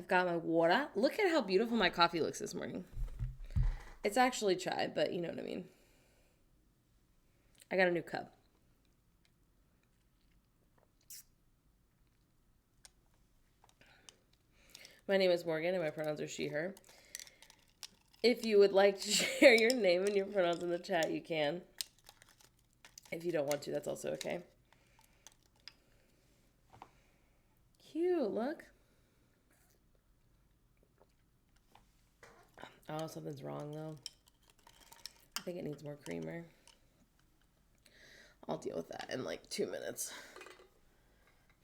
I've got my water. Look at how beautiful my coffee looks this morning. It's actually chai, but you know what I mean. I got a new cup. My name is Morgan, and my pronouns are she, her. If you would like to share your name and your pronouns in the chat, you can. If you don't want to, that's also okay. Cute, look. Oh, something's wrong, though. I think it needs more creamer. I'll deal with that in like 2 minutes.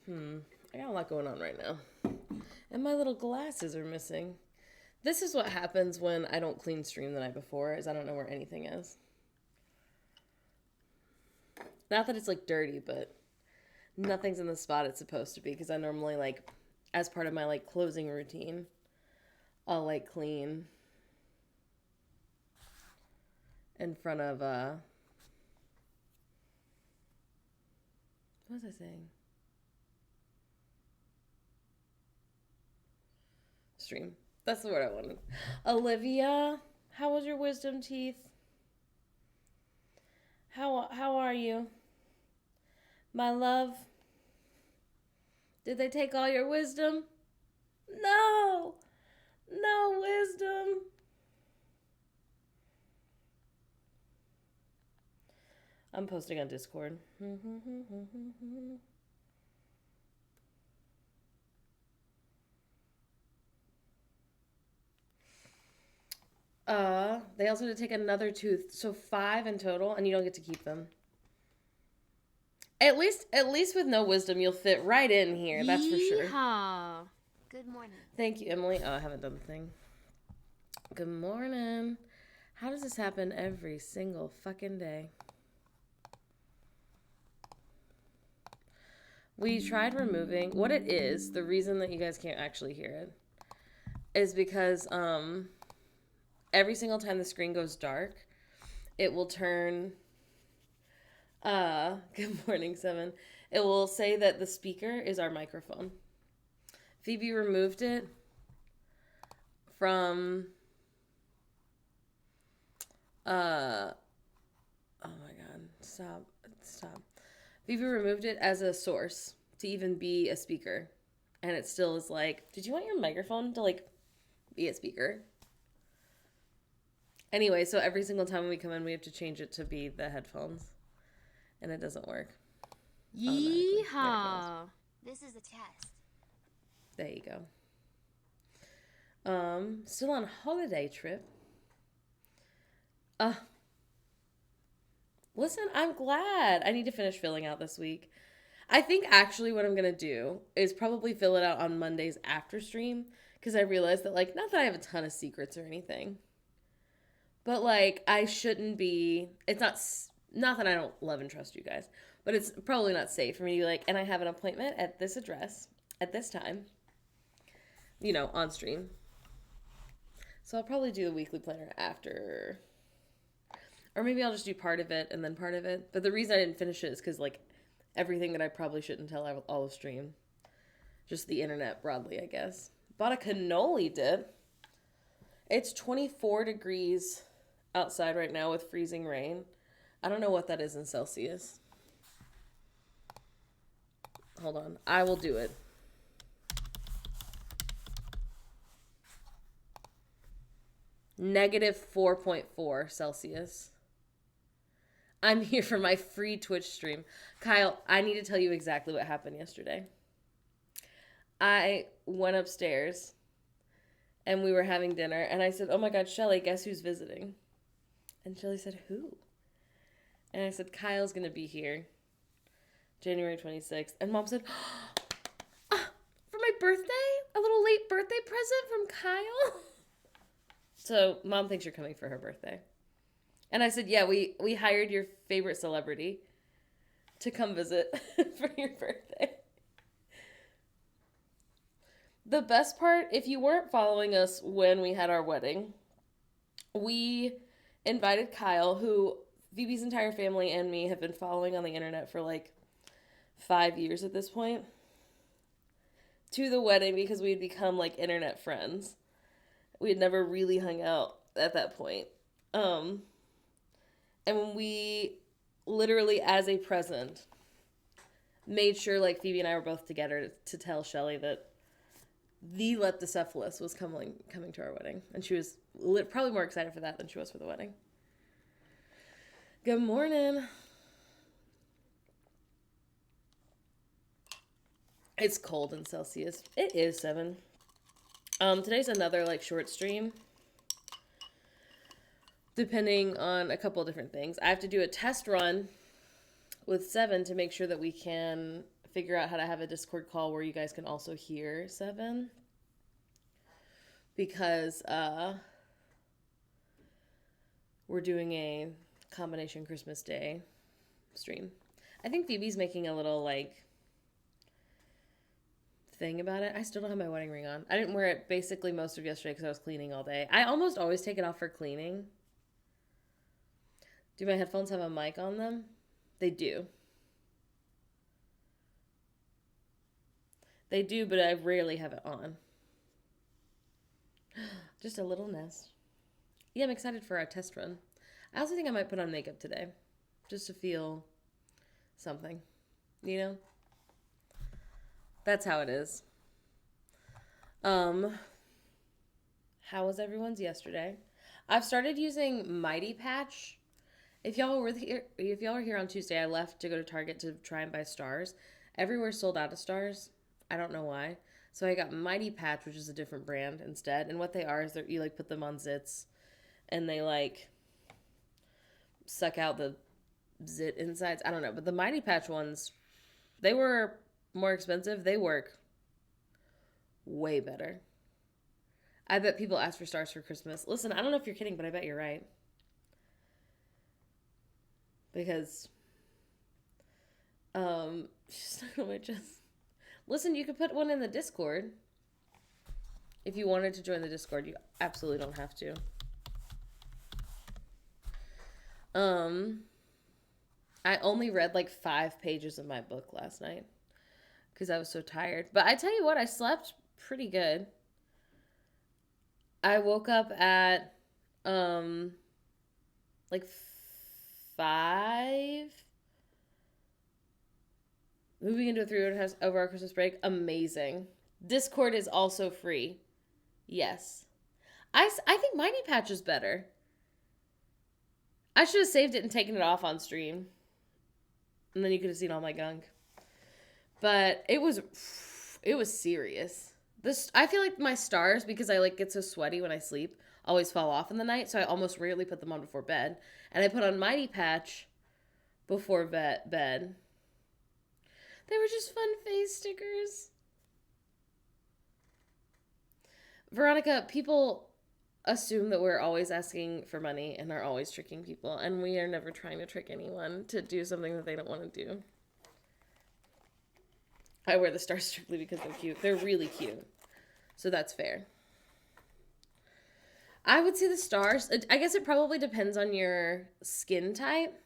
I got a lot going on right now. And my little glasses are missing. This is what happens when I don't clean stream the night before, is I don't know where anything is. Not that it's like dirty, but nothing's in the spot it's supposed to be, because I normally like, as part of my like closing routine, I'll like clean in front of what was I saying? Stream. That's the word I wanted. Olivia, how was your wisdom teeth? How are you? My love? Did they take all your wisdom? No! No wisdom! I'm posting on Discord. They also had to take another tooth, so 5 in total, and you don't get to keep them. At least with no wisdom, you'll fit right in here. That's for sure. Yeehaw. Good morning. Thank you, Emily. Oh, I haven't done the thing. Good morning. How does this happen every single fucking day? We tried removing what it is. The reason that you guys can't actually hear it is because every single time the screen goes dark, it will turn. Good morning, 7. It will say that the speaker is our microphone. Phoebe removed it from. Oh my god! Stop! Phoebe removed it as a source to even be a speaker, and it still is like, did you want your microphone to like be a speaker? Anyway, so every single time we come in, we have to change it to be the headphones, and it doesn't work. Yeehaw. This is a test. There you go. Still on holiday trip. Listen, I'm glad. I need to finish filling out this week. I think actually what I'm going to do is probably fill it out on Mondays after stream, because I realized that, like, not that I have a ton of secrets or anything, but, like, I shouldn't be, it's not that I don't love and trust you guys, but it's probably not safe for me to be like, and I have an appointment at this address at this time, you know, on stream. So I'll probably do the weekly planner after. Or maybe I'll just do part of it and then part of it. But the reason I didn't finish it is because, like, everything that I probably shouldn't tell all of stream. Just the internet broadly, I guess. Bought a cannoli dip. It's 24 degrees outside right now with freezing rain. I don't know what that is in Celsius. Hold on. I will do it. Negative 4.4 Celsius. I'm here for my free Twitch stream. Kyle, I need to tell you exactly what happened yesterday. I went upstairs and we were having dinner and I said, oh my God, Shelly, guess who's visiting? And Shelly said, who? And I said, Kyle's going to be here January 26th. And Mom said, for my birthday? A little late birthday present from Kyle? So Mom thinks you're coming for her birthday. And I said, yeah, we hired your favorite celebrity to come visit for your birthday. The best part, if you weren't following us when we had our wedding, we invited Kyle, who Phoebe's entire family and me have been following on the internet for like 5 years at this point, to the wedding because we'd become like internet friends. We had never really hung out at that point. Um, and when we literally, as a present, made sure like Phoebe and I were both together to tell Shelly that the leptocephalus was coming to our wedding, and she was probably more excited for that than she was for the wedding. Good morning. It's cold in Celsius. It is 7. Today's another like short stream. Depending on a couple of different things. I have to do a test run with 7 to make sure that we can figure out how to have a Discord call where you guys can also hear 7. Because we're doing a combination Christmas Day stream. I think Phoebe's making a little like thing about it. I still don't have my wedding ring on. I didn't wear it basically most of yesterday because I was cleaning all day. I almost always take it off for cleaning. Do my headphones have a mic on them? They do. They do, but I rarely have it on. Just a little nest. Yeah, I'm excited for our test run. I also think I might put on makeup today. Just to feel something. You know? That's how it is. How was everyone's yesterday? I've started using Mighty Patch. If y'all were here on Tuesday, I left to go to Target to try and buy stars. Everywhere sold out of stars. I don't know why. So I got Mighty Patch, which is a different brand instead. And what they are is you like put them on zits, and they like suck out the zit insides. I don't know, but the Mighty Patch ones, they were more expensive. They work way better. I bet people ask for stars for Christmas. Listen, I don't know if you're kidding, but I bet you're right. Because, she's not gonna just listen. You could put one in the Discord if you wanted to join the Discord. You absolutely don't have to. I only read like 5 pages of my book last night because I was so tired. But I tell you what, I slept pretty good. I woke up at like 5. Moving into a 3 over our Christmas break. Amazing. Discord is also free. Yes. I think Mighty Patch is better. I should have saved it and taken it off on stream. And then you could have seen all my gunk. But it was serious. I feel like my stars, because I like get so sweaty when I sleep, always fall off in the night, so I almost rarely put them on before bed. And I put on Mighty Patch before bed. They were just fun face stickers. Veronica, people assume that we're always asking for money and are always tricking people, and we are never trying to trick anyone to do something that they don't want to do. I wear the stars strictly because they're cute. They're really cute. So that's fair. I would say the stars, I guess it probably depends on your skin type.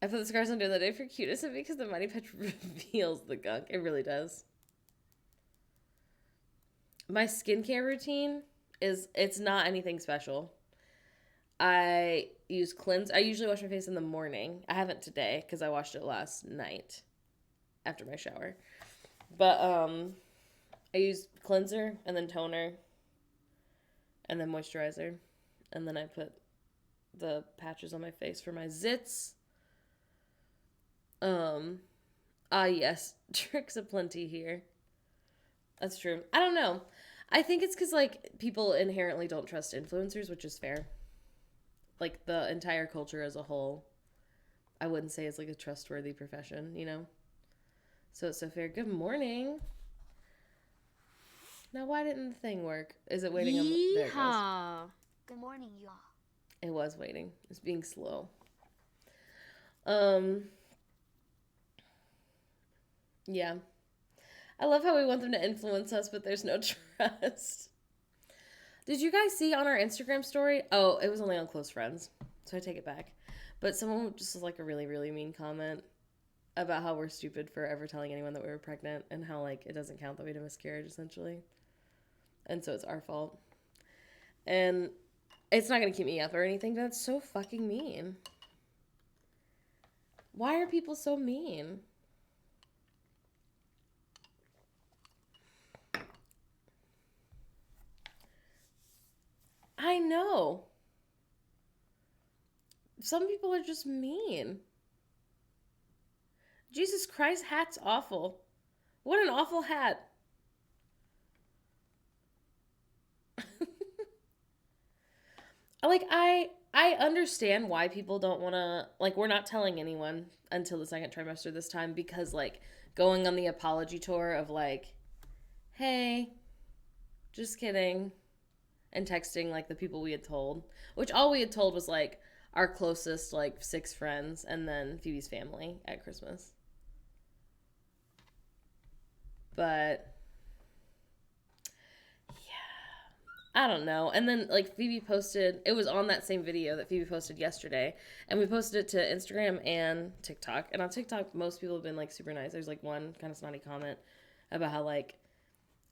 I put the scars on the other day for cuteness and because the Mighty Patch reveals the gunk. It really does. My skincare routine it's not anything special. I use cleanse. I usually wash my face in the morning. I haven't today because I washed it last night after my shower. But I use cleanser and then toner and then moisturizer. And then I put the patches on my face for my zits. Yes, tricks aplenty here. That's true. I don't know. I think it's because, like, people inherently don't trust influencers, which is fair. Like, the entire culture as a whole, I wouldn't say it's, like, a trustworthy profession, you know? So it's so fair. Good morning. Now, why didn't the thing work? Is it waiting on... There it goes. Good morning, y'all. It was waiting. It's being slow. Yeah. I love how we want them to influence us, but there's no trust. Did you guys see on our Instagram story? Oh, it was only on close friends, so I take it back. But someone just was like a really, really mean comment. about how we're stupid for ever telling anyone that we were pregnant and how, like, it doesn't count that we had a miscarriage, essentially. And so it's our fault. And it's not going to keep me up or anything, but that's so fucking mean. Why are people so mean? I know. Some people are just mean. Jesus Christ, hat's awful. What an awful hat. Like, I understand why people don't want to, like, we're not telling anyone until the second trimester this time because, like, going on the apology tour of, like, hey, just kidding, and texting, like, the people we had told, which all we had told was, like, our closest, like, 6 friends and then Phoebe's family at Christmas. But I don't know. And then, like, Phoebe posted, it was on that same video that Phoebe posted yesterday. And we posted it to Instagram and TikTok. And on TikTok, most people have been, like, super nice. There's, like, one kind of snotty comment about how, like,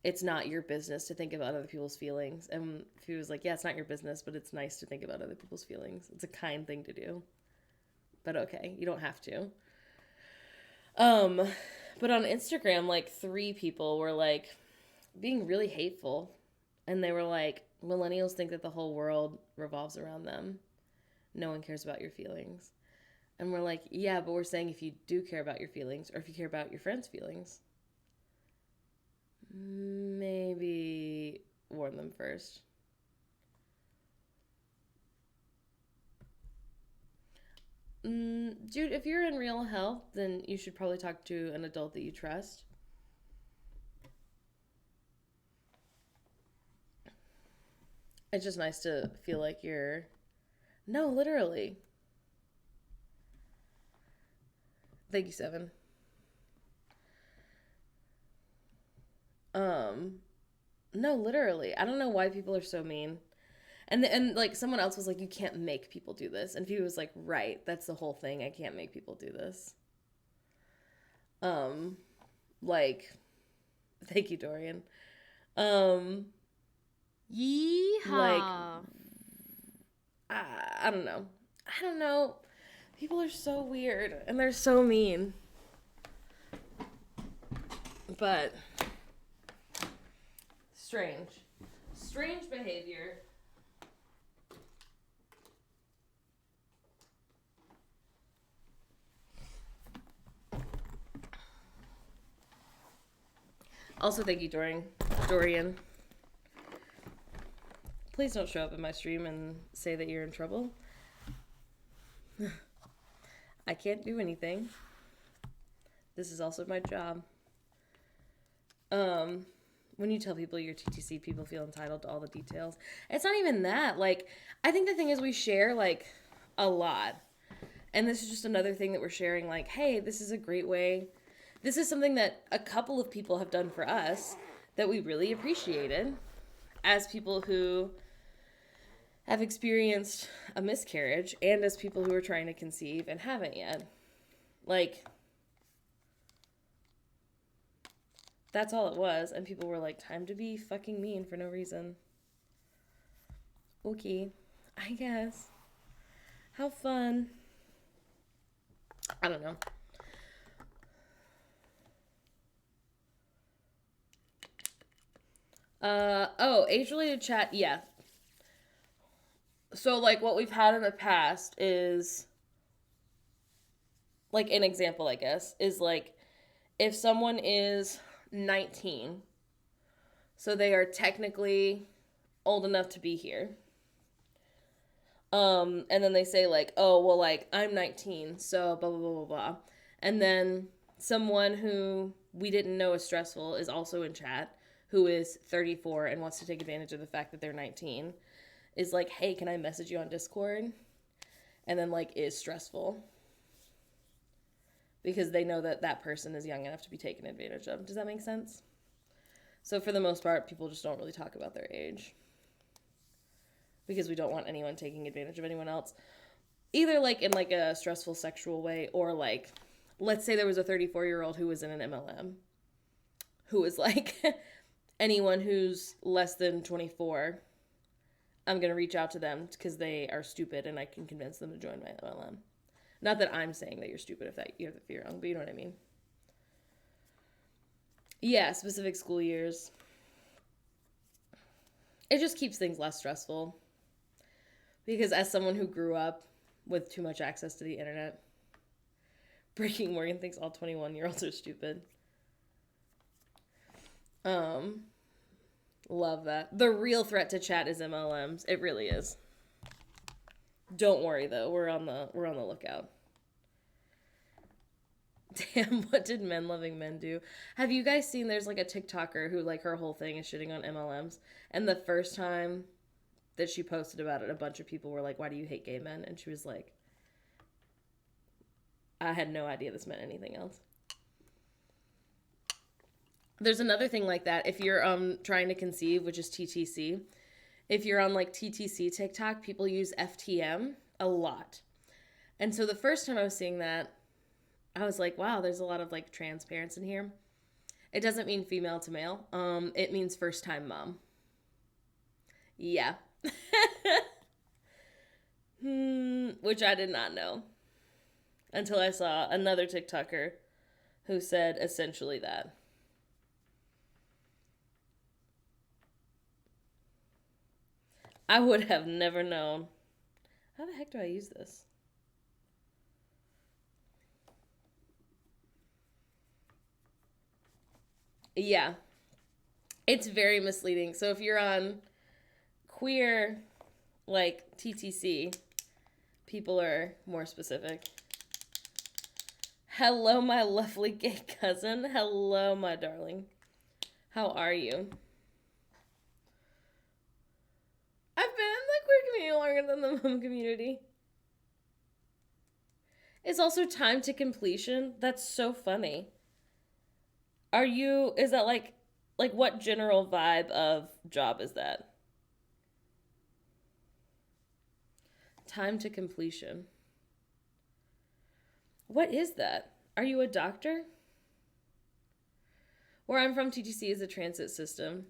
it's not your business to think about other people's feelings. And Phoebe was like, yeah, it's not your business, but it's nice to think about other people's feelings. It's a kind thing to do. But okay, you don't have to. But on Instagram, like, 3 people were, like, being really hateful. And they were like, millennials think that the whole world revolves around them. No one cares about your feelings. And we're like, yeah, but we're saying if you do care about your feelings, or if you care about your friends' feelings, maybe warn them first. Dude, if you're in real health, then you should probably talk to an adult that you trust. It's just nice to feel like you're... No, literally. Thank you, Seven. No, literally. I don't know why people are so mean. And like, someone else was like, you can't make people do this. And Phoebe was like, right, that's the whole thing. I can't make people do this. Like, thank you, Dorian. Yeehaw. Like, I don't know. I don't know. People are so weird and they're so mean. But strange. Strange behavior. Also, thank you, Dorian. Please don't show up in my stream and say that you're in trouble. I can't do anything. This is also my job. When you tell people you're TTC, people feel entitled to all the details. It's not even that. Like, I think the thing is we share, like, a lot. And this is just another thing that we're sharing, like, hey, this is a great way. This is something that a couple of people have done for us that we really appreciated as people who have experienced a miscarriage and as people who are trying to conceive and haven't yet. Like, that's all it was. And people were like, time to be fucking mean for no reason. Okay, I guess. How fun. I don't know. Age-related chat, yeah. So, like, what we've had in the past is, like, an example, I guess, is, like, if someone is 19, so they are technically old enough to be here, and then they say, like, oh, well, like, I'm 19, so blah, blah, blah, blah, blah. And then someone who we didn't know is stressful is also in chat, who is 34 and wants to take advantage of the fact that they're 19, is like, hey, can I message you on Discord? And then, like, is stressful. Because they know that that person is young enough to be taken advantage of. Does that make sense? So for the most part, people just don't really talk about their age. Because we don't want anyone taking advantage of anyone else. Either, like, in, like, a stressful sexual way or, like, let's say there was a 34-year-old who was in an MLM who was like, anyone who's less than 24, I'm going to reach out to them because they are stupid and I can convince them to join my MLM. Not that I'm saying that you're stupid if you're young, but you know what I mean. Yeah, specific school years. It just keeps things less stressful. Because as someone who grew up with too much access to the internet, Breaking Morgan thinks all 21-year-olds are stupid. Love that. The real threat to chat is MLMs. It really is. Don't worry though. We're on the lookout. Damn, what did Men Loving Men do? Have you guys seen there's like a TikToker who like her whole thing is shitting on MLMs, and the first time that she posted about it, a bunch of people were like, "Why do you hate gay men?" And she was like, I had no idea this meant anything else. There's another thing like that. If you're trying to conceive, which is TTC, if you're on like TTC TikTok, people use FTM a lot. And so the first time I was seeing that, I was like, wow, there's a lot of like trans parents in here. It doesn't mean female to male. It means first time mom. Yeah. Which I did not know until I saw another TikToker who said essentially that. I would have never known. How the heck do I use this? Yeah. It's very misleading. So if you're on queer, like TTC, people are more specific. Hello, my lovely gay cousin. Hello, my darling. How are you? I've been in the queer community longer than the mom community. It's also time to completion. That's so funny. Is that like what general vibe of job is that? Time to completion. What is that? Are you a doctor? Where I'm from, TTC is a transit system.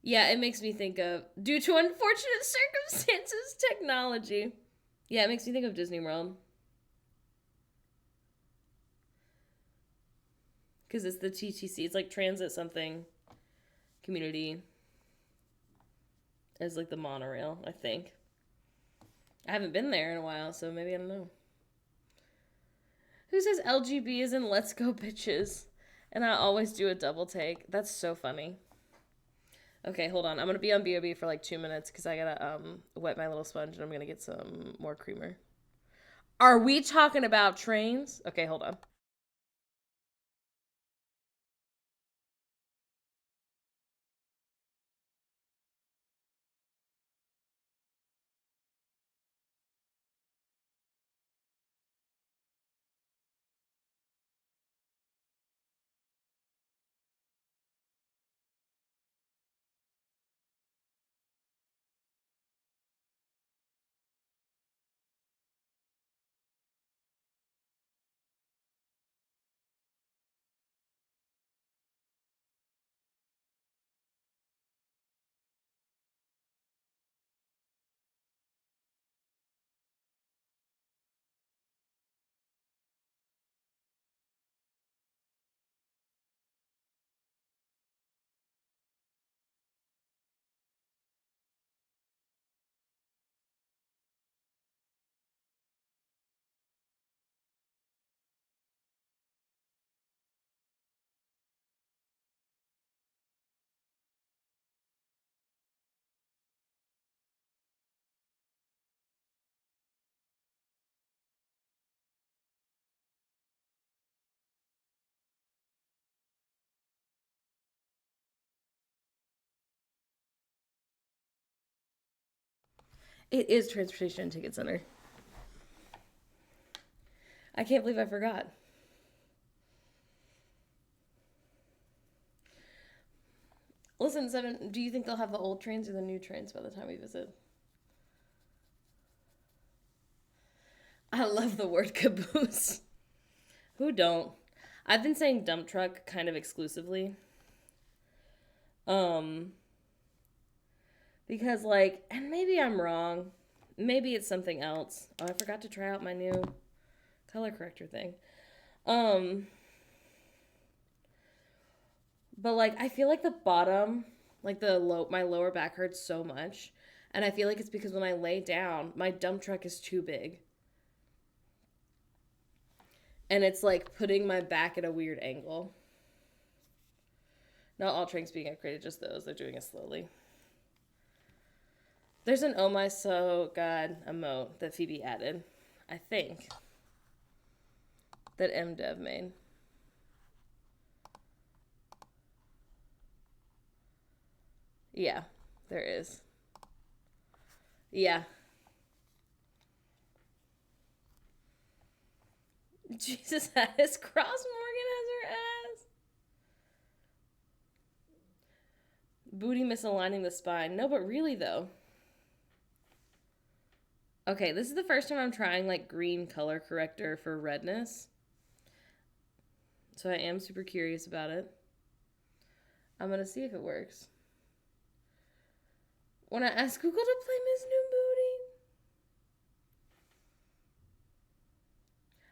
Yeah, it makes me think of, due to unfortunate circumstances, technology. Yeah, it makes me think of Disney World. Because it's the TTC. It's like transit something community. As like the monorail, I think. I haven't been there in a while, so maybe I don't know. Who says LGB is in Let's Go Bitches? And I always do a double take. That's so funny. Okay, hold on. I'm going to be on BOB for like 2 minutes because I got to wet my little sponge and I'm going to get some more creamer. Are we talking about trains? Okay, hold on. It is Transportation and Ticket Center. I can't believe I forgot. Listen, Seven, do you think they'll have the old trains or the new trains by the time we visit? I love the word caboose. Who don't? I've been saying dump truck kind of exclusively. Um, because like, and maybe I'm wrong. Maybe it's something else. Oh, I forgot to try out my new color corrector thing. Um, but like I feel like the bottom, like my lower back hurts so much, and I feel like it's because when I lay down, my dump truck is too big. And it's like putting my back at a weird angle. Not all tranks being upgraded, just those. They're doing it slowly. There's an Oh My So God emote that Phoebe added, I think, that MDev made. Yeah, there is. Yeah. Jesus has Cross Morgan has her ass. Booty misaligning the spine. No, but really though. Okay, this is the first time I'm trying like green color corrector for redness. So I am super curious about it. I'm gonna see if it works. When I ask Google to play Miss New Booty,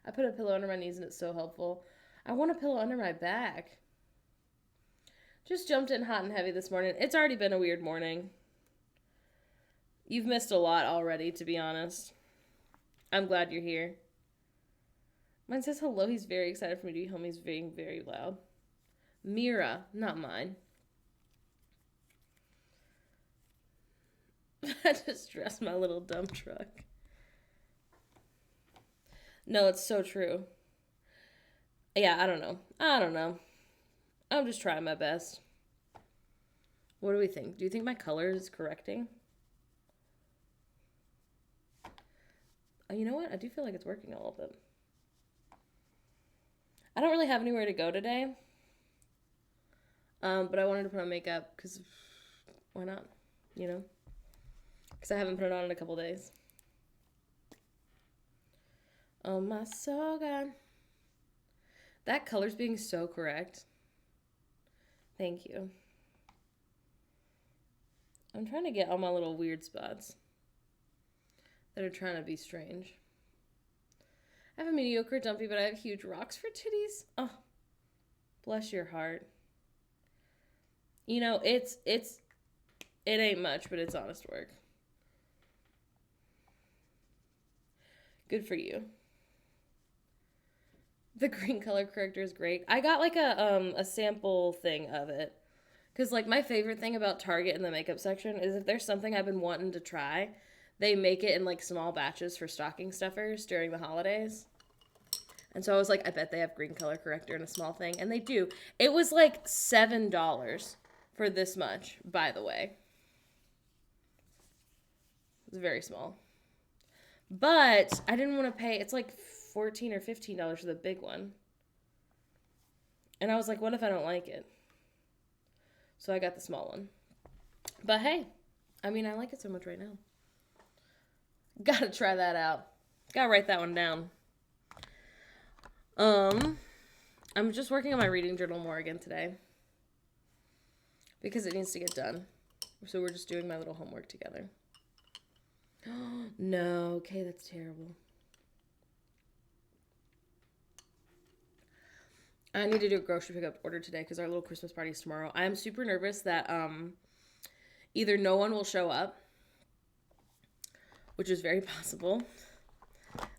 I put a pillow under my knees and it's so helpful. I want a pillow under my back. Just jumped in hot and heavy this morning. It's already been a weird morning. You've missed a lot already, to be honest. I'm glad you're here. Mine says hello. He's very excited for me to be home. He's being very loud. Mira, not mine. I just dressed my little dump truck. No, it's so true. Yeah, I don't know. I'm just trying my best. What do we think? Do you think my color is correcting? You know what? I do feel like it's working a little bit. I don't really have anywhere to go today. But I wanted to put on makeup because why not? You know? Because I haven't put it on in a couple days. Oh my so God. That color's being so correct. Thank you. I'm trying to get all my little weird spots that are trying to be strange. I have a mediocre dumpy, but I have huge rocks for titties. Oh, bless your heart. You know, it ain't much, but it's honest work. Good for you. The green color corrector is great. I got like a sample thing of it. Because like my favorite thing about Target in the makeup section is if there's something I've been wanting to try, they make it in like small batches for stocking stuffers during the holidays. And so I was like, I bet they have green color corrector in a small thing. And they do. It was like $7 for this much, by the way. It's very small. But I didn't want to pay, it's like $14 or $15 for the big one. And I was like, what if I don't like it? So I got the small one. But hey, I mean, I like it so much right now. Gotta try that out. Gotta write that one down. I'm just working on my reading journal more again today. Because it needs to get done. So we're just doing my little homework together. No, okay, that's terrible. I need to do a grocery pickup order today because our little Christmas party is tomorrow. I am super nervous that either no one will show up, which is very possible,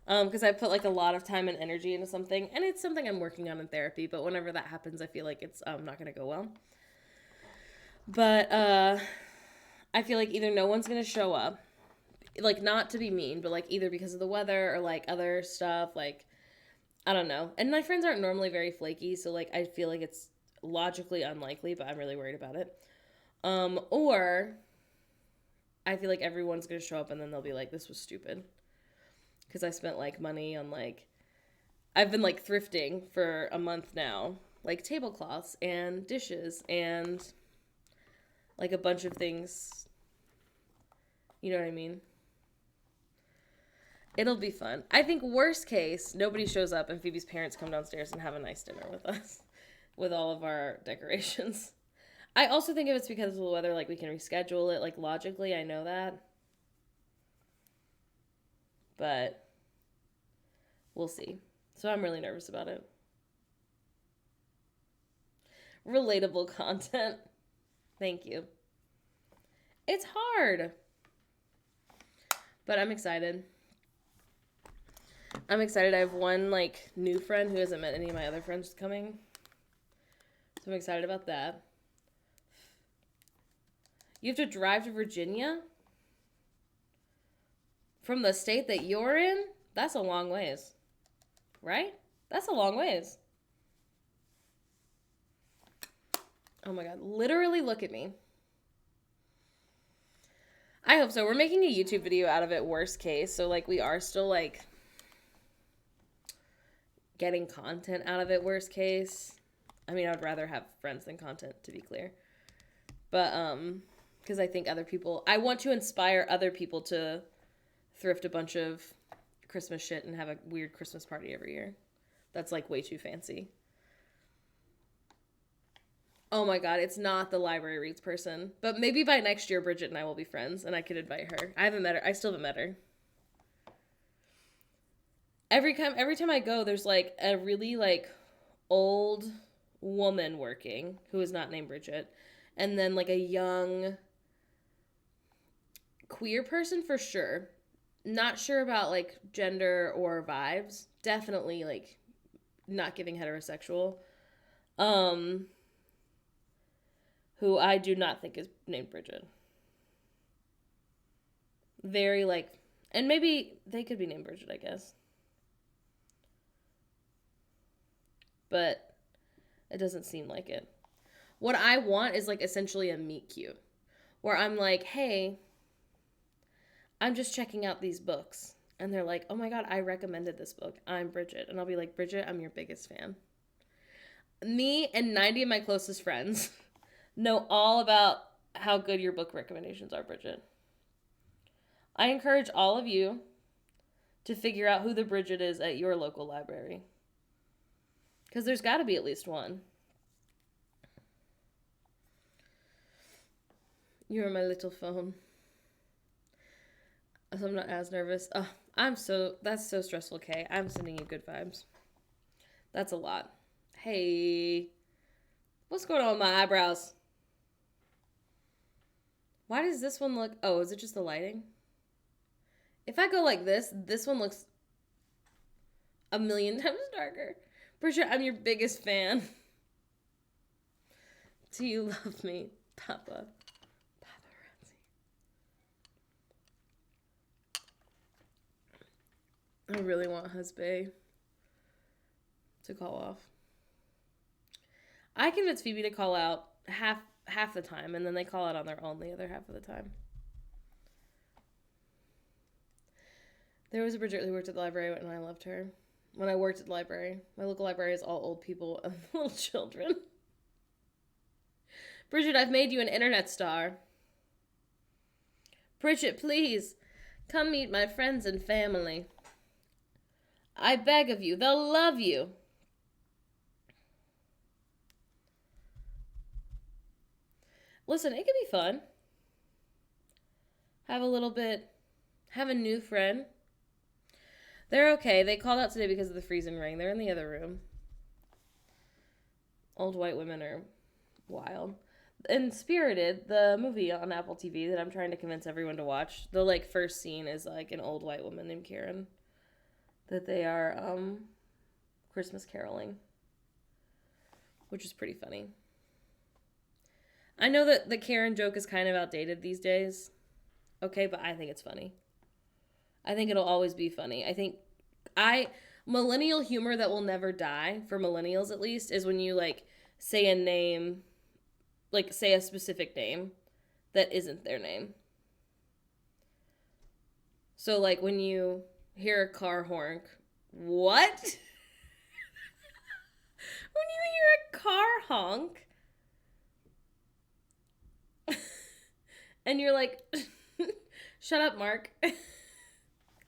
because I put like a lot of time and energy into something, and it's something I'm working on in therapy, but whenever that happens, I feel like it's not going to go well. But I feel like either no one's going to show up, like not to be mean, but like either because of the weather or like other stuff, like I don't know. And my friends aren't normally very flaky, so like I feel like it's logically unlikely, but I'm really worried about it. Or I feel like everyone's gonna show up and then they'll be like, this was stupid. Because I spent like money on like I've been like thrifting for a month now. Like tablecloths and dishes and like a bunch of things. You know what I mean? It'll be fun. I think worst case, nobody shows up and Phoebe's parents come downstairs and have a nice dinner with us with all of our decorations. I also think if it's because of the weather, like we can reschedule it. Like logically, I know that. But we'll see. So I'm really nervous about it. Relatable content. Thank you. It's hard. But I'm excited. I'm excited. I have one like new friend who hasn't met any of my other friends coming. So I'm excited about that. You have to drive to Virginia? From the state that you're in? That's a long ways. Right? That's a long ways. Oh my god. Literally look at me. I hope so. We're making a YouTube video out of it, worst case. So, like, we are still, like, getting content out of it, worst case. I mean, I would rather have friends than content, to be clear. But, because I think other people... I want to inspire other people to thrift a bunch of Christmas shit and have a weird Christmas party every year. That's, like, way too fancy. Oh my god, it's not the library reads person. But maybe by next year, Bridget and I will be friends, and I could invite her. I haven't met her. I still haven't met her. Every time I go, there's, like, a really, like, old woman working who is not named Bridget. And then, like, a young queer person for sure. Not sure about, like, gender or vibes. Definitely, like, not giving heterosexual. Who I do not think is named Bridget. Very, like... And maybe they could be named Bridget, I guess. But it doesn't seem like it. What I want is, like, essentially a meet cute. Where I'm like, hey, I'm just checking out these books. And they're like, oh my god, I recommended this book. I'm Bridget. And I'll be like, Bridget, I'm your biggest fan. Me and 90 of my closest friends... know all about how good your book recommendations are, Bridget. I encourage all of you to figure out who the Bridget is at your local library. Because there's got to be at least one. You're my little phone. So I'm not as nervous. Oh, that's so stressful, Kay. I'm sending you good vibes. That's a lot. Hey, what's going on with my eyebrows? Why does this one look... Oh, is it just the lighting? If I go like this one looks a million times darker. Bridget, I'm your biggest fan. Do you love me, Papa? Paparazzi. I really want Husband to call off. I convinced Phoebe to call out half the time, and then they call out on their own the other half of the time. There was a Bridget who worked at the library, and I loved her. When I worked at the library, my local library is all old people and little children. Bridget, I've made you an internet star. Bridget, please, come meet my friends and family. I beg of you, they'll love you. Listen, it could be fun. Have a new friend. They're okay. They called out today because of the freezing rain. They're in the other room. Old white women are wild. And Spirited, the movie on Apple TV that I'm trying to convince everyone to watch, the, like, first scene is, like, an old white woman named Karen. That they are, Christmas caroling. Which is pretty funny. I know that the Karen joke is kind of outdated these days. Okay, but I think it's funny. I think it'll always be funny. I think millennial humor that will never die, for millennials at least, is when you, like, say a name, like, say a specific name that isn't their name. So, like, when you hear a car honk, what? When you hear a car honk, and you're like, shut up, Mark.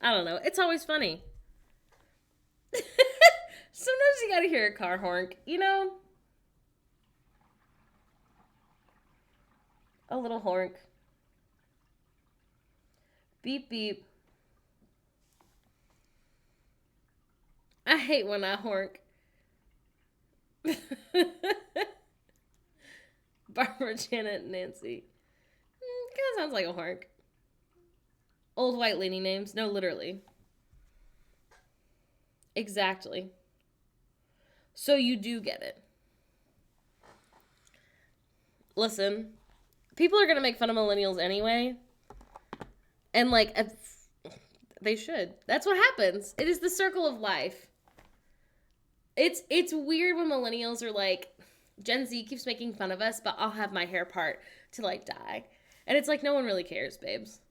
I don't know. It's always funny. Sometimes you gotta hear a car honk, you know? A little honk. Beep, beep. I hate when I honk. Barbara, Janet, and Nancy. Kind of sounds like a honk. Old white lady names. No, literally. Exactly. So you do get it. Listen, people are going to make fun of millennials anyway. And, like, they should. That's what happens. It is the circle of life. It's weird when millennials are like, Gen Z keeps making fun of us, but I'll have my hair part till I die. And it's like, no one really cares, babes.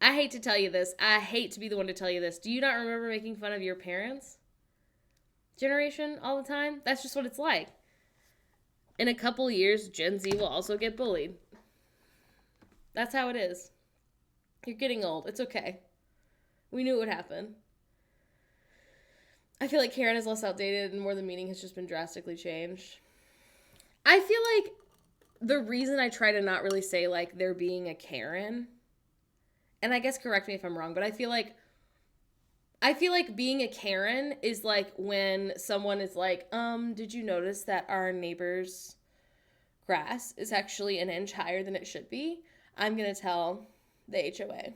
I hate to tell you this. I hate to be the one to tell you this. Do you not remember making fun of your parents' generation all the time? That's just what it's like. In a couple years, Gen Z will also get bullied. That's how it is. You're getting old. It's okay. We knew it would happen. I feel like Karen is less outdated and more the meaning has just been drastically changed. I feel like the reason I try to not really say, like, they're being a Karen, and I guess correct me if I'm wrong, but I feel like being a Karen is like when someone is like, did you notice that our neighbor's grass is actually an inch higher than it should be? I'm going to tell the HOA.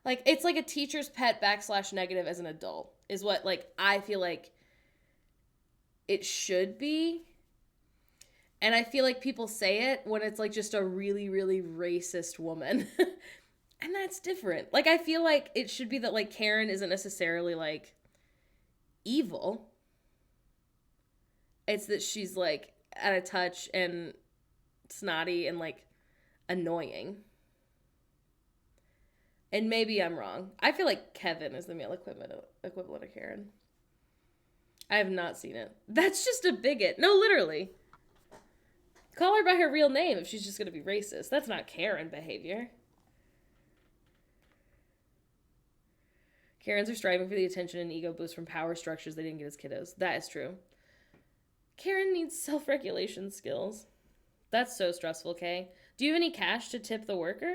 Like, it's like a teacher's pet / negative as an adult is what, like, I feel like it should be. And I feel like people say it when it's, like, just a really, really racist woman. And that's different. Like, I feel like it should be that, like, Karen isn't necessarily, like, evil. It's that she's, like, out of touch and snotty and, like, annoying. And maybe I'm wrong. I feel like Kevin is the male equivalent of Karen. I have not seen it. That's just a bigot. No, literally. Call her by her real name if she's just going to be racist. That's not Karen behavior. Karens are striving for the attention and ego boost from power structures they didn't get as kiddos. That is true. Karen needs self-regulation skills. That's so stressful, Kay. Do you have any cash to tip the worker?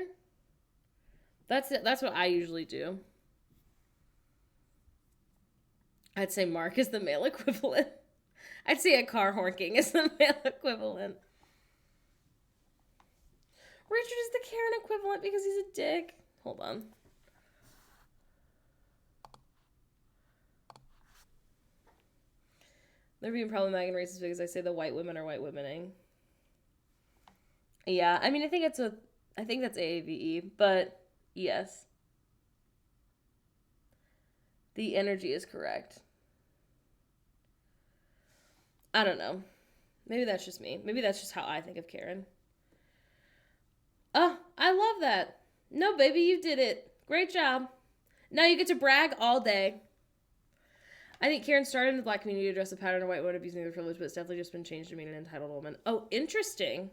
That's what I usually do. I'd say Mark is the male equivalent. I'd say a car honking is the male equivalent. Richard is the Karen equivalent because he's a dick. Hold on. They're being problematic and racist because I say the white women are white womening. Yeah, I mean, I think that's AAVE, but yes. The energy is correct. I don't know. Maybe that's just me. Maybe that's just how I think of Karen. Oh, I love that. No, baby, you did it. Great job. Now you get to brag all day. I think Karen started in the black community to address a pattern of white women abusing their privilege, but it's definitely just been changed to mean an entitled woman. Oh, interesting.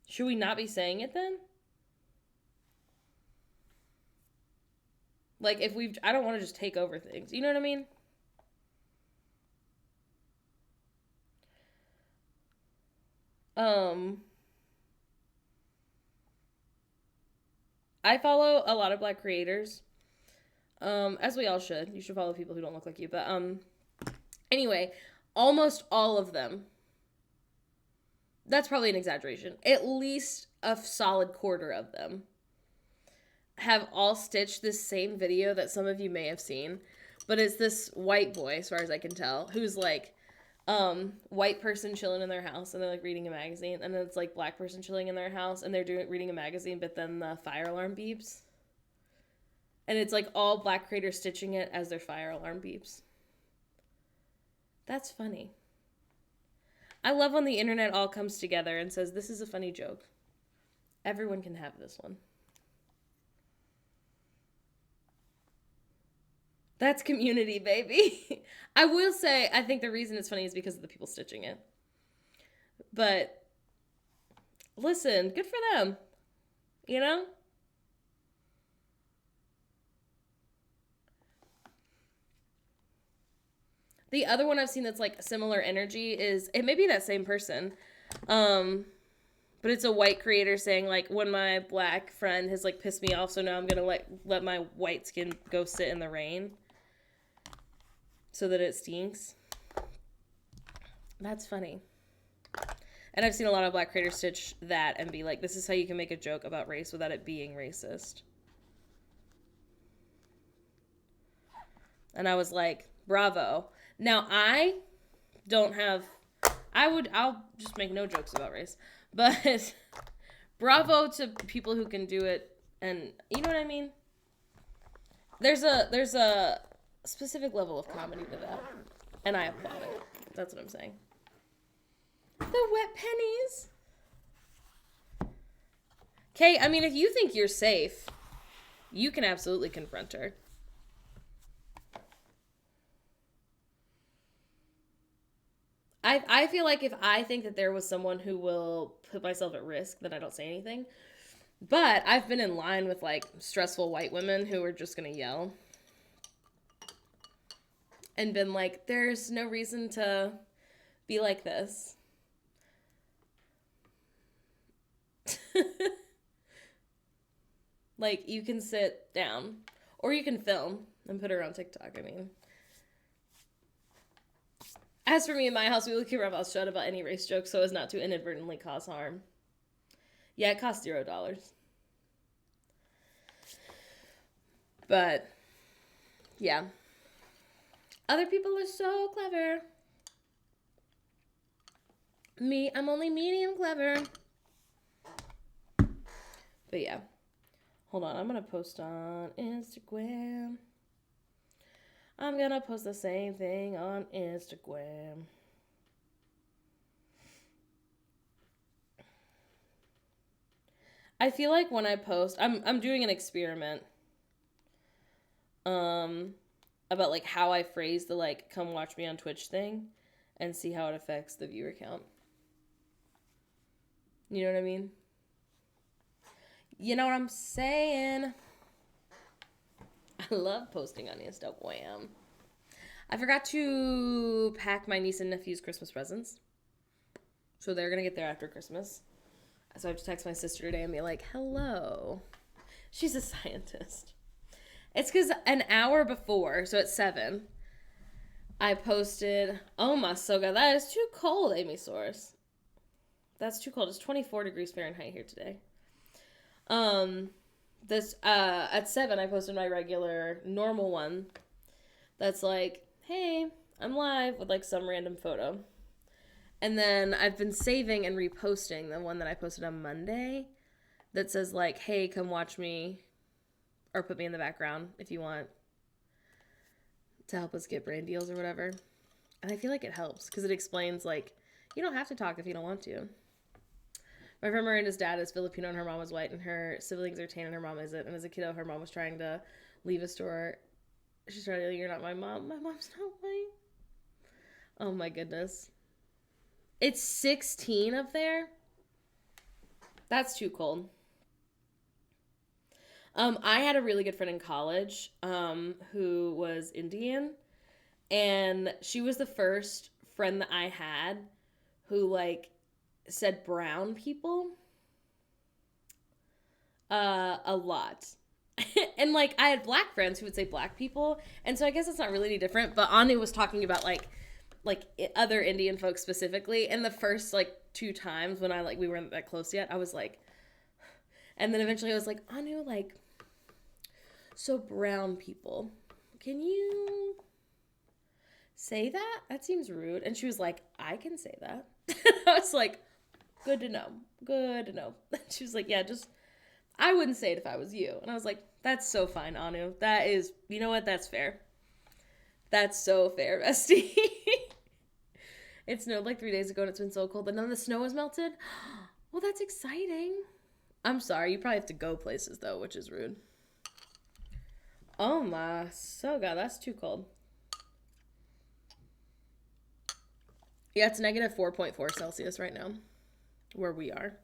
Should we not be saying it then? Like, I don't want to just take over things. You know what I mean? I follow a lot of black creators. As we all should. You should follow people who don't look like you. But, anyway, almost all of them, that's probably an exaggeration, at least a solid quarter of them have all stitched this same video that some of you may have seen. But it's this white boy, as far as I can tell, who's like, white person chilling in their house and they're like reading a magazine, and then it's like black person chilling in their house and they're reading a magazine, but then the fire alarm beeps. And it's like all black creators stitching it as their fire alarm beeps. That's funny. I love when the internet all comes together and says, this is a funny joke. Everyone can have this one. That's community, baby. I will say, I think the reason it's funny is because of the people stitching it. But, listen, good for them. You know? The other one I've seen that's like similar energy is, it may be that same person, but it's a white creator saying like, when my black friend has like pissed me off, so now I'm gonna let my white skin go sit in the rain so that it stinks. That's funny. And I've seen a lot of black creators stitch that and be like, this is how you can make a joke about race without it being racist. And I was like, bravo. Now I'll just make no jokes about race, but bravo to people who can do it. And you know what I mean? There's a specific level of comedy to that. And I applaud it. That's what I'm saying. The wet pennies. Okay, I mean, if you think you're safe, you can absolutely confront her. I feel like if I think that there was someone who will put myself at risk, then I don't say anything. But I've been in line with like stressful white women who are just gonna yell. And been like, there's no reason to be like this. Like, you can sit down. Or you can film and put her on TikTok, I mean. As for me in my house, we will keep our mouths shut about any race jokes so as not to inadvertently cause harm. Yeah, it costs $0. But, yeah. Other people are so clever. Me, I'm only medium clever. But yeah. Hold on, I'm going to post on Instagram. I'm going to post the same thing on Instagram. I feel like when I post, I'm doing an experiment. About like how I phrase the like come watch me on Twitch thing and see how it affects the viewer count. You know what I mean? You know what I'm saying? I love posting on Insta. Wham. I forgot to pack my niece and nephew's Christmas presents. So they're going to get there after Christmas. So I have to text my sister today and be like, hello. She's a scientist. It's because an hour before, so at 7, I posted, oh my soga, that is too cold, Amy Source. That's too cold. It's 24 degrees Fahrenheit here today. At 7, I posted my regular, normal one that's like, hey, I'm live with like some random photo. And then I've been saving and reposting the one that I posted on Monday that says like, hey, come watch me or put me in the background if you want to help us get brand deals or whatever. And I feel like it helps because it explains like, you don't have to talk if you don't want to. My friend Miranda's dad is Filipino and her mom is white and her siblings are tan and her mom isn't. And as a kiddo, her mom was trying to leave a store. She started yelling, you're not my mom. My mom's not white. Oh my goodness. It's 16 up there. That's too cold. I had a really good friend in college who was Indian. And she was the first friend that I had who like said brown people a lot. And like I had black friends who would say black people, and so I guess it's not really any different, but Anu was talking about like other Indian folks specifically, and the first like 2 times when we weren't that close yet, I was like, and then eventually I was like, Anu, like, so brown people, can you say that? That seems rude. And she was like, I can say that. I was like, good to know. Good to know. She was like, yeah, just, I wouldn't say it if I was you. And I was like, that's so fine, Anu. That is, you know what? That's fair. That's so fair, bestie. It snowed like 3 days ago and it's been so cold, but none of the snow has melted. Well, that's exciting. I'm sorry. You probably have to go places though, which is rude. Oh my, so god, that's too cold. Yeah, it's negative 4.4 Celsius right now, where we are.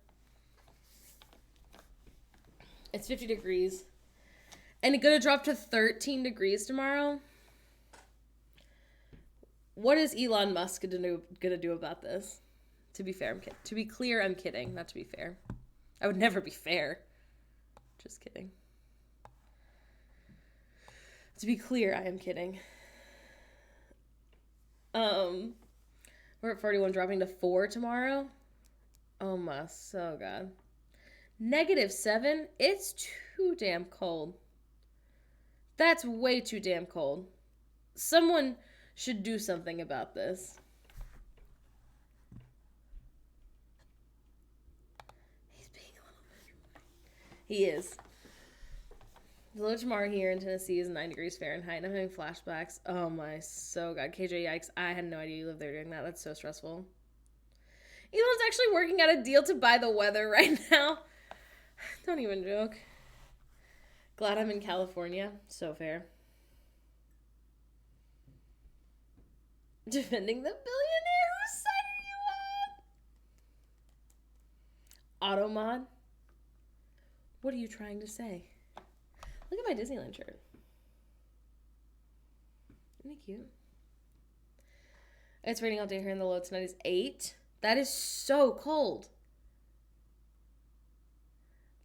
It's 50 degrees. And it's gonna drop to 13 degrees tomorrow. What is Elon Musk gonna do about this? To be fair, to be clear, I'm kidding. Not to be fair. I would never be fair. Just kidding. To be clear, I am kidding. We're at 41, dropping to 4 tomorrow. Oh my, so god. -7? It's too damn cold. That's way too damn cold. Someone should do something about this. He's being a little bit. He is. The low tomorrow here in Tennessee is 9 degrees Fahrenheit, and I'm having flashbacks. Oh my, so god. KJ, yikes. I had no idea you lived there doing that. That's so stressful. Elon's actually working out a deal to buy the weather right now. Don't even joke. Glad I'm in California. So fair. Defending the billionaire? Whose side are you on? Automod? What are you trying to say? Look at my Disneyland shirt. Isn't it cute? It's raining all day here, and the low tonight is 8. That is so cold.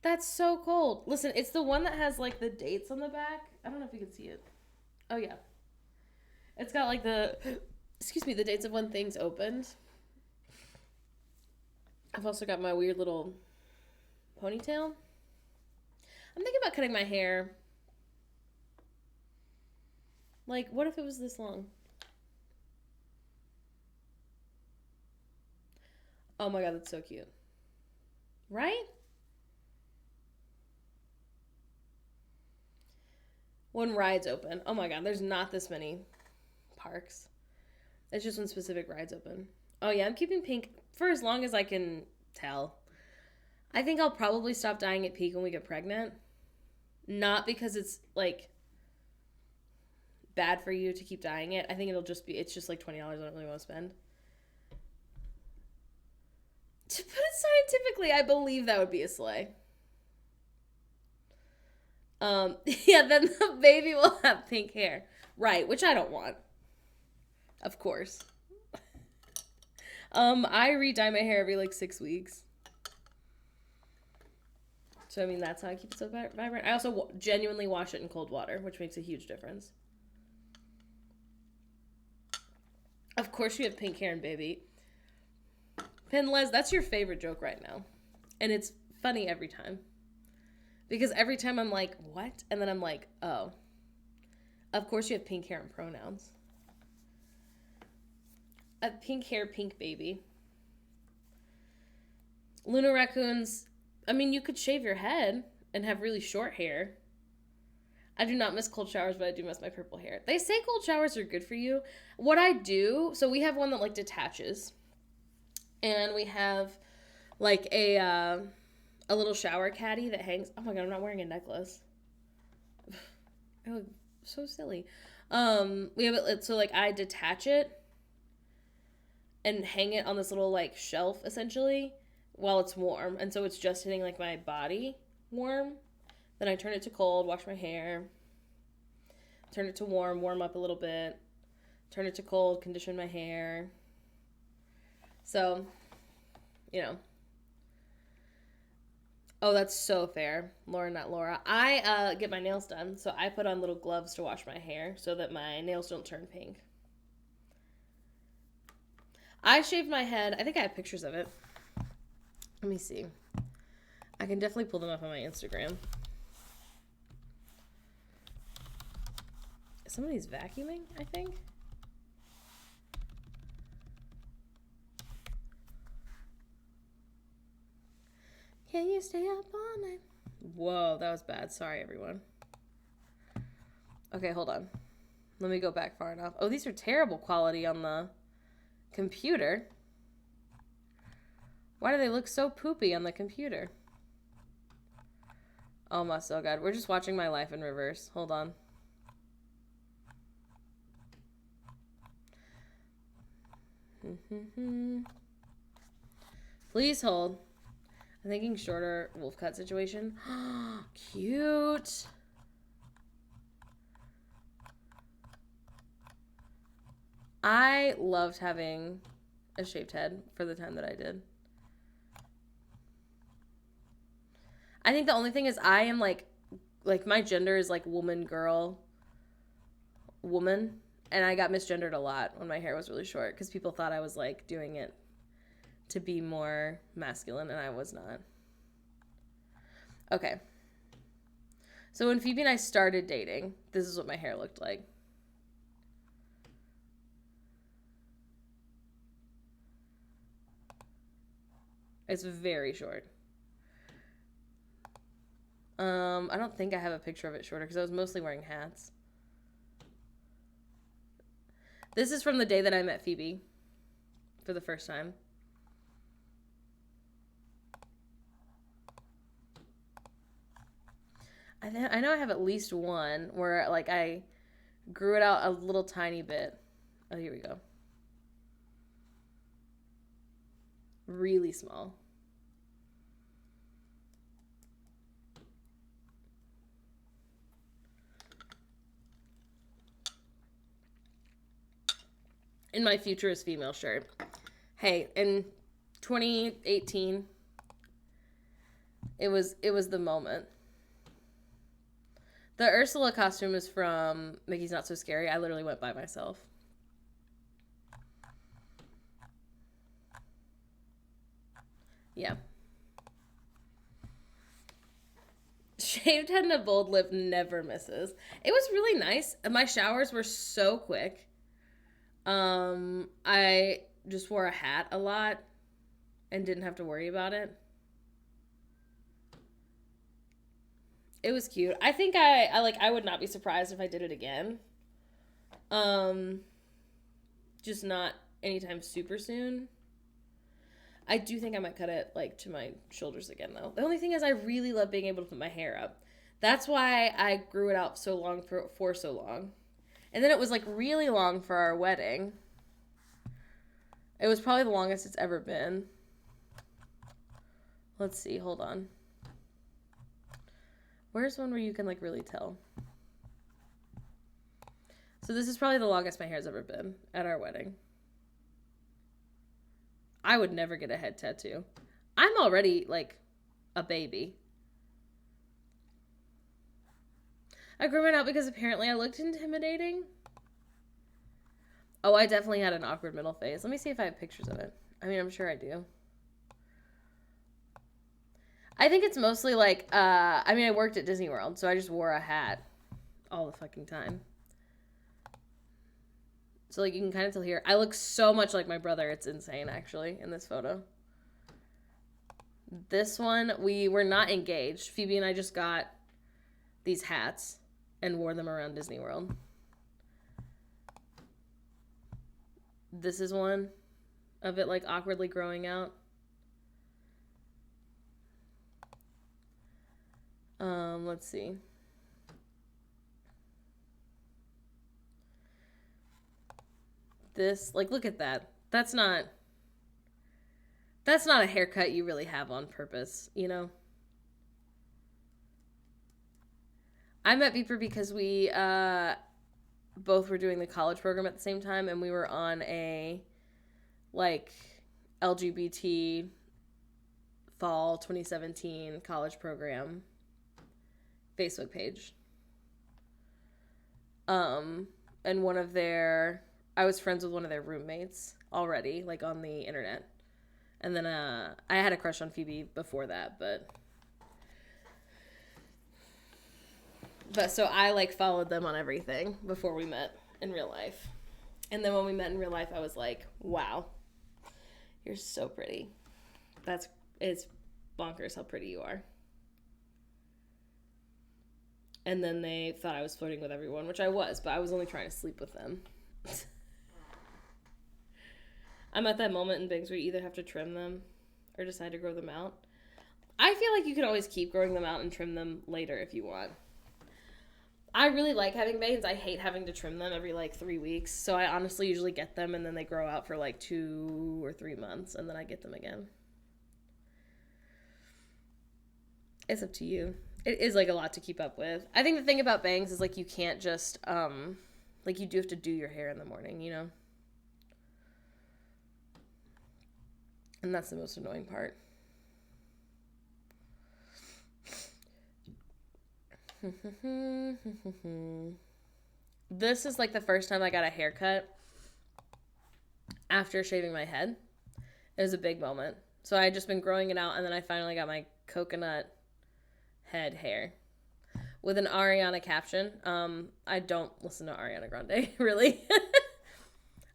That's so cold. Listen, it's the one that has, like, the dates on the back. I don't know if you can see it. Oh, yeah. It's got, like, the dates of when things opened. I've also got my weird little ponytail. I'm thinking about cutting my hair. Like, what if it was this long? Oh my god, that's so cute. Right? When rides open. Oh my god, there's not this many parks. It's just when specific rides open. Oh yeah, I'm keeping pink for as long as I can tell. I think I'll probably stop dyeing at peak when we get pregnant. Not because it's, like, bad for you to keep dyeing it. I think it's just like $20 I don't really want to spend. To put it scientifically, I believe that would be a sleigh. Yeah, then the baby will have pink hair. Right, which I don't want. Of course. I re-dye my hair every, like, 6 weeks. So, I mean, that's how I keep it so vibrant. I also genuinely wash it in cold water, which makes a huge difference. Of course you have pink hair and baby. Pinlez, that's your favorite joke right now. And it's funny every time. Because every time I'm like, what? And then I'm like, oh. Of course you have pink hair and pronouns. A pink hair, pink baby. Luna raccoons, I mean, you could shave your head and have really short hair. I do not miss cold showers, but I do miss my purple hair. They say cold showers are good for you. What I do, so we have one that, like, detaches. And we have, like, a little shower caddy that hangs. Oh my god, I'm not wearing a necklace. I look so silly. We have it, so, like, I detach it and hang it on this little, like, shelf, essentially, while it's warm. And so it's just hitting, like, my body warm. Then I turn it to cold, wash my hair, turn it to warm up a little bit, turn it to cold, condition my hair. So, you know. Oh, that's so fair. Laura, not Laura. I get my nails done, so I put on little gloves to wash my hair so that my nails don't turn pink. I shaved my head. I think I have pictures of it. Let me see. I can definitely pull them up on my Instagram. Somebody's vacuuming, I think. Can you stay up all night? Whoa, that was bad. Sorry, everyone. Okay, hold on. Let me go back far enough. Oh, these are terrible quality on the computer. Why do they look so poopy on the computer? Oh my so god. We're just watching my life in reverse. Hold on. Please hold. I'm thinking shorter wolf cut situation. Cute. I loved having a shaved head for the time that I did. I think the only thing is I am like my gender is like woman, girl, woman. And I got misgendered a lot when my hair was really short because people thought I was like doing it to be more masculine, and I was not. Okay. So when Phoebe and I started dating, this is what my hair looked like. It's very short. I don't think I have a picture of it shorter because I was mostly wearing hats. This is from the day that I met Phoebe for the first time. I know I have at least one where like I grew it out a little tiny bit. Oh, here we go. Really small. In my future is female shirt. Hey, in 2018, it was the moment. The Ursula costume is from Mickey's Not So Scary. I literally went by myself. Yeah. Shaved head and a bold lip never misses. It was really nice. My showers were so quick. I just wore a hat a lot and didn't have to worry about it. It was cute. I think I would not be surprised if I did it again. Just not anytime super soon. I do think I might cut it like to my shoulders again though. The only thing is I really love being able to put my hair up. That's why I grew it out so long for so long. And then it was like really long for our wedding. It was probably the longest it's ever been. Let's see, hold on. Where's one where you can like really tell? So this is probably the longest my hair's ever been at our wedding. I would never get a head tattoo. I'm already like a baby. I grew mine out because apparently I looked intimidating. Oh, I definitely had an awkward middle phase. Let me see if I have pictures of it. I mean, I'm sure I do. I think it's mostly like, I worked at Disney World, so I just wore a hat all the fucking time. So, like, you can kind of tell here. I look so much like my brother. It's insane, actually, in this photo. This one, we were not engaged. Phoebe and I just got these hats and wore them around Disney World. This is one of it, like, awkwardly growing out. Let's see. This, like, look at that. That's not a haircut you really have on purpose, you know? I met Beeper because we both were doing the college program at the same time, and we were on a, like, LGBT fall 2017 college program Facebook page. And I was friends with one of their roommates already, like on the internet. And then I had a crush on Phoebe before that, but so I like followed them on everything before we met in real life. And then when we met in real life, I was like, wow, you're so pretty. It's bonkers how pretty you are. And then they thought I was flirting with everyone, which I was, but I was only trying to sleep with them. I'm at that moment in bangs where you either have to trim them or decide to grow them out. I feel like you can always keep growing them out and trim them later if you want. I really like having bangs. I hate having to trim them every like 3 weeks. So I honestly usually get them and then they grow out for like 2 or 3 months and then I get them again. It's up to you. It is like a lot to keep up with. I think the thing about bangs is like you can't just like you do have to do your hair in the morning, you know? And that's the most annoying part. This is like the first time I got a haircut after shaving my head. It was a big moment. So I had just been growing it out, and then I finally got my coconut head hair with an Ariana caption. I don't listen to Ariana Grande, really.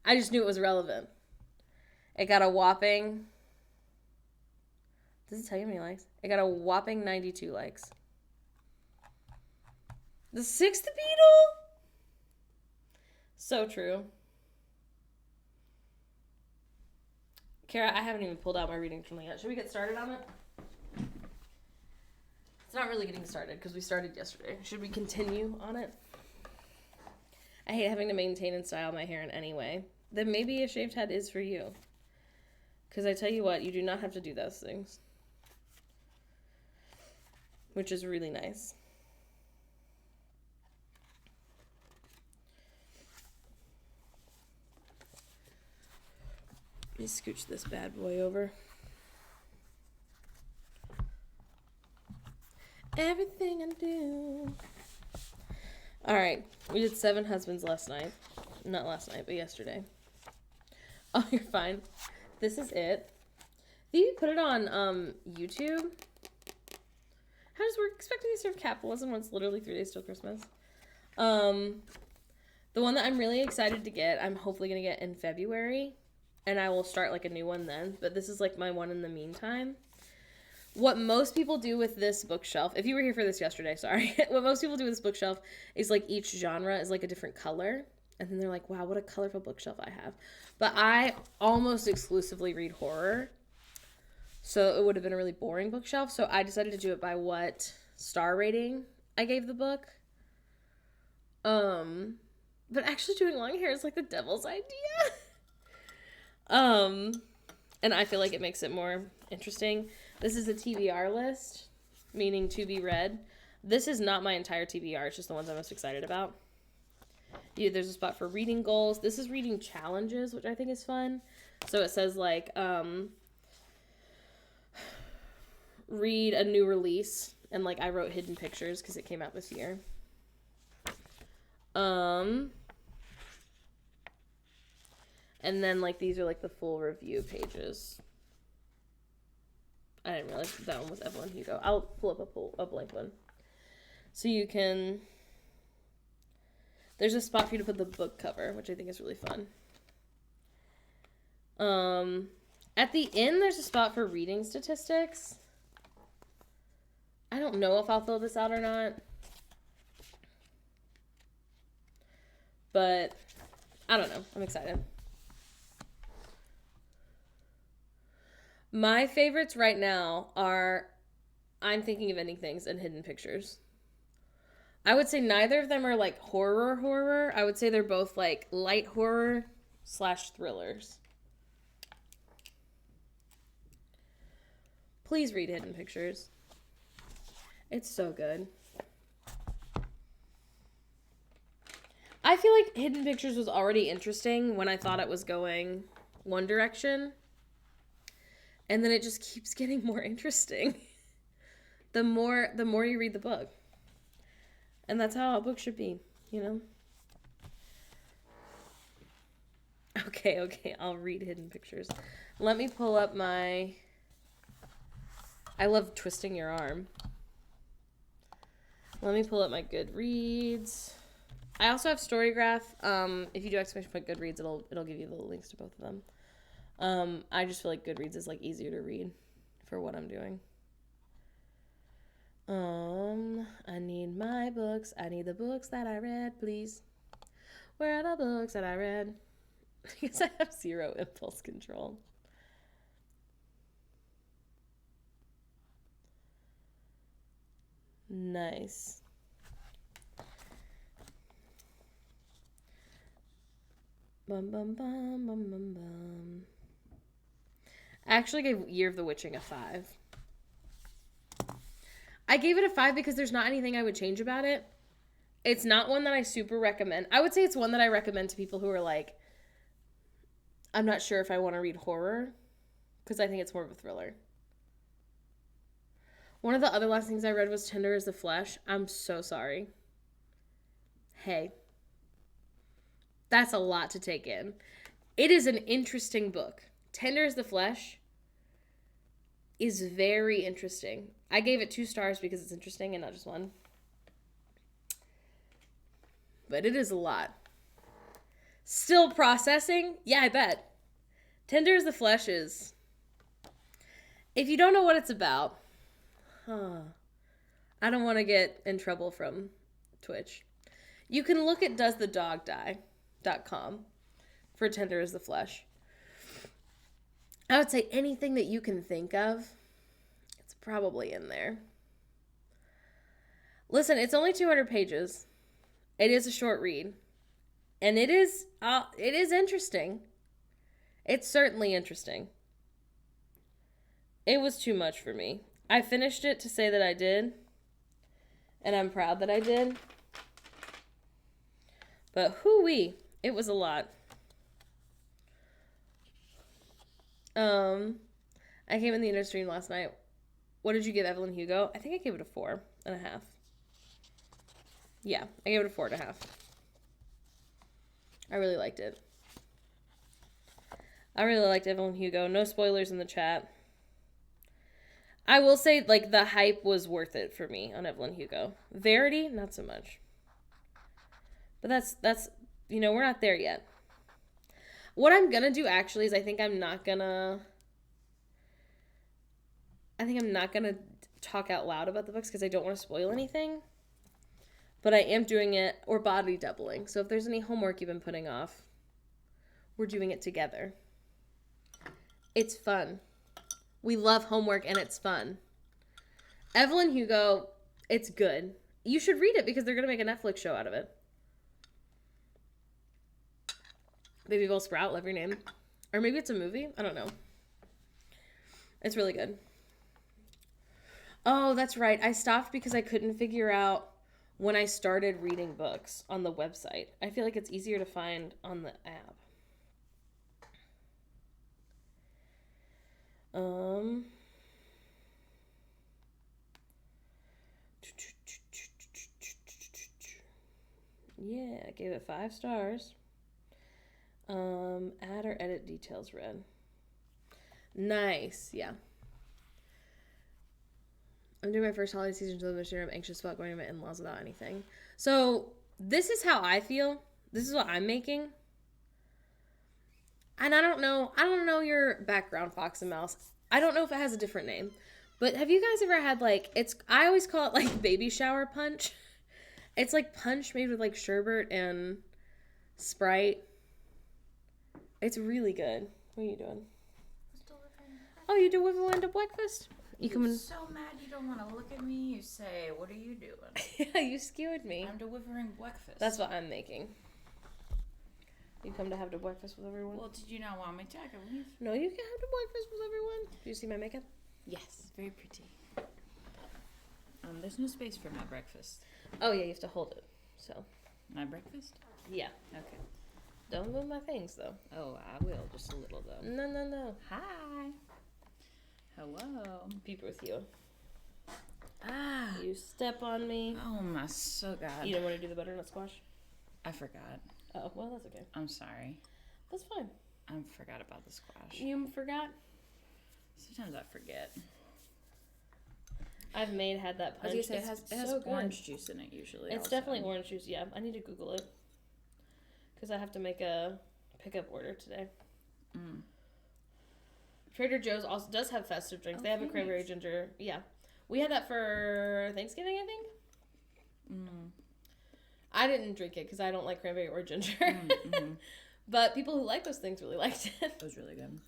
I just knew it was relevant. It got a whopping... Does it tell you how many likes? It got a whopping 92 likes. The sixth Beatle? So true. Kara, I haven't even pulled out my reading journal yet. Should we get started on it? It's not really getting started because we started yesterday. Should we continue on it? I hate having to maintain and style my hair in any way. Then maybe a shaved head is for you. Because I tell you what, you do not have to do those things. Which is really nice. Let me scooch this bad boy over. Everything I do. Alright, we did 7 Husbands last night. Not last night, but yesterday. Oh, you're fine. This is it. Did you put it on YouTube? How does we're expecting to serve capitalism when it's literally 3 days till Christmas? The one that I'm really excited to get, I'm hopefully going to get in February. And I will start like a new one then. But this is like my one in the meantime. What most people do with this bookshelf, if you were here for this yesterday, sorry. What most people do with this bookshelf is like each genre is like a different color. And then they're like, wow, what a colorful bookshelf I have. But I almost exclusively read horror. So it would have been a really boring bookshelf. So I decided to do it by what star rating I gave the book. But actually doing long hair is like the devil's idea. And I feel like it makes it more interesting. This is a TBR list, meaning to be read. This is not my entire TBR. It's just the ones I'm most excited about. Yeah, there's a spot for reading goals. This is reading challenges, which I think is fun. So it says like, read a new release. And like I wrote Hidden Pictures because it came out this year. And then, like, these are, like, the full review pages. I didn't realize that one was Evelyn Hugo. I'll pull up a blank one. So you can... There's a spot for you to put the book cover, which I think is really fun. At the end, there's a spot for reading statistics. I don't know if I'll fill this out or not. But, I don't know. I'm excited. My favorites right now are I'm Thinking of Ending Things and Hidden Pictures. I would say neither of them are like horror. I would say they're both like light horror / thrillers. Please read Hidden Pictures. It's so good. I feel like Hidden Pictures was already interesting when I thought it was going one direction. And then it just keeps getting more interesting. The more you read the book. And that's how a book should be, you know? Okay, I'll read Hidden Pictures. Let me pull up my... I love twisting your arm. Let me pull up my Goodreads. I also have Storygraph. If you do exclamation point Goodreads, it'll give you the links to both of them. I just feel like Goodreads is like easier to read for what I'm doing. I need my books. I need the books that I read, please. Where are the books that I read? Because I have 0 impulse control. Nice. Bum bum bum bum bum bum. I actually gave Year of the Witching a 5. I gave it a 5 because there's not anything I would change about it. It's not one that I super recommend. I would say it's one that I recommend to people who are like, I'm not sure if I want to read horror. because I think it's more of a thriller. One of the other last things I read was Tender as the Flesh. I'm so sorry. Hey. That's a lot to take in. It is an interesting book. Tender as the Flesh is very interesting. I gave it 2 stars because it's interesting and not just 1. But it is a lot. Still processing? Yeah, I bet. Tender as the Flesh is... If you don't know what it's about... I don't want to get in trouble from Twitch. You can look at doesthedogdie.com for Tender as the Flesh. I would say anything that you can think of, it's probably in there. Listen, it's only 200 pages. It is a short read. And it is interesting. It's certainly interesting. It was too much for me. I finished it to say that I did. And I'm proud that I did. But hoo-wee, it was a lot. I came in the inner stream last night. What did you give Evelyn Hugo? I think I gave it a 4.5. Yeah, I gave it a 4.5. I really liked it. I really liked Evelyn Hugo. No spoilers in the chat. I will say, like, the hype was worth it for me on Evelyn Hugo. Verity, not so much. But that's we're not there yet. What I'm gonna do actually is I think I'm not gonna talk out loud about the books because I don't want to spoil anything. But I am doing it, or body doubling. So if there's any homework you've been putting off, we're doing it together. It's fun. We love homework and it's fun. Evelyn Hugo, it's good. You should read it because they're going to make a Netflix show out of it. Baby Bull Sprout, love your name. Or maybe it's a movie. I don't know. It's really good. Oh, that's right. I stopped because I couldn't figure out when I started reading books on the website. I feel like it's easier to find on the app. Yeah, I gave it 5 stars. Add or edit details read. Nice, yeah. I'm doing my first holiday season until this year. I'm anxious about going to my in-laws without anything. So, this is how I feel. This is what I'm making. And I don't know your background, Fox and Mouse. I don't know if it has a different name. But have you guys ever had, like, I always call it, like, baby shower punch. It's, like, punch made with, like, sherbet and Sprite. It's really good. What are you doing? Oh, you delivering to breakfast? You're so mad you don't want to look at me. You say, what are you doing? Yeah, you skewered me. I'm delivering breakfast. That's what I'm making. You come to have the breakfast with everyone? Well, did you not want me to? I can leave. No, you can have the breakfast with everyone. Do you see my makeup? Yes, very pretty. There's no space for my breakfast. Oh, yeah, you have to hold it. So. My breakfast? Yeah. Okay. Don't move my things, though. Oh, I will. Just a little, though. No. Hi. Hello. Peep with you. Ah. You step on me. Oh, my so God. You don't want to do the butternut squash? I forgot. Oh, well, that's okay. I'm sorry. That's fine. I forgot about the squash. You forgot? Sometimes I forget. I've had that punch. I was gonna say, it has so orange juice in it usually. It's definitely orange juice, yeah. I need to Google it. Because I have to make a pickup order today. Trader Joe's also does have festive drinks. They have a cranberry ginger. Yeah. We had that for Thanksgiving, I think. I didn't drink it because I don't like cranberry or ginger. But people who like those things really liked it. It was really good.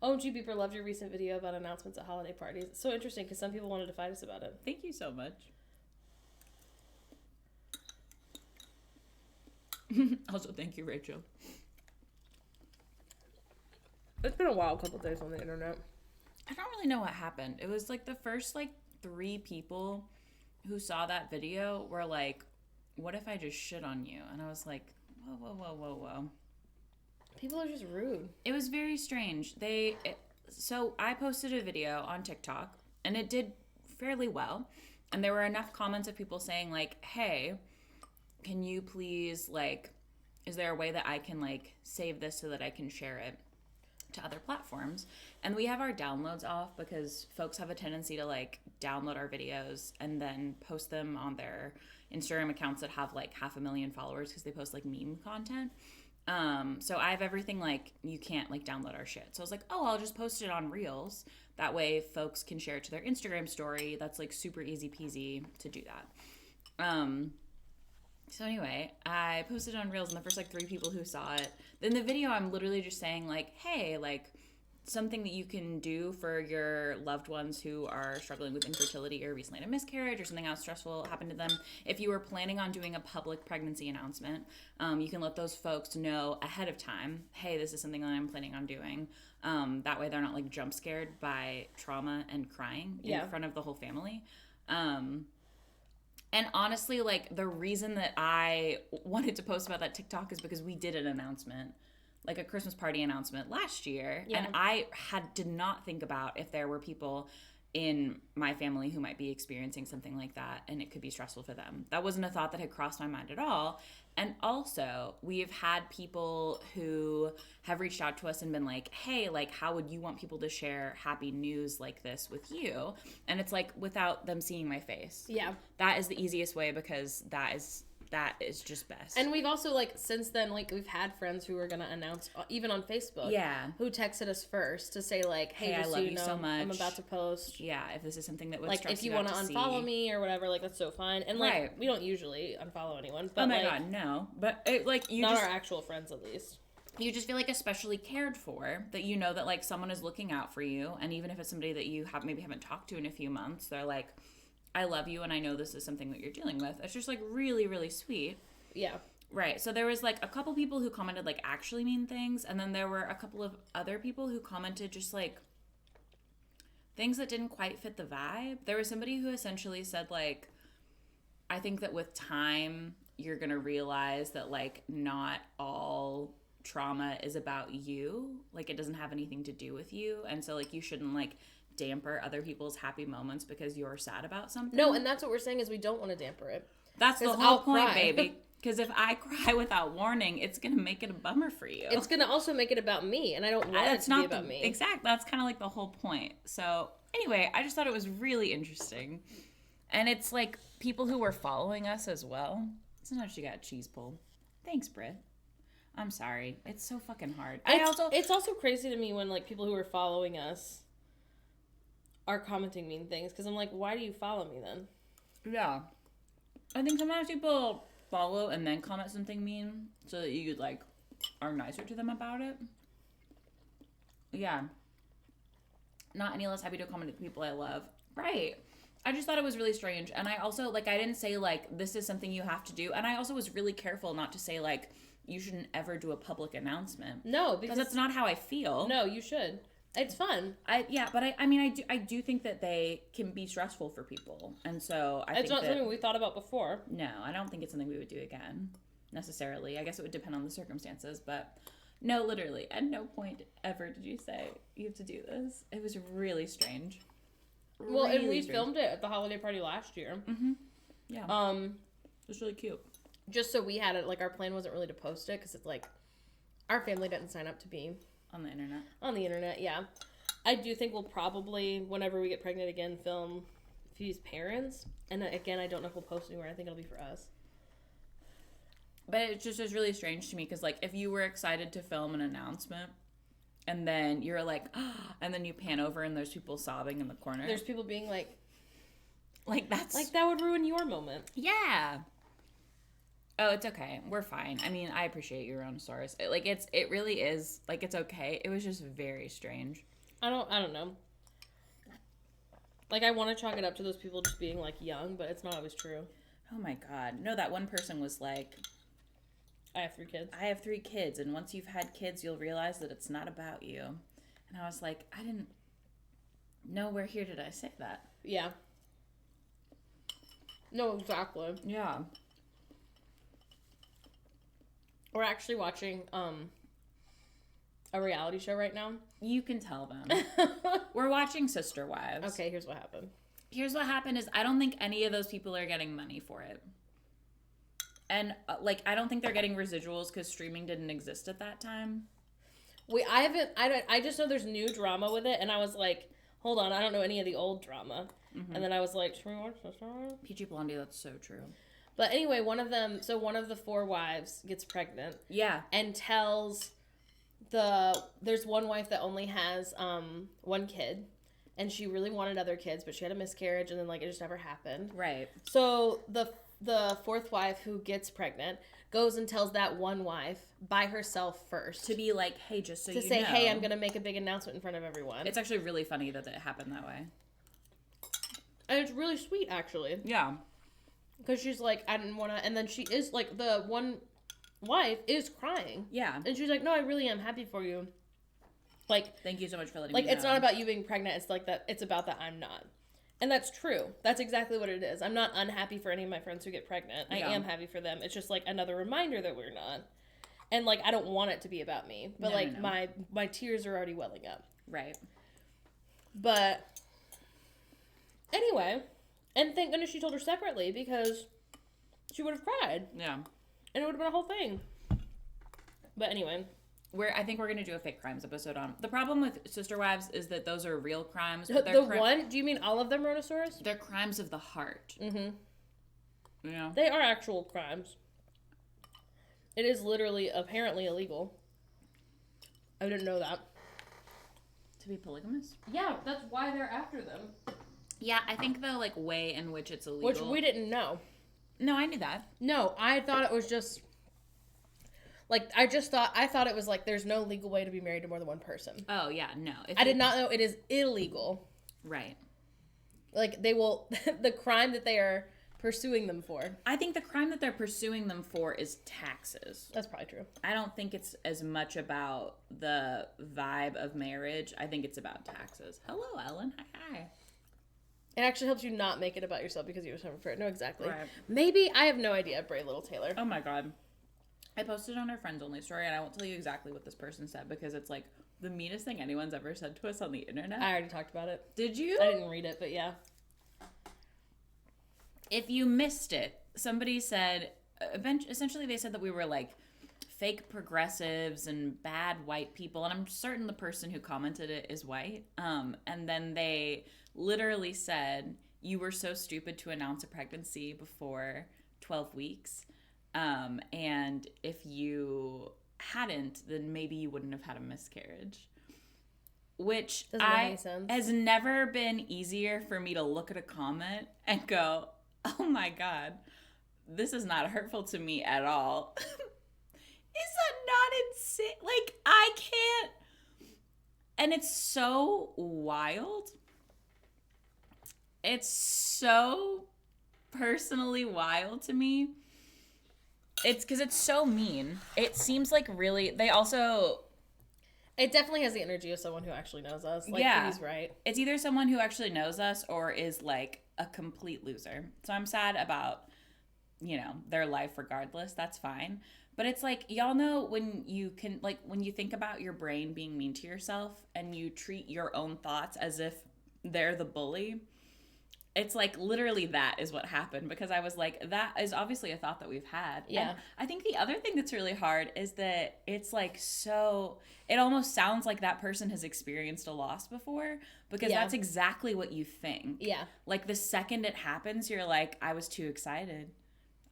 OMG Beeper loved your recent video about announcements at holiday parties. It's so interesting because some people wanted to fight us about it. Thank you so much. Also, thank you, Rachel. It's been a wild couple days on the internet. I don't really know what happened. It was like the first 3 people who saw that video were like, what if I just shit on you? And I was like, whoa. People are just rude. It was very strange. So I posted a video on TikTok, and it did fairly well. And there were enough comments of people saying, like, hey, can you please, like, is there a way that I can, like, save this so that I can share it to other platforms? And we have our downloads off because folks have a tendency to, like, download our videos and then post them on their Instagram accounts that have, like, 500,000 followers because they post, like, meme content. So I have everything, like, you can't, like, download our shit. So I was like, oh, I'll just post it on Reels. That way folks can share it to their Instagram story. That's, like, super easy peasy to do that. So anyway, I posted it on Reels, and the first, like, 3 people who saw it. Then the video, I'm literally just saying, like, hey, like, something that you can do for your loved ones who are struggling with infertility or recently had a miscarriage or something else stressful happened to them. If you were planning on doing a public pregnancy announcement, you can let those folks know ahead of time, hey, this is something that I'm planning on doing. That way they're not, like, jump scared by trauma and crying in front of the whole family. And honestly, like, the reason that I wanted to post about that TikTok is because we did an announcement, like a Christmas party announcement last year. And I did not think about if there were people in my family who might be experiencing something like that and it could be stressful for them. That wasn't a thought that had crossed my mind at all. And also, we've had people who have reached out to us and been like, hey, like, how would you want people to share happy news like this with you? And it's like, without them seeing my face. Yeah. That is the easiest way because that is just best. And we've also, like, since then, like, we've had friends who were going to announce, even on Facebook. Yeah. Who texted us first to say, like, hey, I just love so you so much. I'm about to post. Yeah, if this is something that would Like, stress if you want to unfollow me or whatever, like, that's so fine. And, like, Right. we don't usually unfollow anyone. But, oh my like, God, no. But, it, like, you not just... our actual friends, at least. You just feel, like, especially cared for, that you know that, like, someone is looking out for you. And even if it's somebody that you maybe haven't talked to in a few months, they're like, I love you and I know this is something that you're dealing with. It's just, like, really, really sweet. Yeah. Right. So there was, like, a couple people who commented, like, actually mean things. And then there were a couple of other people who commented just, like, things that didn't quite fit the vibe. There was somebody who essentially said, like, I think that with time, you're going to realize that, like, not all trauma is about you. Like, it doesn't have anything to do with you. And so, like, you shouldn't, like, damper other people's happy moments because you're sad about something. No, and that's what we're saying is we don't want to damper it. That's the 'Cause whole I'll point, cry. baby. Because if I cry without warning, it's going to make it a bummer for you. It's going to also make it about me, and I don't want it to be about me. Exactly. That's kind of like the whole point. So, anyway, I just thought it was really interesting. And it's like people who were following us as well. Sometimes you got cheese pulled. Thanks, Britt. I'm sorry. It's so fucking hard. It's also crazy to me when, like, people who are following us are commenting mean things, because I'm like, why do you follow me then? Yeah. I think sometimes people follow and then comment something mean so that you, like, are nicer to them about it. Yeah. Not any less happy to comment to people I love. Right. I just thought it was really strange. And I also, like, I didn't say, like, this is something you have to do. And I also was really careful not to say, like, you shouldn't ever do a public announcement. No, because that's not how I feel. No, you should. It's fun. I do think that they can be stressful for people. And so it's not something we thought about before. No, I don't think it's something we would do again, necessarily. I guess it would depend on the circumstances, but no, literally, at no point ever did you say, you have to do this. It was really strange. Well, and we filmed it at the holiday party last year. Mm-hmm. Yeah. It was really cute. Just so we had it, like, our plan wasn't really to post it, because it's like, our family didn't sign up to be on the internet. On the internet, yeah. I do think we'll probably, whenever we get pregnant again, film Few's parents. And again, I don't know if we'll post anywhere. I think it'll be for us. But it just is really strange to me because, like, if you were excited to film an announcement and then you're like, and then you pan over and there's people sobbing in the corner. There's people being like that's... Like, that would ruin your moment. Yeah. Oh, it's okay. We're fine. I mean, I appreciate your own stories. It really is, like, it's okay. It was just very strange. I don't know. Like, I want to chalk it up to those people just being, like, young, but it's not always true. Oh, my God. No, that one person was like... I have 3 kids. I have 3 kids, and once you've had kids, you'll realize that it's not about you. And I was like, I didn't... Nowhere here did I say that. Yeah. No, exactly. Yeah. We're actually watching a reality show right now. You can tell them. We're watching Sister Wives. Okay, here's what happened. Here's what happened is I don't think any of those people are getting money for it. And, I don't think they're getting residuals because streaming didn't exist at that time. I just know there's new drama with it, and I was like, hold on, I don't know any of the old drama. Mm-hmm. And then I was like, should we watch Sister Wives? Peachy Blondie, that's so true. But anyway, one of the 4 wives gets pregnant. Yeah. And tells there's one wife that only has 1 kid, and she really wanted other kids, but she had a miscarriage, and then it just never happened. Right. So the 4th wife who gets pregnant goes and tells that one wife by herself first To be like, hey, just so to you say, know. hey, I'm gonna make a big announcement in front of everyone. It's actually really funny that it happened that way. And it's really sweet, actually, Yeah. because she's like, I didn't want to, and then she is like, the one wife is crying. Yeah. And she's like, no, I really am happy for you. Thank you so much for letting me know. It's not about you being pregnant. It's that. It's about that I'm not. And that's true. That's exactly what it is. I'm not unhappy for any of my friends who get pregnant. I am happy for them. It's just another reminder that we're not. And I don't want it to be about me. But No. my tears are already welling up. Right. But anyway, and thank goodness she told her separately, because she would have cried. Yeah. And it would have been a whole thing. But anyway. I think we're going to do a fake crimes episode on. The problem with Sister Wives is that those are real crimes. Do But they're you mean all of them, Rhodosaurus? They're crimes of the heart. Mm-hmm. You know? They are actual crimes. It is literally, apparently illegal. I didn't know that. To be polygamous? Yeah, that's why they're after them. Yeah, I think the way in which it's illegal. Which we didn't know. No, I knew that. No, I thought it was just... I thought it was there's no legal way to be married to more than one person. Oh, yeah, no. I did not know it is illegal. Right. They will... the crime that they are pursuing them for. I think the crime that they're pursuing them for is taxes. That's probably true. I don't think it's as much about the vibe of marriage. I think it's about taxes. Hello, Ellen. Hi. It actually helps you not make it about yourself because you were suffering for it. No, exactly. Right. Maybe, I have no idea, Bray Little Taylor. Oh, my God. I posted on our friends only story, and I won't tell you exactly what this person said because it's the meanest thing anyone's ever said to us on the internet. I already talked about it. Did you? I didn't read it, but yeah. If you missed it, somebody said, essentially they said that we were fake progressives and bad white people, and I'm certain the person who commented it is white. And then they literally said, you were so stupid to announce a pregnancy before 12 weeks. And if you hadn't, then maybe you wouldn't have had a miscarriage. Which Doesn't make any sense. has never been easier for me to look at a comment and go, oh my God, this is not hurtful to me at all. Is that not insane? I can't. And it's so wild. It's so personally wild to me. It's because it's so mean. It seems really, they also... It definitely has the energy of someone who actually knows us. Yeah. He's right. It's either someone who actually knows us or is a complete loser. So I'm sad about, their life regardless. That's fine. But it's y'all know when you can, when you think about your brain being mean to yourself and you treat your own thoughts as if they're the bully. It's literally that is what happened because I was that is obviously a thought that we've had. Yeah. And I think the other thing that's really hard is that it's so, it almost sounds like that person has experienced a loss before because that's exactly what you think. Yeah. The second it happens, you're I was too excited.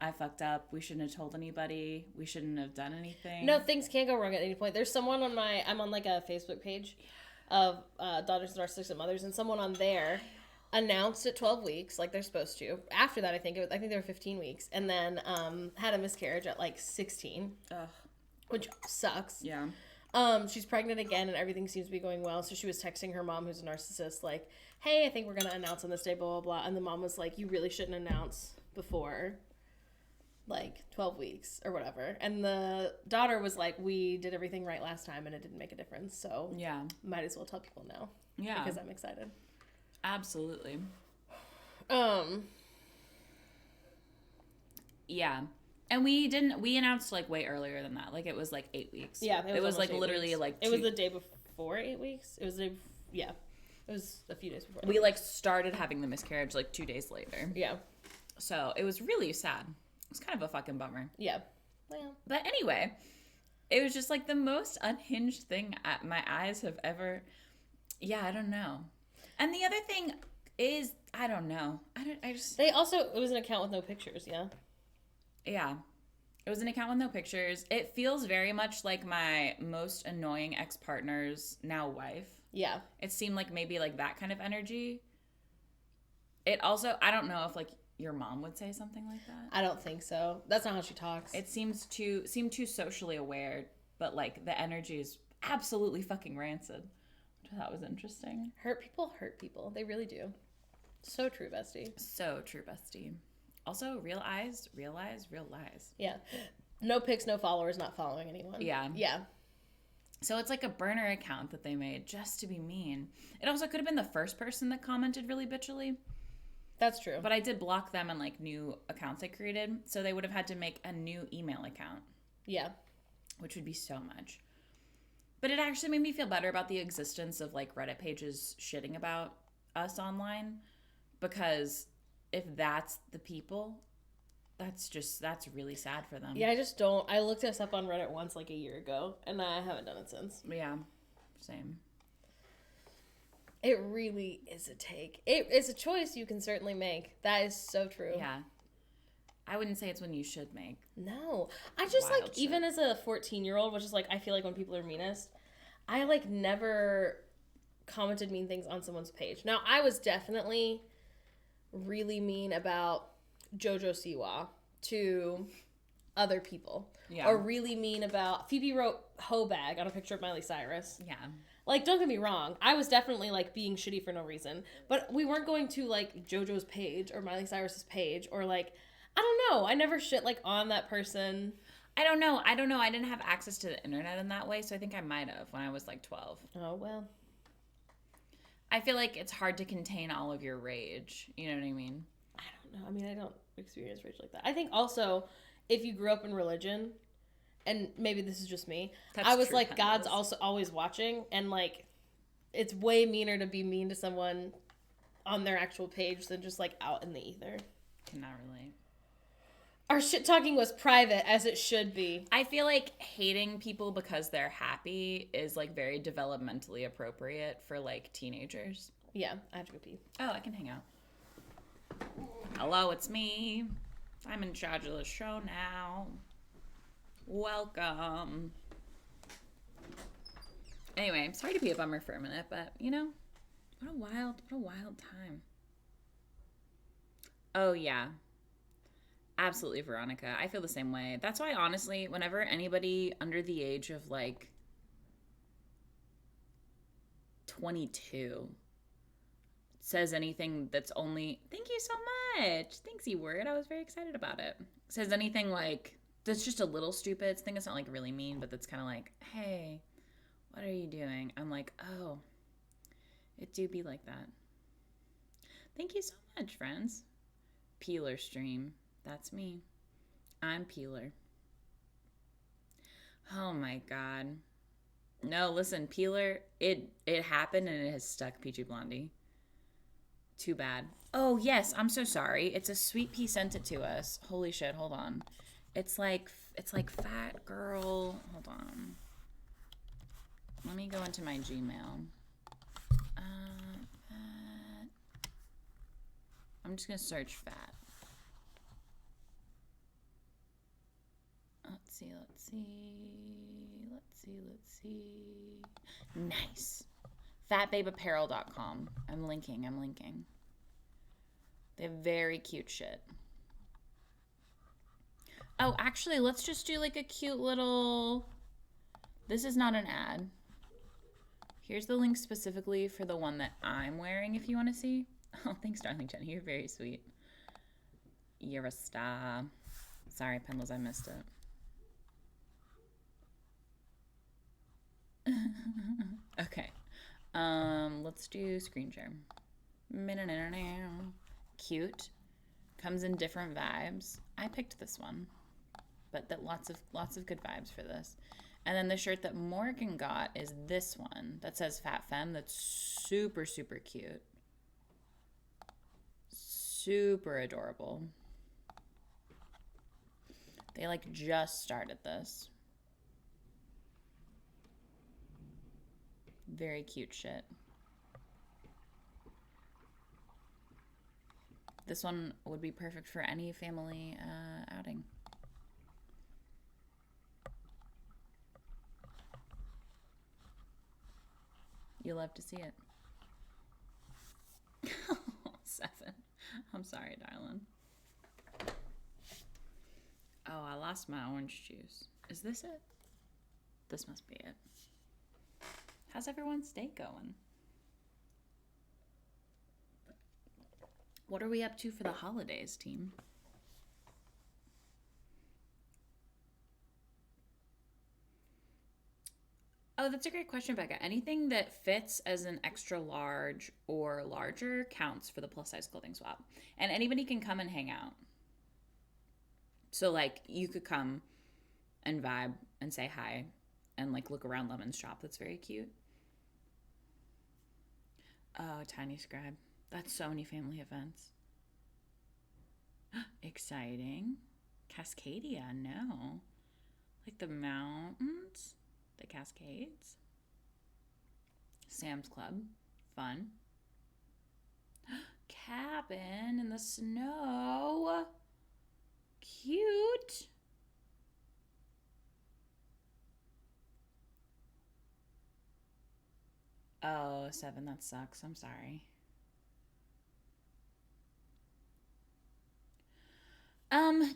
I fucked up. We shouldn't have told anybody. We shouldn't have done anything. No, things can go wrong at any point. There's someone on I'm on a Facebook page of Daughters of Narcissistic Mothers, and someone on there announced at 12 weeks, they're supposed to. After that, I think they were 15 weeks, and then had a miscarriage at 16. Ugh. Which sucks. Yeah. She's pregnant again, and everything seems to be going well. So she was texting her mom, who's a narcissist, hey, I think we're gonna announce on this day, blah blah blah. And the mom was you really shouldn't announce before 12 weeks or whatever. And the daughter was we did everything right last time, and it didn't make a difference. So yeah, might as well tell people now. Yeah, because I'm excited. Absolutely. Um. Yeah. And we announced like way earlier than that. Like it was like 8 weeks. Yeah, it was almost like 8 literally weeks. like it was the day before 8 weeks. It was it was a few days before. We like started having the miscarriage like 2 days later. Yeah. So it was really sad. It was kind of a fucking bummer. Yeah. Well. But anyway, it was just like the most unhinged thing my eyes have ever. Yeah, I don't know. And the other thing is, I don't know. They also, it was an account with no pictures, yeah? Yeah. It was an account with no pictures. It feels very much like my most annoying ex-partner's now wife. Yeah. It seemed like maybe like that kind of energy. It also, I don't know if like your mom would say something like that. I don't think so. That's not how she talks. It seemed too socially aware, but like the energy is absolutely fucking rancid. Which I thought was interesting. Hurt people. They really do. So true, bestie. So true, bestie. Also, real lies. Yeah. No pics, no followers, not following anyone. Yeah. Yeah. So it's like a burner account that they made just to be mean. It also could have been the first person that commented really bitchily. That's true. But I did block them and like new accounts I created. So they would have had to make a new email account. Yeah. Which would be so much. But it actually made me feel better about the existence of like Reddit pages shitting about us online. Because if that's the people, that's really sad for them. Yeah, I looked us up on Reddit once like a year ago, and I haven't done it since. Yeah, same. It really is a take. It's a choice you can certainly make. That is so true. Yeah. I wouldn't say it's one you should make. No. I just Wild like, shit. even as a 14-year-old, which is like, I feel like when people are meanest, I like never commented mean things on someone's page. Now, I was definitely really mean about JoJo Siwa to other people. Yeah. Or really mean about, Phoebe wrote hoe bag on a picture of Miley Cyrus. Yeah. Like, don't get me wrong. I was definitely, like, being shitty for no reason. But we weren't going to, like, JoJo's page or Miley Cyrus's page or, like, I don't know. I never shit, like, on that person. I don't know. I didn't have access to the internet in that way, so I think I might have when I was, like, 12. Oh, well. I feel like it's hard to contain all of your rage. You know what I mean? I don't know. I mean, I don't experience rage like that. I think also, if you grew up in religion, and maybe this is just me, That's I was true, like, kind God's of. also always watching, and, like, it's way meaner to be mean to someone on their actual page than just, like, out in the ether. Cannot relate. Our shit talking was private, as it should be. I feel like hating people because they're happy is, like, very developmentally appropriate for, like, teenagers. Yeah, I have to go pee. Oh, I can hang out. Hello, it's me. I'm in charge of the show now. Welcome. Anyway, I'm sorry to be a bummer for a minute, but, you know, what a wild time. Oh, yeah. Absolutely, Veronica. I feel the same way. That's why, honestly, whenever anybody under the age of, like, 22 says anything that's only, thank you so much. Thanks, E-word. I was very excited about it. Says anything, like, that's just a little stupid. Thing it's not, like, really mean, but that's kind of like, hey, what are you doing? I'm like, oh, it do be like that. Thank you so much, friends. Peeler stream. That's me. I'm Peeler. Oh my god. No, listen, Peeler, it happened and it has stuck, Peachy Blondie. Too bad. Oh, yes, I'm so sorry. It's a sweet pea sent it to us. Holy shit, hold on. It's like fat girl. Hold on. Let me go into my Gmail. Fat. I'm just going to search fat. Let's see. Nice. Fatbabeapparel.com. I'm linking. They have very cute shit. Oh, actually, let's just do like a cute little... This is not an ad. Here's the link specifically for the one that I'm wearing if you want to see. Oh, thanks, darling Jenny. You're very sweet. You're a star. Sorry, Pendles, I missed it. Okay. Let's do screen share. Cute. Comes in different vibes. I picked this one. but that lots of good vibes for this. And then the shirt that Morgan got is this one that says Fat Femme. That's super, super cute. Super adorable. They like just started this. Very cute shit. This one would be perfect for any family outing. You'll love to see it. 7. I'm sorry, darling. Oh, I lost my orange juice. Is this it? This must be it. How's everyone's day going? What are we up to for the holidays, team? Oh, that's a great question, Becca. Anything that fits as an extra large or larger counts for the plus size clothing swap. And anybody can come and hang out. So, like, you could come and vibe and say hi and, like, look around Lemon's shop. That's very cute. Oh, Tiny Scribe. That's so many family events. Exciting. Cascadia, no. Like the mountains, the Cascades. Sam's Club, fun. Cabin in the snow. Cute. Oh, 7, that sucks. I'm sorry.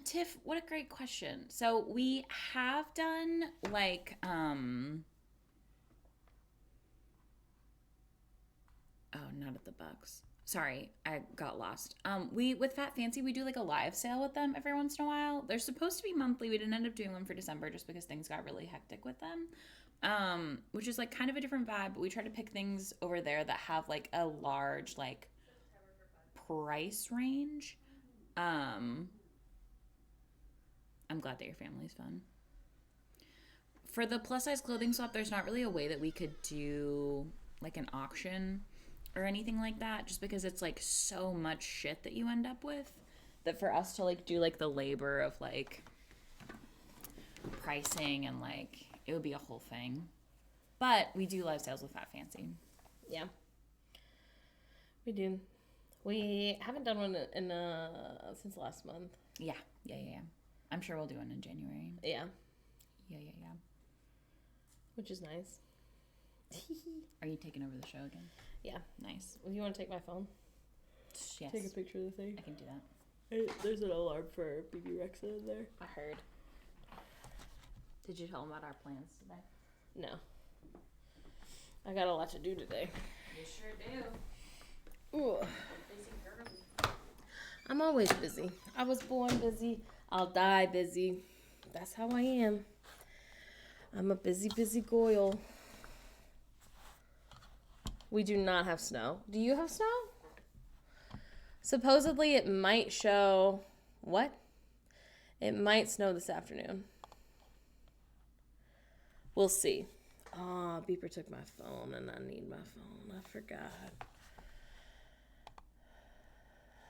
Tiff, what a great question. So we have done like, oh, not at the Bucks. Sorry, I got lost. With Fat Fancy, we do like a live sale with them every once in a while. They're supposed to be monthly. We didn't end up doing one for December just because things got really hectic with them. Which is like kind of a different vibe, but we try to pick things over there that have like a large like price range. I'm glad that your family's fun. For the plus size clothing swap, there's not really a way that we could do like an auction or anything like that, just because it's like so much shit that you end up with that for us to like do like the labor of like pricing and like it would be a whole thing. But we do live sales with Fat Fancy. Yeah. We do. We haven't done one in since last month. Yeah. I'm sure we'll do one in January. Yeah. Yeah. Which is nice. Are you taking over the show again? Yeah. Nice. Well, you want to take my phone? Yes. Take a picture of the thing. I can do that. Hey, there's an alarm for BB Rexa in there. I heard. Did you tell them about our plans today? No. I got a lot to do today. You sure do. Ooh. Busy girly. I'm always busy. I was born busy. I'll die busy. That's how I am. I'm a busy goyle. We do not have snow. Do you have snow? Supposedly it might show... What? It might snow this afternoon. We'll see. Oh, Beeper took my phone and I need my phone. I forgot.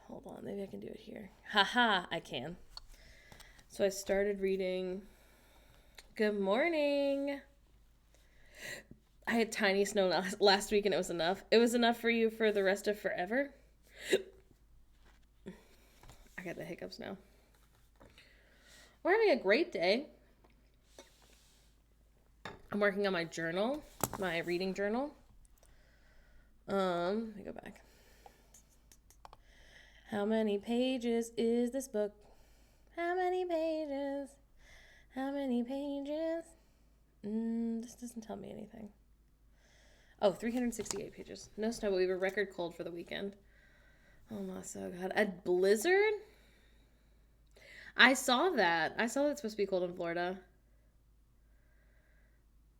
Hold on. Maybe I can do it here. Haha, I can. So I started reading. Good morning. I had tiny snow last week and it was enough. It was enough for you for the rest of forever. I got the hiccups now. We're having a great day. I'm working on my journal, my reading journal. Let me go back. How many pages is this book? How many pages? How many pages? This doesn't tell me anything. Oh, 368 pages. No snow, but we were record cold for the weekend. Oh my so god. A blizzard? I saw that. I saw that it's supposed to be cold in Florida.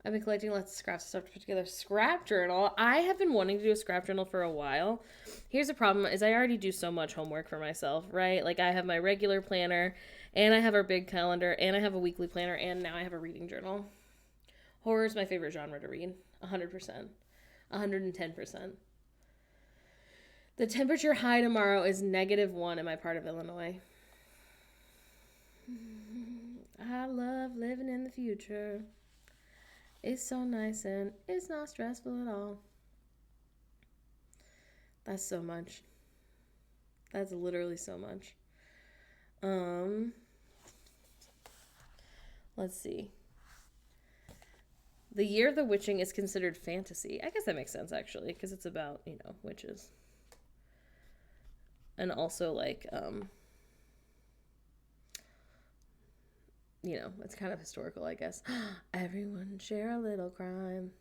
I've been collecting lots of scraps of stuff to put together. Scrap journal. I have been wanting to do a scrap journal for a while. Here's the problem is I already do so much homework for myself, right? Like I have my regular planner and I have our big calendar and I have a weekly planner and now I have a reading journal. Horror is my favorite genre to read. 100%. 110%. The temperature high tomorrow is -1 in my part of Illinois. I love living in the future. It's so nice and it's not stressful at all. That's so much. That's literally so much. Let's see. The Year of the Witching is considered fantasy. I guess that makes sense actually, because it's about, witches. And also like it's kind of historical, I guess. Everyone share a little crime.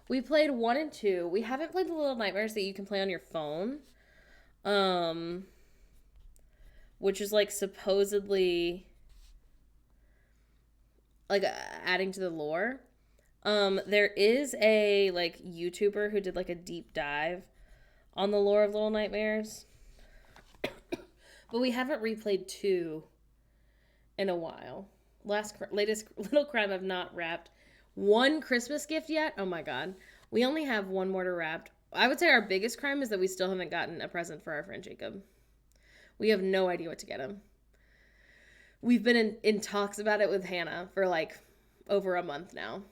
We played 1 and 2. We haven't played the Little Nightmares that you can play on your phone. Which is like supposedly like adding to the lore. There is a like YouTuber who did like a deep dive on the lore of Little Nightmares. But we haven't replayed 2 in a while. Latest Little Crime I've not wrapped 1 Christmas gift yet. Oh my god. We only have 1 more to wrap. I would say our biggest crime is that we still haven't gotten a present for our friend Jacob. We have no idea what to get him. We've been in talks about it with Hannah for like over a month now.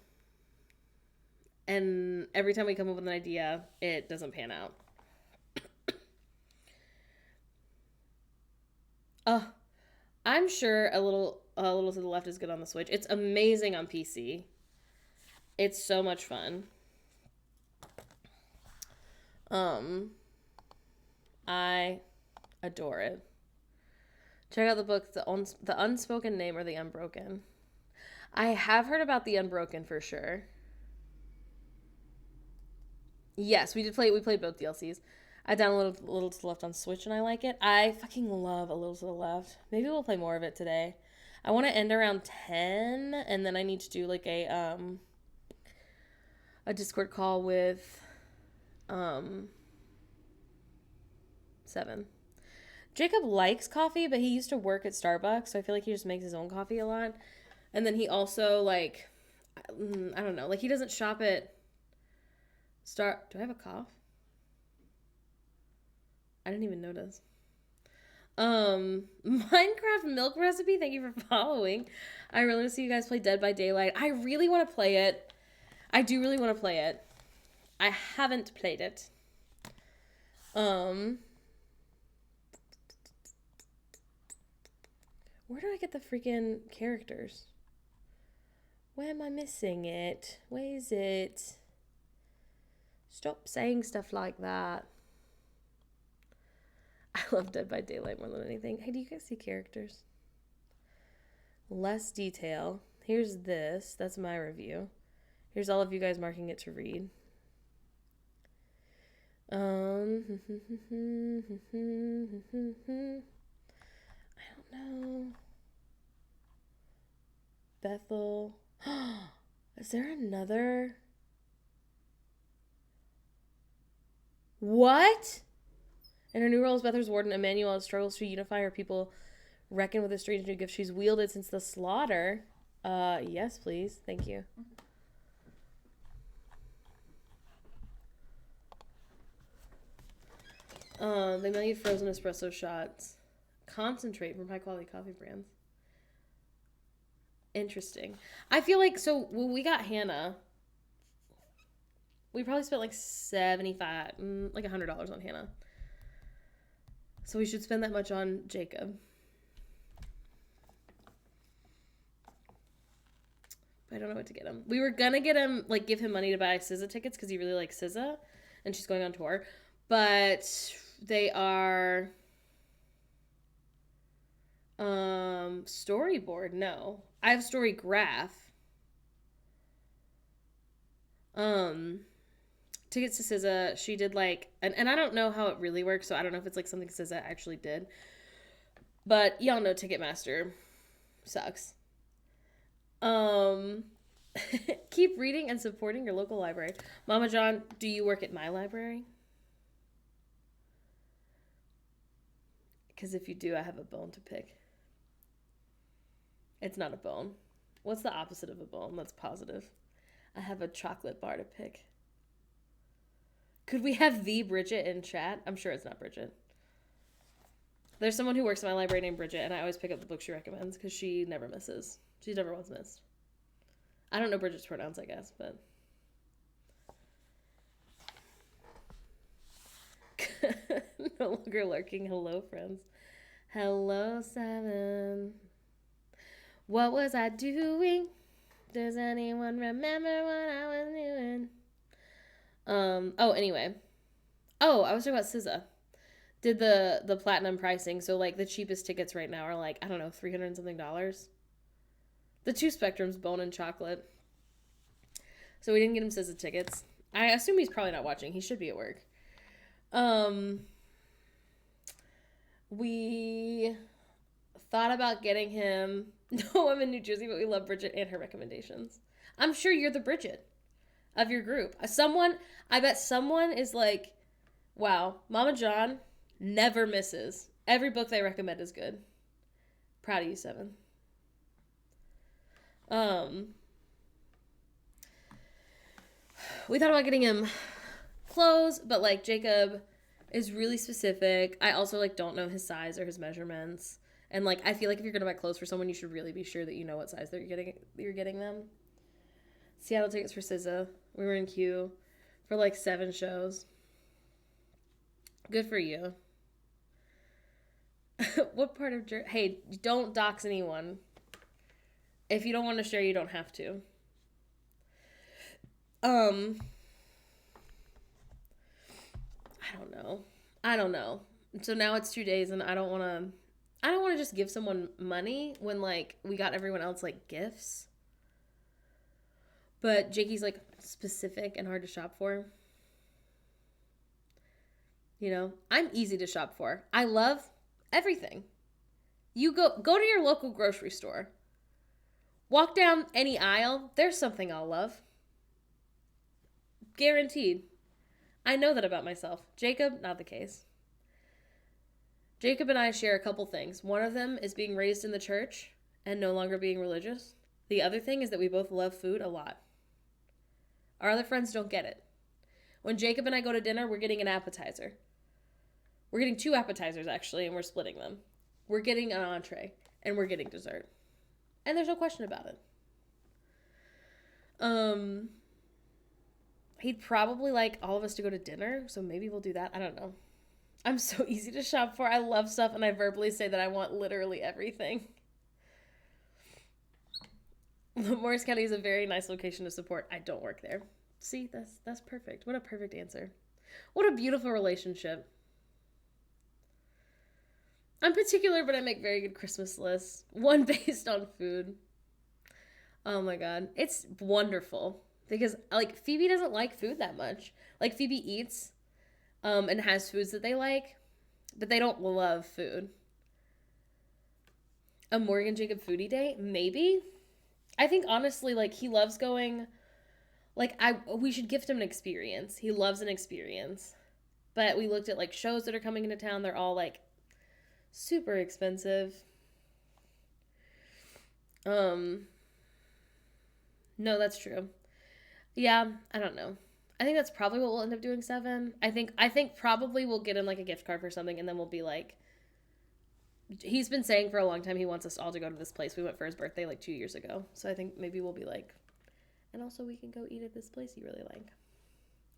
And every time we come up with an idea, it doesn't pan out. I'm sure a little to the left is good on the Switch. It's amazing on PC. It's so much fun. I adore it. Check out the book, The Unspoken Name or The Unbroken. I have heard about The Unbroken for sure. Yes, we played both DLCs. I downloaded A Little to the Left on Switch and I like it. I fucking love A Little to the Left. Maybe we'll play more of it today. I want to end around 10 and then I need to do like a Discord call with 7. Jacob likes coffee, but he used to work at Starbucks, so I feel like he just makes his own coffee a lot. And then he also like I don't know, like he doesn't shop at Do I have a cough? I didn't even notice. Minecraft milk recipe, thank you for following. I really want to see you guys play Dead by Daylight. I really want to play it. I do really want to play it. I haven't played it. Where do I get the freaking characters? Where am I missing it? Where is it? Stop saying stuff like that. I love Dead by Daylight more than anything. Hey, do you guys see characters? Less detail. Here's this. That's my review. Here's all of you guys marking it to read. I don't know. Bethel. Is there another? What? In her new role as Bethel's warden, Emmanuel struggles to unify her people, reckon with a strange new gift she's wielded since the slaughter. Yes, please. Thank you. They mail you frozen espresso shots. Concentrate from high quality coffee brands. Interesting. I feel like, so when we got Hannah, we probably spent like $75, like $100 on Hannah. So we should spend that much on Jacob. I don't know what to get him. We were gonna get him, like, give him money to buy SZA tickets because he really likes SZA, and she's going on tour. But they are storyboard. No, I have Storygraph. Tickets to SZA. She did like, and I don't know how it really works, so I don't know if it's like something SZA actually did. But y'all know Ticketmaster sucks. Keep reading and supporting your local library. Mama John, do you work at my library? Because if you do, I have a bone to pick. It's not a bone. What's the opposite of a bone that's positive? I have a chocolate bar to pick. Could we have the Bridget in chat? I'm sure it's not Bridget. There's someone who works at my library named Bridget, and I always pick up the books she recommends because she never misses. She's never once missed. I don't know Bridget's pronouns, I guess, but... No longer lurking. Hello, friends. Hello, Seven. What was I doing? Does anyone remember what I was doing? Anyway. Oh, I was talking about SZA. Did the platinum pricing. So, like, the cheapest tickets right now are, like, I don't know, $300 and something. The two spectrums, bone and chocolate. So we didn't get him SZA tickets. I assume he's probably not watching. He should be at work. We thought about getting him. No, I'm in New Jersey, but we love Bridget and her recommendations. I'm sure you're the Bridget of your group. I bet someone is like, wow, Mama John never misses. Every book they recommend is good. Proud of you, Seven. We thought about getting him clothes, but like Jacob is really specific. I also like don't know his size or his measurements. And like I feel like if you're gonna buy clothes for someone, you should really be sure that you know what size you're getting them. Seattle tickets for SZA. We were in queue for like 7 shows. Good for you. What part of Hey, don't dox anyone. If you don't want to share, you don't have to. I don't know. So now it's 2 days and I don't want to just give someone money when like we got everyone else like gifts. But Jakey's like specific and hard to shop for. You know, I'm easy to shop for. I love everything. You go to your local grocery store. Walk down any aisle, there's something I'll love. Guaranteed. I know that about myself. Jacob, not the case. Jacob and I share a couple things. One of them is being raised in the church and no longer being religious. The other thing is that we both love food a lot. Our other friends don't get it. When Jacob and I go to dinner, we're getting an appetizer. We're getting 2 appetizers, actually, and we're splitting them. We're getting an entree, and we're getting dessert. And there's no question about it. He'd probably like all of us to go to dinner, so maybe we'll do that. I don't know. I'm so easy to shop for. I love stuff, and I verbally say that I want literally everything. Morris County is a very nice location to support. I don't work there. See, that's perfect. What a perfect answer. What a beautiful relationship. I'm particular, but I make very good Christmas lists. One based on food. Oh my god. It's wonderful. Because, like, Phoebe doesn't like food that much. Like, Phoebe eats and has foods that they like, but they don't love food. A Morgan Jacob foodie day? Maybe. I think, honestly, like, he loves going... Like, we should gift him an experience. He loves an experience. But we looked at, like, shows that are coming into town. They're all, like, super expensive. No, that's true. Yeah, I don't know. I think that's probably what we'll end up doing, Seven. I think probably we'll get him, like, a gift card for something, and then we'll be, like... He's been saying for a long time he wants us all to go to this place. We went for his birthday, like, 2 years ago. So I think maybe we'll be, like... And also we can go eat at this place you really like.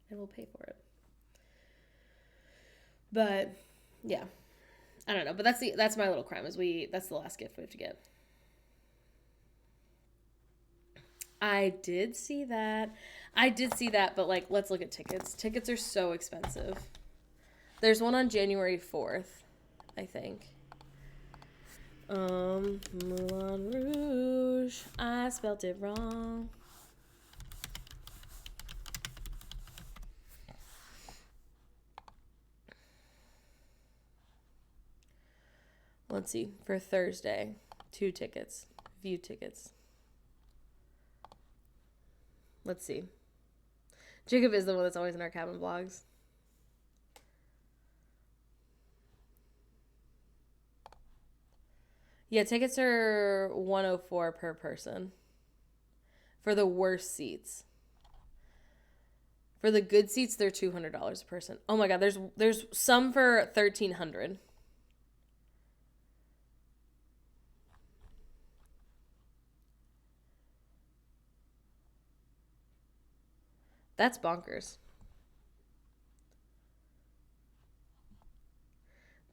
And we'll pay for it. But, yeah. I don't know. But that's my little crime, that's the last gift we have to get. I did see that, but, like, let's look at tickets. Tickets are so expensive. There's one on January 4th, I think. Moulin Rouge. I spelt it wrong. Let's see. For Thursday, 2 tickets. View tickets. Let's see. Jacob is the one that's always in our cabin vlogs. Yeah, tickets are $104 per person for the worst seats. For the good seats, they're $200 a person. Oh my god, there's some for $1,300. That's bonkers.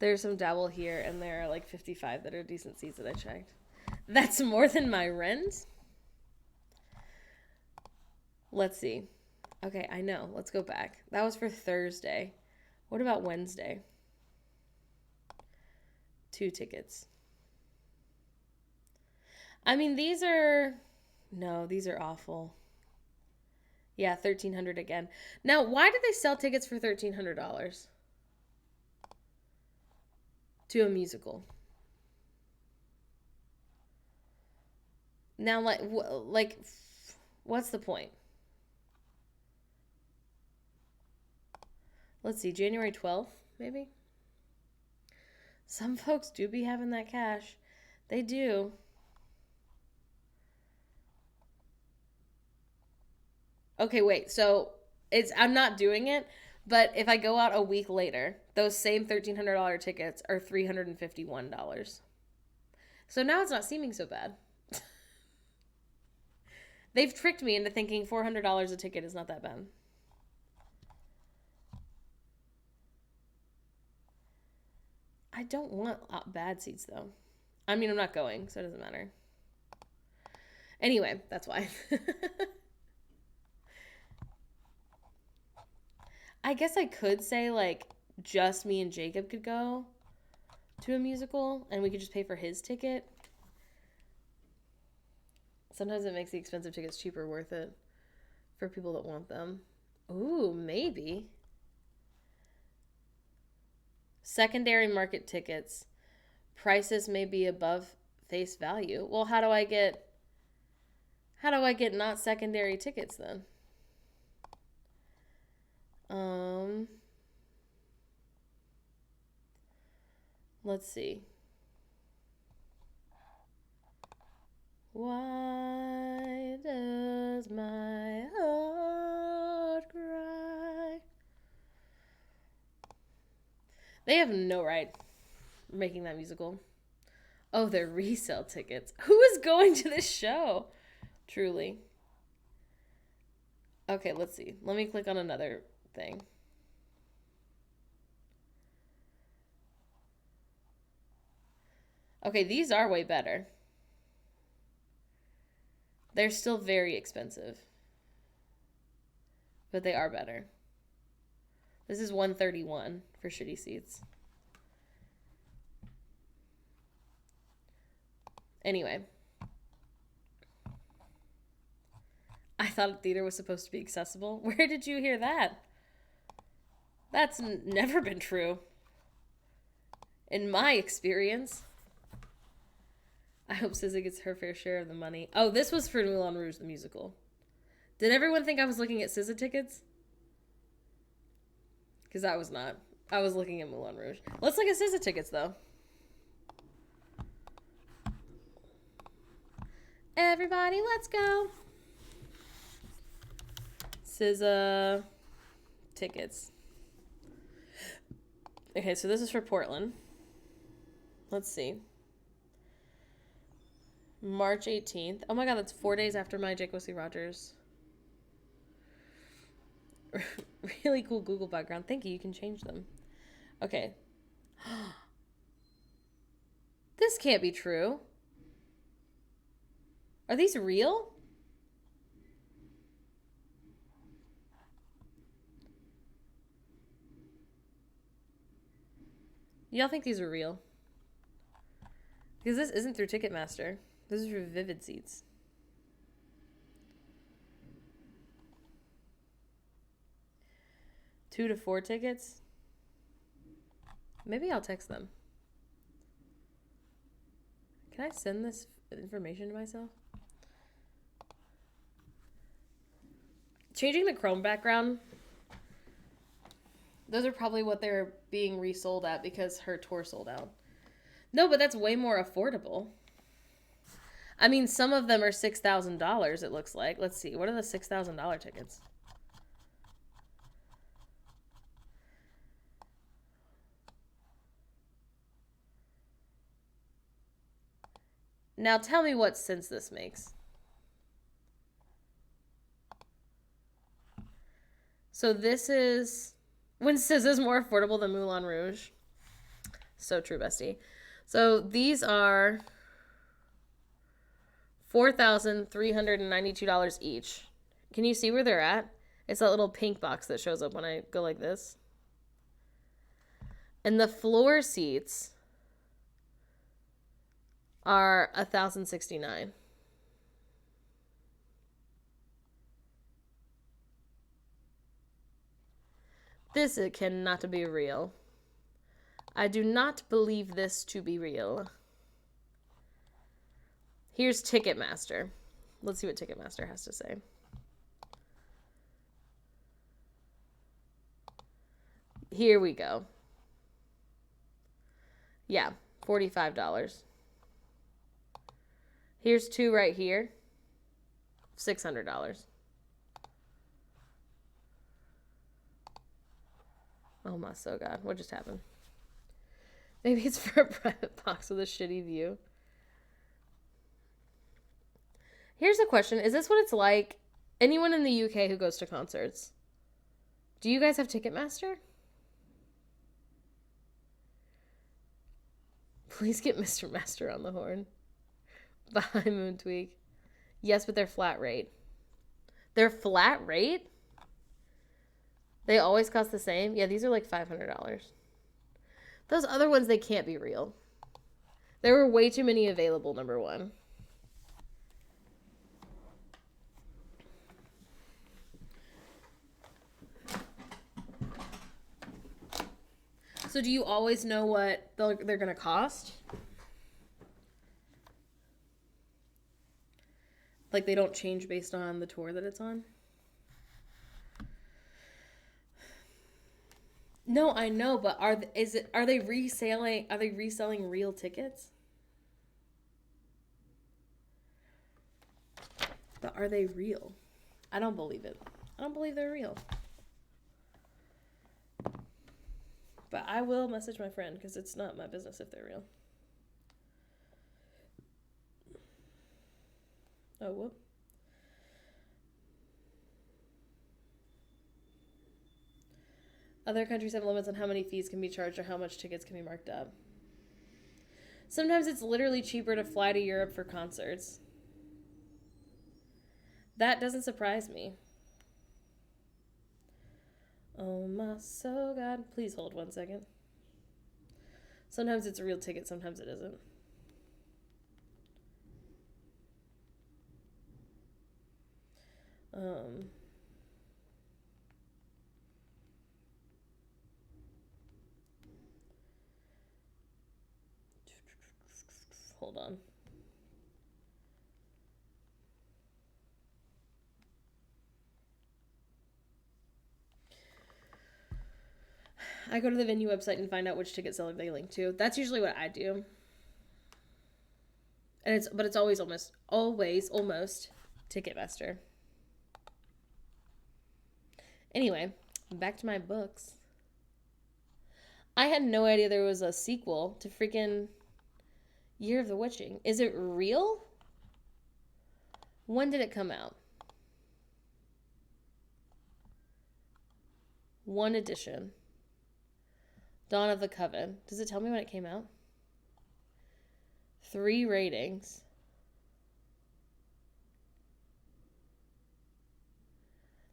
There's some dabble here, and there are like 55 that are decent seats that I checked. That's more than my rent? Let's see. Okay, I know. Let's go back. That was for Thursday. What about Wednesday? 2 tickets. I mean, these are... No, these are awful. Yeah, $1,300 again. Now, why did they sell tickets for $1,300 to a musical? Now, like, what's the point? Let's see, January 12th, maybe? Some folks do be having that cash. They do. Okay, wait. So I'm not doing it, but if I go out a week later, those same $1,300 tickets are $351. So now it's not seeming so bad. They've tricked me into thinking $400 a ticket is not that bad. I don't want bad seats though. I mean, I'm not going, so it doesn't matter. Anyway, that's why. I guess I could say, like, just me and Jacob could go to a musical, and we could just pay for his ticket. Sometimes it makes the expensive tickets cheaper worth it for people that want them. Ooh, maybe. Secondary market tickets. Prices may be above face value. Well, how do I get not secondary tickets then? Let's see. Why does my heart cry? They have no right making that musical. Oh, they're resale tickets. Who is going to this show? Truly. Okay, let's see. Let me click on another thing. Okay, these are way better. They're still very expensive. But they are better. This is $131 for shitty seats. Anyway. I thought a theater was supposed to be accessible. Where did you hear that? That's never been true. In my experience. I hope SZA gets her fair share of the money. Oh, this was for Moulin Rouge, the musical. Did everyone think I was looking at SZA tickets? Because I was not. I was looking at Moulin Rouge. Let's look at SZA tickets, though. Everybody, let's go. SZA tickets. Okay, so this is for Portland. Let's see. March 18th. Oh my god, that's 4 days after my Jake C. Rogers. Really cool Google background. Thank you. You can change them. Okay. This can't be true. Are these real? Y'all think these are real? Because this isn't through Ticketmaster. This is for Vivid Seats. $2 to 4 tickets? Maybe I'll text them. Can I send this information to myself? Changing the Chrome background. Those are probably what they're being resold at because her tour sold out. No, but that's way more affordable. I mean, some of them are $6,000, it looks like. Let's see. What are the $6,000 tickets? Now tell me what sense this makes. So this is... When SZA is more affordable than Moulin Rouge. So true, bestie. So these are $4,392 each. Can you see where they're at? It's that little pink box that shows up when I go like this. And the floor seats are $1,069. This cannot be real. I do not believe this to be real. Here's Ticketmaster. Let's see what Ticketmaster has to say. Here we go. Yeah, $45. Here's two right here. $600. Oh my so god. What just happened? Maybe it's for a private box with a shitty view. Here's a question. Is this what it's like? Anyone in the UK who goes to concerts? Do you guys have Ticketmaster? Please get Mr. Master on the horn. Bye, Moontweak. Yes, but they're flat rate. They're flat rate? They always cost the same? Yeah, these are like $500. Those other ones, they can't be real. There were way too many available, number one. So do you always know what they're going to cost? Like they don't change based on the tour that it's on? No, I know, but are they reselling real tickets? But are they real? I don't believe it. I don't believe they're real. But I will message my friend because it's not my business if they're real. Oh, whoop. Other countries have limits on how many fees can be charged or how much tickets can be marked up. Sometimes it's literally cheaper to fly to Europe for concerts. That doesn't surprise me. Oh my so god. Please hold 1 second. Sometimes it's a real ticket, sometimes it isn't. Hold on. I go to the venue website and find out which ticket seller they link to. That's usually what I do. And it's always almost Ticketmaster. Anyway, back to my books. I had no idea there was a sequel to freaking Year of the Witching. Is it real? When did it come out? One edition. Dawn of the Coven. Does it tell me when it came out? 3 ratings.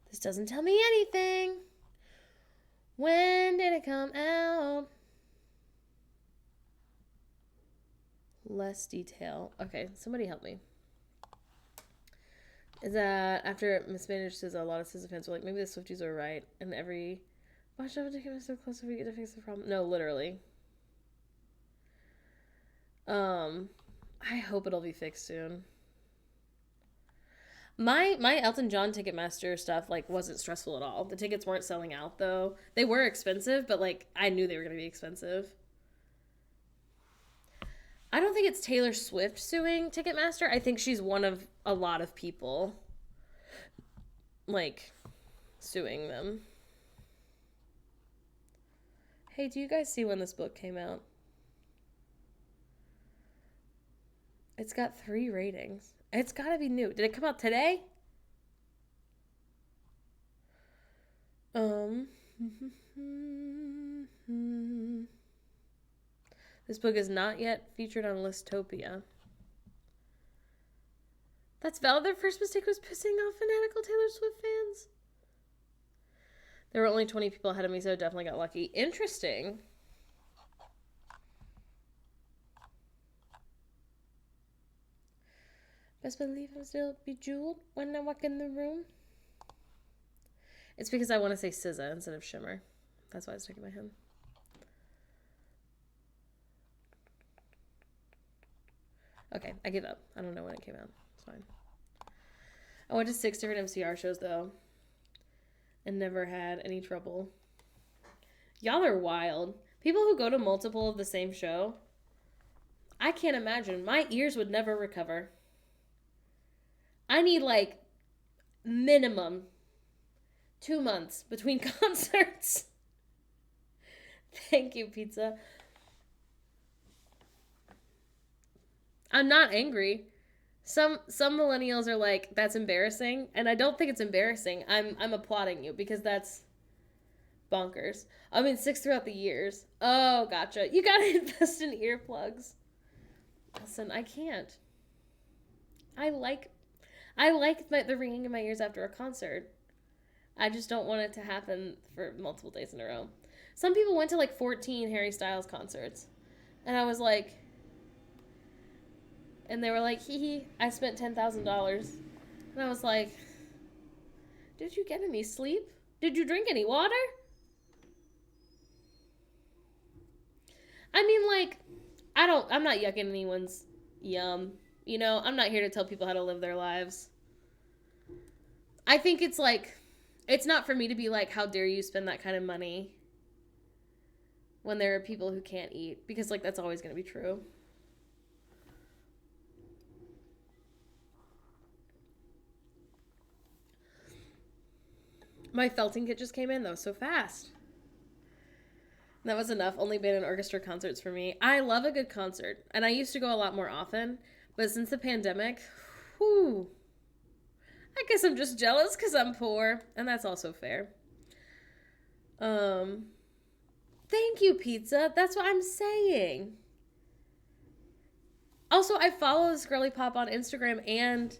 This doesn't tell me anything. When did it come out? Less detail. Okay, somebody help me. Is that after Mismanaged SZA, a lot of SZA fans were like, maybe the Swifties were right, and every watch out to get so close if we get to fix the problem. No, literally. I hope it'll be fixed soon. My Elton John Ticketmaster stuff like wasn't stressful at all. The tickets weren't selling out though. They were expensive, but like I knew they were going to be expensive. I don't think it's Taylor Swift suing Ticketmaster. I think she's one of a lot of people like suing them. Hey, do you guys see when this book came out? It's got 3 ratings. It's gotta be new. Did it come out today? This book is not yet featured on Listopia. That's valid. Their first mistake was pissing off fanatical Taylor Swift fans. There were only 20 people ahead of me, so I definitely got lucky. Interesting. Best believe I'm still bejeweled when I walk in the room. It's because I want to say SZA instead of Shimmer. That's why it's stuck in my head. Okay, I give up. I don't know when it came out. It's fine. I went to 6 different MCR shows, though, and never had any trouble. Y'all are wild. People who go to multiple of the same show, I can't imagine. My ears would never recover. I need, like, minimum 2 months between concerts. Thank you, pizza. I'm not angry. Some millennials are like, that's embarrassing, and I don't think it's embarrassing. I'm applauding you because that's bonkers. I mean, 6 throughout the years. Oh, gotcha. You gotta invest in earplugs. Listen, I can't. I like the ringing in my ears after a concert. I just don't want it to happen for multiple days in a row. Some people went to like 14 Harry Styles concerts, and I was like, and they were like, hee hee, I spent $10,000. And I was like, did you get any sleep? Did you drink any water? I mean, like, I'm not yucking anyone's yum. You know, I'm not here to tell people how to live their lives. I think it's like, it's not for me to be like, how dare you spend that kind of money when there are people who can't eat. Because, like, that's always going to be true. My felting kit just came in, though, so fast. That was enough. Only band and orchestra concerts for me. I love a good concert, and I used to go a lot more often, but since the pandemic, whew, I guess I'm just jealous because I'm poor, and that's also fair. Thank you, pizza. That's what I'm saying. Also, I follow this girly pop on Instagram and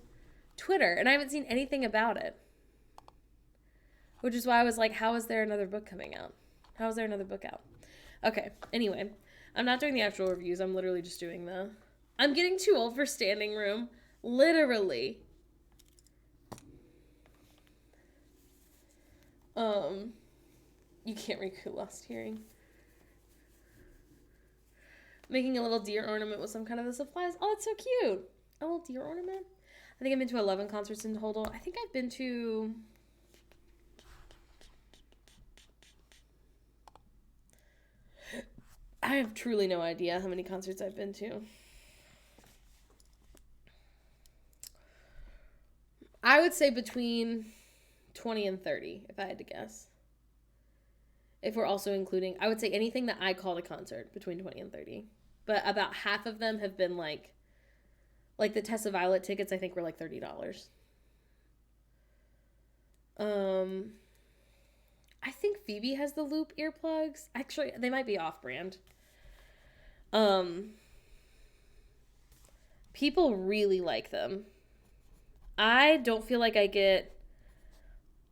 Twitter, and I haven't seen anything about it. Which is why I was like, how is there another book coming out? How is there another book out? Okay, anyway. I'm not doing the actual reviews. I'm literally just doing I'm getting too old for standing room. Literally. You can't recruit lost hearing. Making a little deer ornament with some kind of the supplies. Oh, that's so cute. A little deer ornament. I think I've been to 11 concerts in total. I think I've been to... I have truly no idea how many concerts I've been to. I would say between 20 and 30, if I had to guess. If we're also including, I would say anything that I called a concert, between 20 and 30. But about half of them have been like the Tessa Violet tickets, I think were like $30. I think Phoebe has the Loop earplugs. Actually, they might be off-brand. People really like them. I don't feel like I get,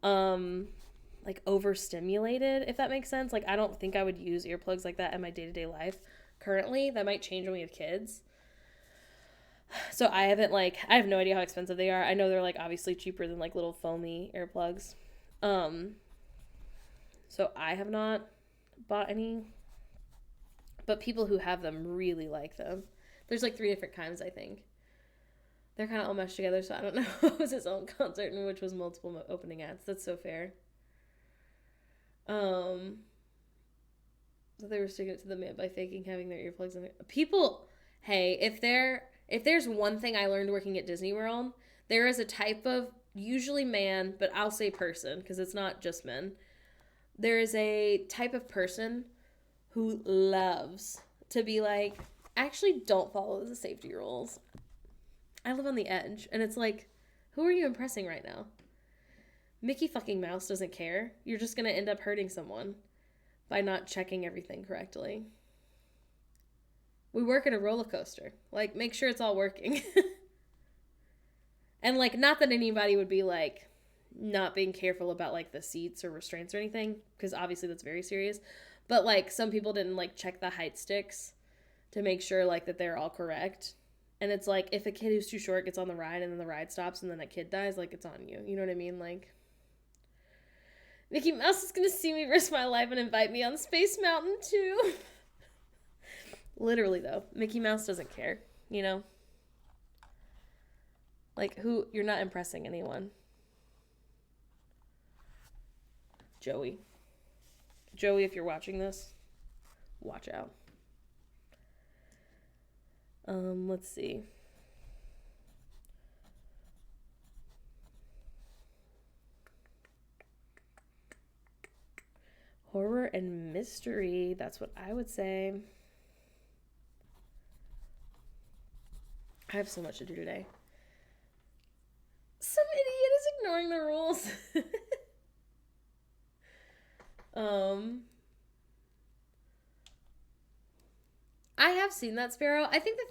like overstimulated, if that makes sense. Like, I don't think I would use earplugs like that in my day-to-day life currently. That might change when we have kids. So I have no idea how expensive they are. I know they're like obviously cheaper than like little foamy earplugs. So I have not bought any, but people who have them really like them. There's like 3 different kinds, I think. They're kind of all meshed together, so I don't know what was his own concert and which was multiple opening acts. That's so fair. So they were sticking it to the man by faking having their earplugs in. People, hey, if there's one thing I learned working at Disney World, there is a type of, usually man, but I'll say person because it's not just men. There is a type of person who loves to be like, actually don't follow the safety rules. I live on the edge, and it's like, who are you impressing right now? Mickey fucking Mouse doesn't care. You're just gonna end up hurting someone by not checking everything correctly. We work at a roller coaster. Like, make sure it's all working. And, like, not that anybody would be, like, not being careful about, like, the seats or restraints or anything, because obviously that's very serious. But, like, some people didn't, like, check the height sticks to make sure, like, that they're all correct. And it's like, if a kid who's too short gets on the ride and then the ride stops and then that kid dies, like, it's on you. You know what I mean? Like, Mickey Mouse is gonna see me risk my life and invite me on Space Mountain, too. Literally, though. Mickey Mouse doesn't care, you know? Like, you're not impressing anyone. Joey, if you're watching this, watch out. Let's see. Horror and mystery, that's what I would say. I have so much to do today. Some idiot is ignoring the rules. I have seen that, Sparrow. I think the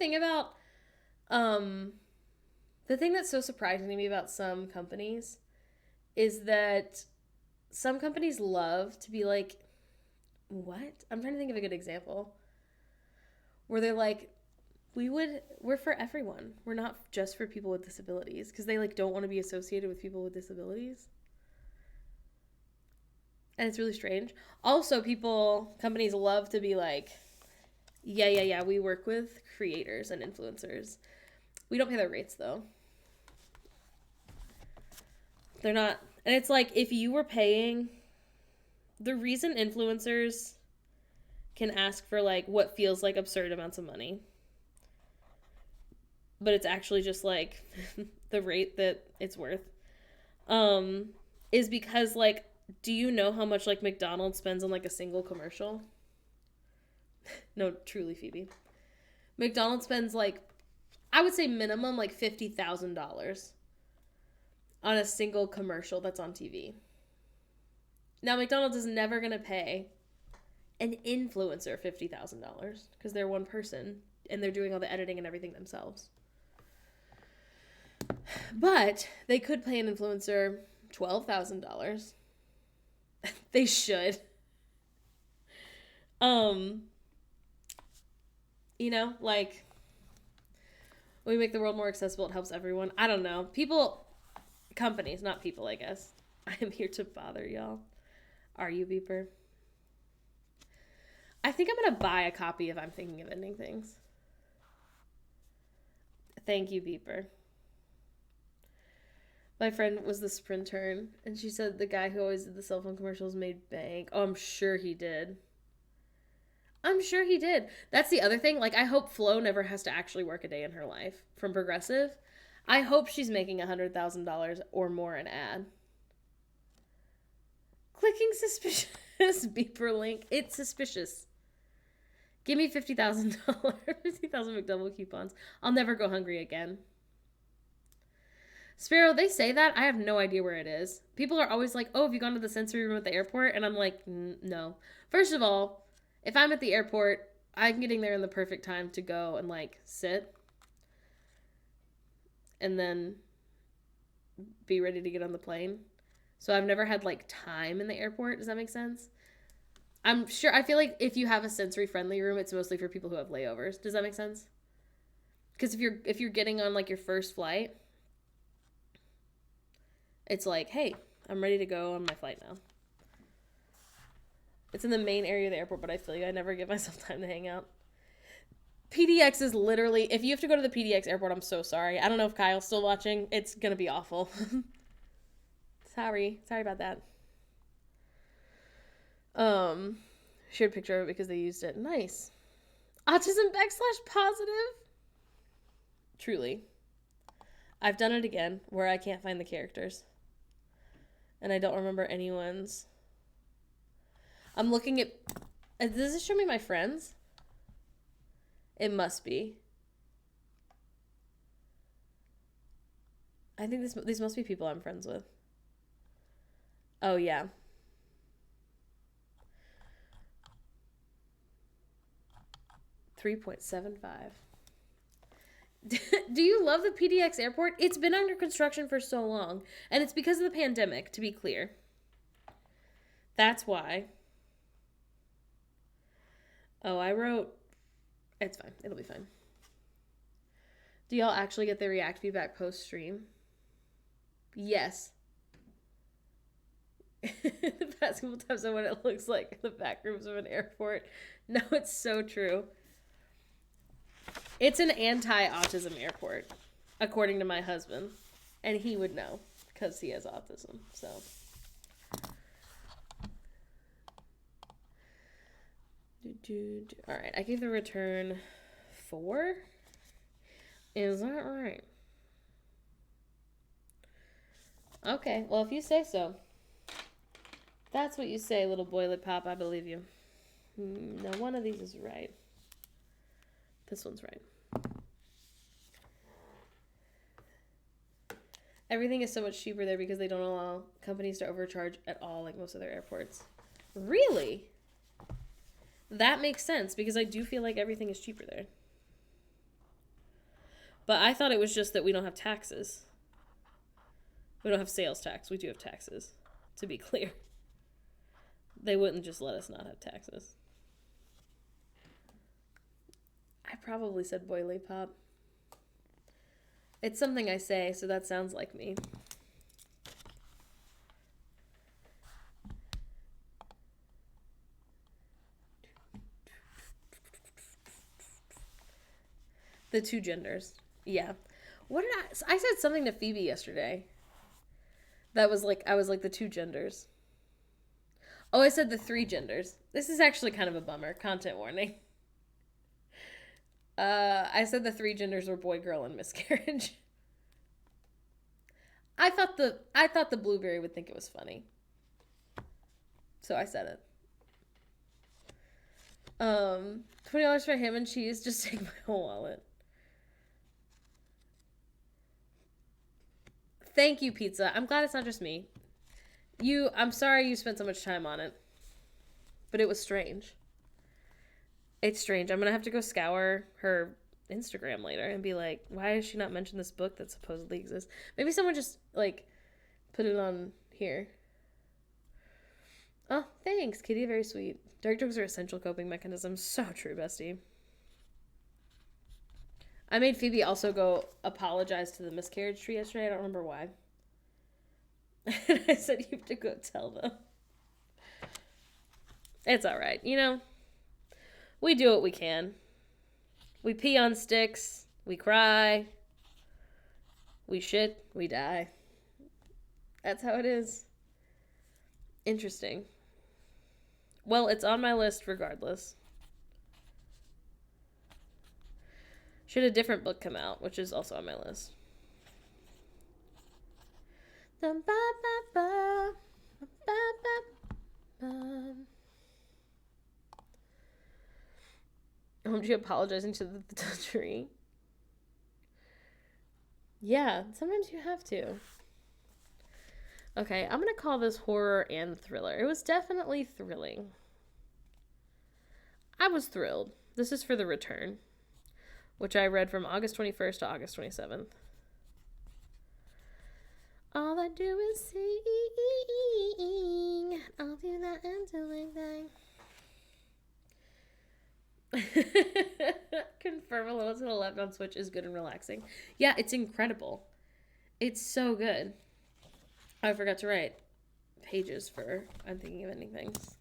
thing that's so surprising to me about some companies is that some companies love to be like, what? I'm trying to think of a good example. Where they're like, we're for everyone. We're not just for people with disabilities. Because they, like, don't want to be associated with people with disabilities. And it's really strange. Also, companies love to be like, yeah, we work with creators and influencers. We don't pay their rates, though. They're not. And it's like, if you were paying, the reason influencers can ask for, like, what feels like absurd amounts of money, but it's actually just, like, the rate that it's worth, is because, like, do you know how much, like, McDonald's spends on, like, a single commercial? No, truly, Phoebe. McDonald's spends, like, I would say minimum, like, $50,000 on a single commercial that's on TV. Now, McDonald's is never going to pay an influencer $50,000 because they're one person and they're doing all the editing and everything themselves. But they could pay an influencer $12,000. They should. You know, like, we make the world more accessible. It helps everyone. I don't know. Companies, not people, I guess. I am here to bother y'all. Are you, Beeper? I think I'm going to buy a copy if I'm thinking of ending things. Thank you, Beeper. My friend was the Sprintern, and she said the guy who always did the cell phone commercials made bank. Oh, I'm sure he did. That's the other thing. Like, I hope Flo never has to actually work a day in her life from Progressive. I hope she's making $100,000 or more an ad. Clicking suspicious beeper link. It's suspicious. Give me $50,000. 50,000 McDouble coupons. I'll never go hungry again. Sparrow, they say that. I have no idea where it is. People are always like, oh, have you gone to the sensory room at the airport? And I'm like, no. First of all, if I'm at the airport, I'm getting there in the perfect time to go and, like, sit. And then be ready to get on the plane. So I've never had, like, time in the airport. Does that make sense? I feel like if you have a sensory-friendly room, it's mostly for people who have layovers. Does that make sense? Because if you're getting on, like, your first flight, it's like, hey, I'm ready to go on my flight now. It's in the main area of the airport, but I feel like I never give myself time to hang out. PDX is literally, if you have to go to the PDX airport, I'm so sorry. I don't know if Kyle's still watching. It's going to be awful. Sorry about that. Shared picture of it because they used it. Nice. Autism / positive. Truly. I've done it again where I can't find the characters. And I don't remember anyone's. I'm looking at... Does this show me my friends? It must be. I think these must be people I'm friends with. Oh, yeah. $3.75. Do you love the PDX airport? It's been under construction for so long. And it's because of the pandemic, to be clear. That's why. Oh, I wrote... It's fine. It'll be fine. Do y'all actually get the react feedback post-stream? Yes. The basketball times are what it looks like in the back rooms of an airport. No, it's so true. It's an anti-autism airport, according to my husband. And he would know, because he has autism, so... All right, I gave the return 4. Is that right? Okay, well, if you say so. That's what you say, little boilet pop. I believe you. No, one of these is right. This one's right. Everything is so much cheaper there because they don't allow companies to overcharge at all, like most other airports. Really? That makes sense because I do feel like everything is cheaper there. But I thought it was just that we don't have taxes. We don't have sales tax. We do have taxes, to be clear. They wouldn't just let us not have taxes. I probably said boilie pop. It's something I say, so that sounds like me. The 2 genders. Yeah. What did I said something to Phoebe yesterday. That was like, I was like the 2 genders. Oh, I said the 3 genders. This is actually kind of a bummer. Content warning. I said the 3 genders were boy, girl, and miscarriage. I thought the blueberry would think it was funny. So I said it. $20 for ham and cheese. Just take my whole wallet. Thank you, pizza. I'm glad it's not just me. I'm sorry you spent so much time on it. But it was strange. It's strange. I'm going to have to go scour her Instagram later and be like, why has she not mentioned this book that supposedly exists? Maybe someone just, like, put it on here. Oh, thanks, Kitty. Very sweet. Dark jokes are essential coping mechanisms. So true, bestie. I made Phoebe also go apologize to the miscarriage tree yesterday. I don't remember why. And I said, you have to go tell them. It's all right. You know, we do what we can. We pee on sticks. We cry. We shit. We die. That's how it is. Interesting. Well, it's on my list regardless. Should a different book come out, which is also on my list. Aren't you apologizing to the tree? Yeah, sometimes you have to. Okay, I'm going to call this horror and thriller. It was definitely thrilling. I was thrilled. This is for The Return, which I read from August 21st to August 27th. All I do is sing. I'll do that until I die. Confirm a little to the left on Switch is good and relaxing. Yeah, it's incredible. It's so good. I forgot to write pages for I'm Thinking of Ending Things.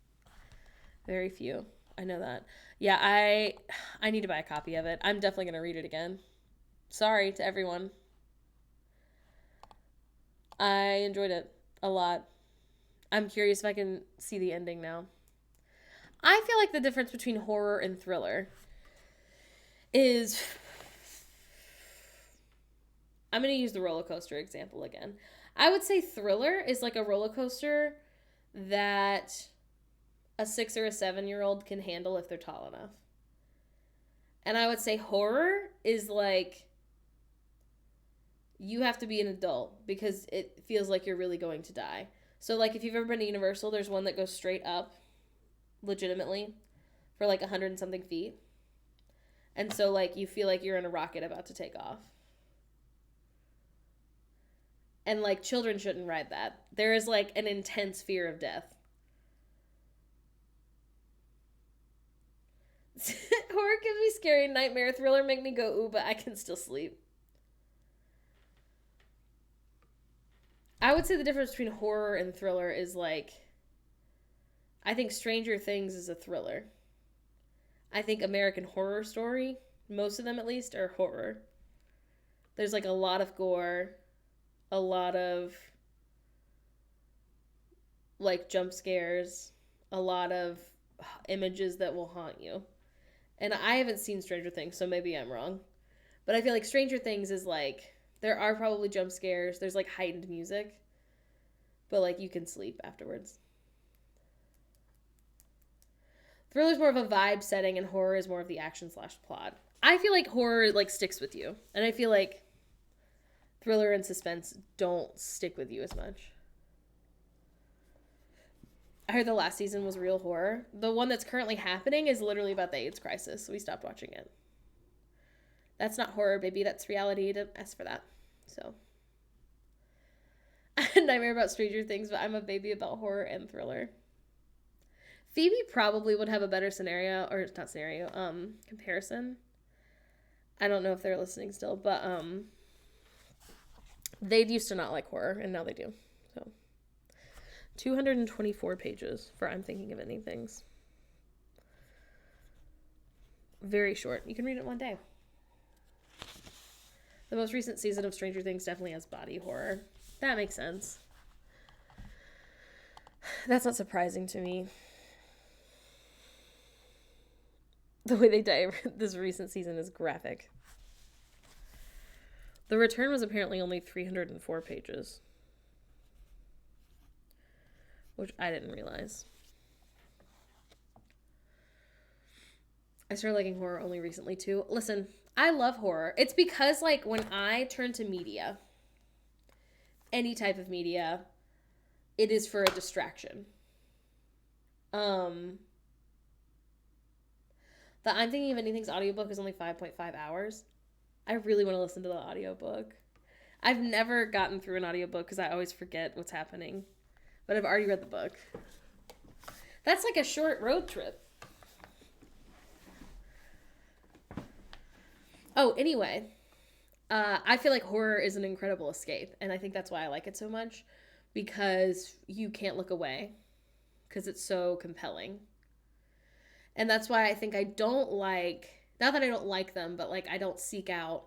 Very few. I know that. Yeah, I need to buy a copy of it. I'm definitely gonna read it again. Sorry to everyone. I enjoyed it a lot. I'm curious if I can see the ending now. I feel like the difference between horror and thriller is, I'm going to use the roller coaster example again. I would say thriller is like a roller coaster that a 6 or a 7-year-old can handle if they're tall enough. And I would say horror is like, you have to be an adult because it feels like you're really going to die. So like if you've ever been to Universal, there's one that goes straight up legitimately for like 100 and something feet. And so like you feel like you're in a rocket about to take off. And like children shouldn't ride that. There is like an intense fear of death. Horror can be scary, nightmare, thriller make me go ooh, but I can still sleep. I would say the difference between horror and thriller is like, I think Stranger Things is a thriller. I think American Horror Story, most of them at least, are horror. There's like a lot of gore, a lot of like jump scares, a lot of images that will haunt you. And I haven't seen Stranger Things, so maybe I'm wrong. But I feel like Stranger Things is like, there are probably jump scares, there's like heightened music, but like you can sleep afterwards. Thriller is more of a vibe setting, and horror is more of the action / plot. I feel like horror like sticks with you, and I feel like thriller and suspense don't stick with you as much. I heard the last season was real horror. The one that's currently happening is literally about the AIDS crisis, so we stopped watching it. That's not horror, baby. That's reality. Don't ask for that. So, I had a nightmare about Stranger Things, but I'm a baby about horror and thriller. Phoebe probably would have a better scenario, or not scenario, comparison. I don't know if they're listening still, but they used to not like horror, and now they do. So, 224 pages for I'm Thinking of Ending Things. Very short. You can read it one day. The most recent season of Stranger Things definitely has body horror. That makes sense. That's not surprising to me. The way they die this recent season is graphic. The Return was apparently only 304 pages, which I didn't realize. I started liking horror only recently too. Listen, I love horror. It's because like when I turn to media, any type of media, it is for a distraction. The I'm Thinking of Ending Things audiobook is only 5.5 hours. I really want to listen to the audiobook. I've never gotten through an audiobook because I always forget what's happening. But I've already read the book. That's like a short road trip. Oh, anyway. I feel like horror is an incredible escape. And I think that's why I like it so much. Because you can't look away. Because it's so compelling. And that's why I think I don't like, not that I don't like them, but like I don't seek out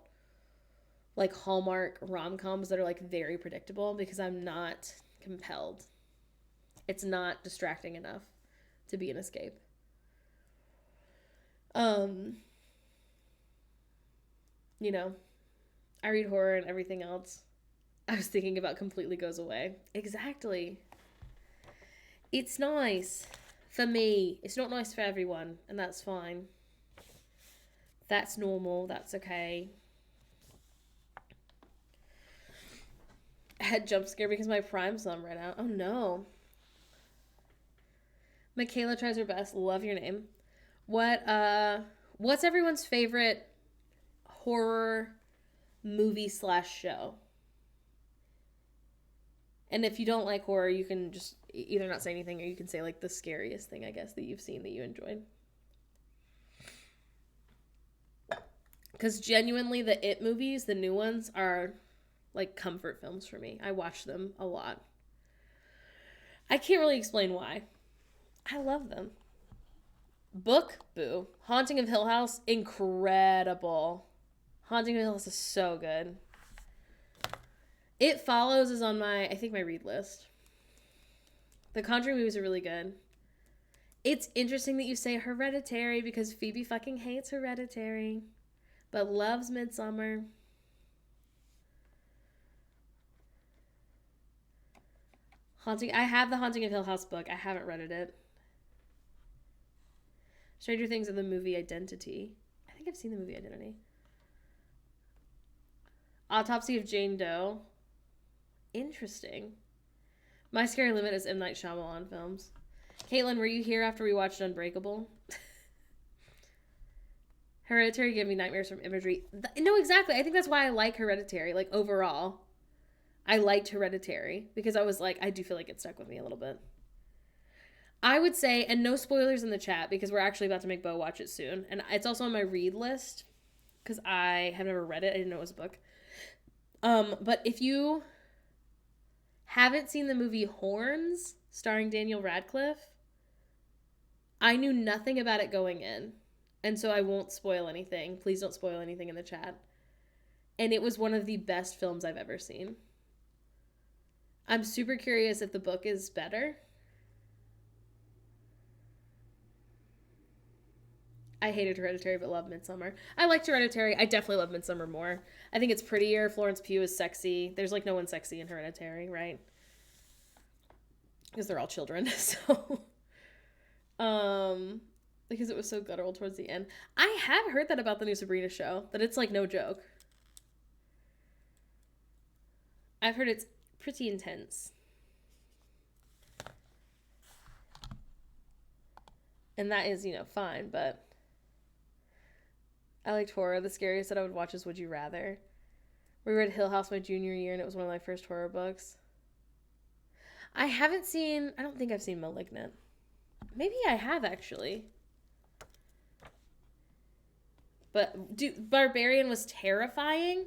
like Hallmark rom-coms that are like very predictable because I'm not compelled. It's not distracting enough to be an escape. You know, I read horror and everything else I was thinking about completely goes away. Exactly. It's nice. For me, it's not nice for everyone, and that's fine. That's normal, that's okay. I had jump scare because my Prime sum ran out. Oh no. Michaela tries her best. Love your name. What's everyone's favorite horror movie / show? And if you don't like horror, you can just either not say anything or you can say like the scariest thing, I guess, that you've seen that you enjoyed. Because genuinely, the It movies, the new ones, are like comfort films for me. I watch them a lot. I can't really explain why. I love them. Book, boo. Haunting of Hill House, incredible. Haunting of Hill House is so good. It Follows is on my, I think, my read list. The Conjuring movies are really good. It's interesting that you say Hereditary because Phoebe fucking hates Hereditary, but loves Midsommar. I have the Haunting of Hill House book. I haven't read it. Stranger Things and the movie Identity. I think I've seen the movie Identity. Autopsy of Jane Doe. Interesting. My Scary Limit is M. Night Shyamalan films. Caitlin, were you here after we watched Unbreakable? Hereditary gave me nightmares from imagery. No, exactly. I think that's why I like Hereditary. Like, overall, I liked Hereditary because I was like, I do feel like it stuck with me a little bit. I would say, and no spoilers in the chat because we're actually about to make Bo watch it soon. And it's also on my read list because I have never read it. I didn't know it was a book. But if you haven't seen the movie Horns, starring Daniel Radcliffe, I knew nothing about it going in. And so I won't spoil anything. Please don't spoil anything in the chat. And it was one of the best films I've ever seen. I'm super curious if the book is better. I hated Hereditary but loved Midsommar. I liked Hereditary. I definitely love Midsommar more. I think it's prettier. Florence Pugh is sexy. There's like no one sexy in Hereditary, right? Because they're all children. So, because it was so guttural towards the end. I have heard that about the new Sabrina show, that it's like no joke. I've heard it's pretty intense. And that is, fine, but I liked horror. The scariest that I would watch is Would You Rather. We read Hill House my junior year, and it was one of my first horror books. I don't think I've seen Malignant. Maybe I have, actually. But, Barbarian was terrifying.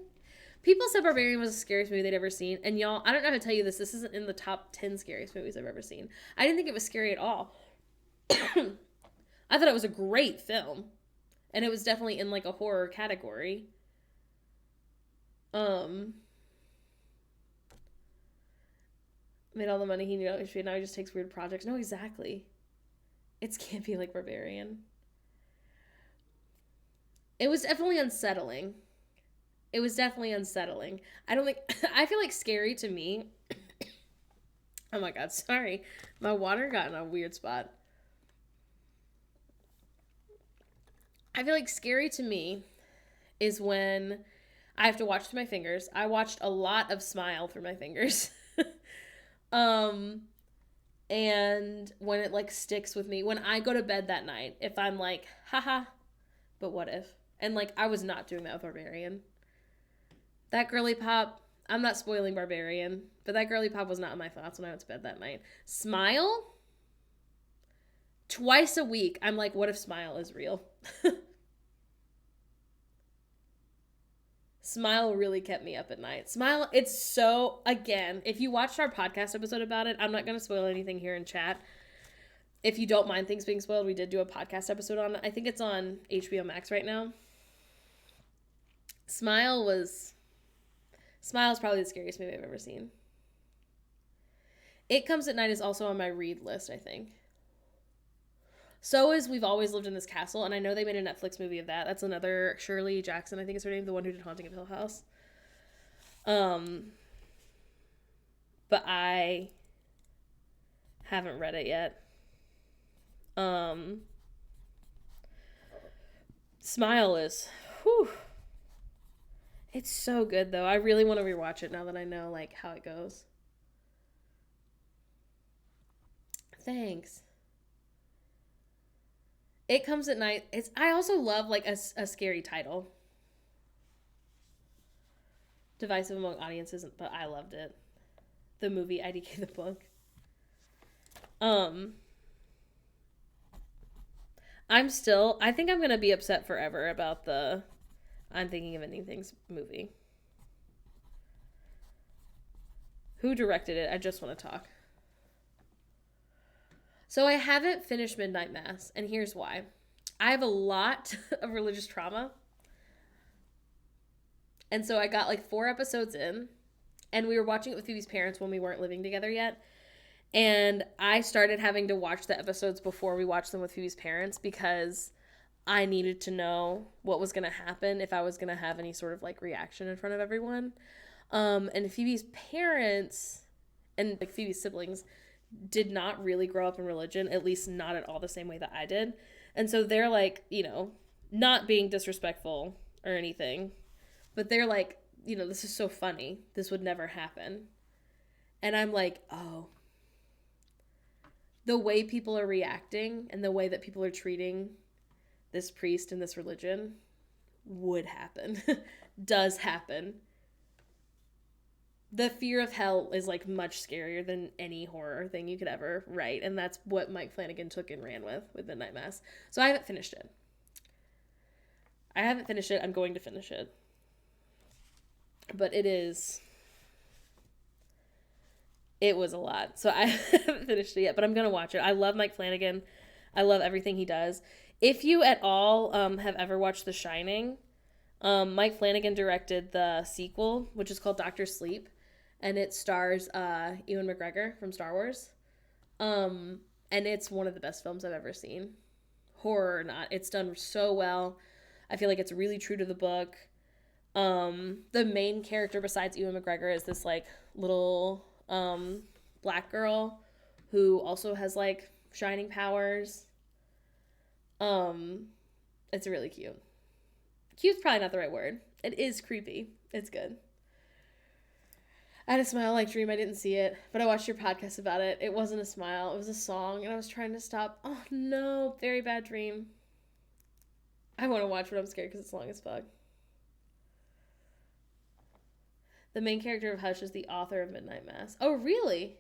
People said Barbarian was the scariest movie they'd ever seen. And y'all, I don't know how to tell you this. This isn't in the top 10 scariest movies I've ever seen. I didn't think it was scary at all. I thought it was a great film. And it was definitely in like a horror category. Made all the money he knew. Now he just takes weird projects. No, exactly. It can't be like Barbarian. It was definitely unsettling. I feel like scary to me. Oh my God, sorry. My water got in a weird spot. I feel like scary to me is when I have to watch through my fingers. I watched a lot of Smile through my fingers. And when it like sticks with me, when I go to bed that night, if I'm like, haha, but what if? And like, I was not doing that with Barbarian. That girly pop, I'm not spoiling Barbarian, but that girly pop was not in my thoughts when I went to bed that night. Smile, twice a week, I'm like, what if Smile is real? Smile really kept me up at night. Smile, it's so, again, if you watched our podcast episode about it, I'm not going to spoil anything here in chat. If you don't mind things being spoiled, we did do a podcast episode on it. I think it's on HBO Max right now. Smile's probably the scariest movie I've ever seen. It Comes at Night is also on my read list, I think. So is We've Always Lived in This Castle, and I know they made a Netflix movie of that. That's another Shirley Jackson, I think is her name, the one who did Haunting of Hill House. But I haven't read it yet. Smile is, whew. It's so good, though. I really want to rewatch it now that I know, like, how it goes. Thanks. It Comes at Night. I also love, like, a scary title. Divisive among audiences, but I loved it. The movie, IDK the book. I think I'm going to be upset forever about the I'm Thinking of Ending Things movie. Who directed it? I just want to talk. So I haven't finished Midnight Mass, and here's why. I have a lot of religious trauma. And so I got like 4 episodes in, and we were watching it with Phoebe's parents when we weren't living together yet. And I started having to watch the episodes before we watched them with Phoebe's parents because I needed to know what was going to happen if I was going to have any sort of like reaction in front of everyone. And Phoebe's parents and like Phoebe's siblings did not really grow up in religion, at least not at all the same way that I did. And so they're like, you know, not being disrespectful or anything, but they're like, you know, this is so funny. This would never happen. And I'm like, oh, the way people are reacting and the way that people are treating this priest and this religion would happen, does happen. The fear of hell is like much scarier than any horror thing you could ever write. And that's what Mike Flanagan took and ran with Midnight Mass. So I haven't finished it. I'm going to finish it. But it was a lot. So I haven't finished it yet, but I'm going to watch it. I love Mike Flanagan. I love everything he does. If you at all have ever watched The Shining, Mike Flanagan directed the sequel, which is called Dr. Sleep, and it stars Ewan McGregor from Star Wars. And it's one of the best films I've ever seen. Horror or not, it's done so well. I feel like it's really true to the book. The main character besides Ewan McGregor is this like little black girl who also has like shining powers. It's really cute. Cute's probably not the right word. It is creepy. It's good. I had a smile like dream. I didn't see it, but I watched your podcast about it. It wasn't a smile. It was a song, and I was trying to stop. Oh no, very bad dream. I want to watch, but I'm scared because it's long as fuck. The main character of Hush is the author of Midnight Mass. Oh, really?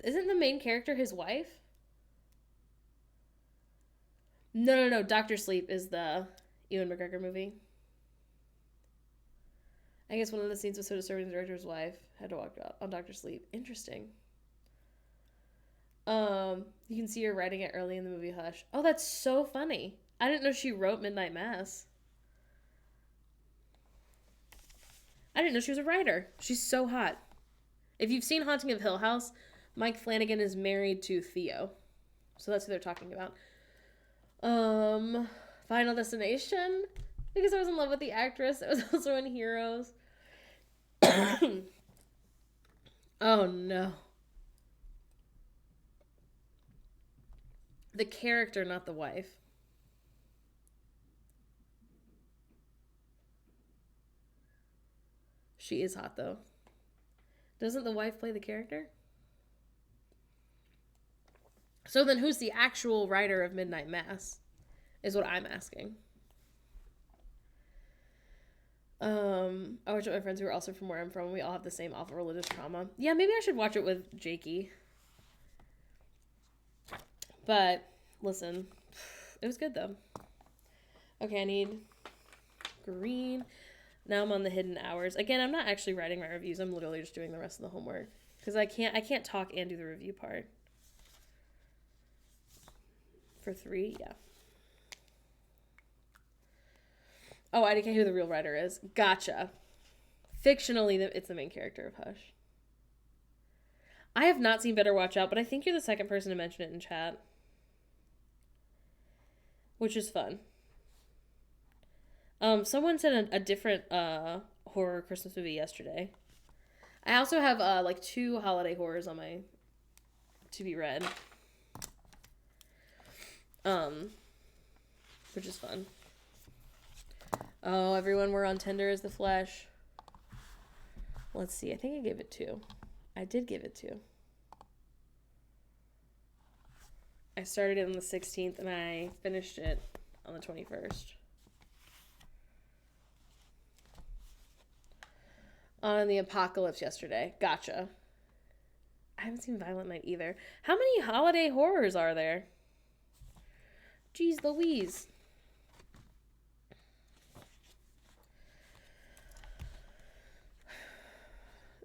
Isn't the main character his wife? No. Dr. Sleep is the Ewan McGregor movie. I guess one of the scenes was so disturbing the director's wife had to walk out on Dr. Sleep. Interesting. You can see her writing it early in the movie Hush. Oh, that's so funny. I didn't know she wrote Midnight Mass. I didn't know she was a writer. She's so hot. If you've seen Haunting of Hill House, Mike Flanagan is married to Theo. So that's who they're talking about. Final Destination, because I was in love with the actress that was also in Heroes. Oh no. The character, not the wife. She is hot though. Doesn't the wife play the character? So then who's the actual writer of Midnight Mass? Is what I'm asking. I watched it with my friends who are also from where I'm from. We all have the same awful religious trauma. Yeah, maybe I should watch it with Jakey. But, listen. It was good, though. Okay, I need green. Now I'm on the hidden hours. Again, I'm not actually writing my reviews. I'm literally just doing the rest of the homework. Because I can't talk and do the review part. For 3, yeah. Oh, IDK who the real writer is. Gotcha. Fictionally, it's the main character of Hush. I have not seen Better Watch Out, but I think you're the second person to mention it in chat. Which is fun. Someone said a different horror Christmas movie yesterday. I also have like 2 holiday horrors on my to be read. Which is fun. Oh, everyone, we're on Tender as the Flesh. Let's see. I think I gave it 2. I did give it 2. I started it on the 16th and I finished it on the 21st. On the Apocalypse yesterday. Gotcha. I haven't seen Violent Night either. How many holiday horrors are there? Jeez Louise.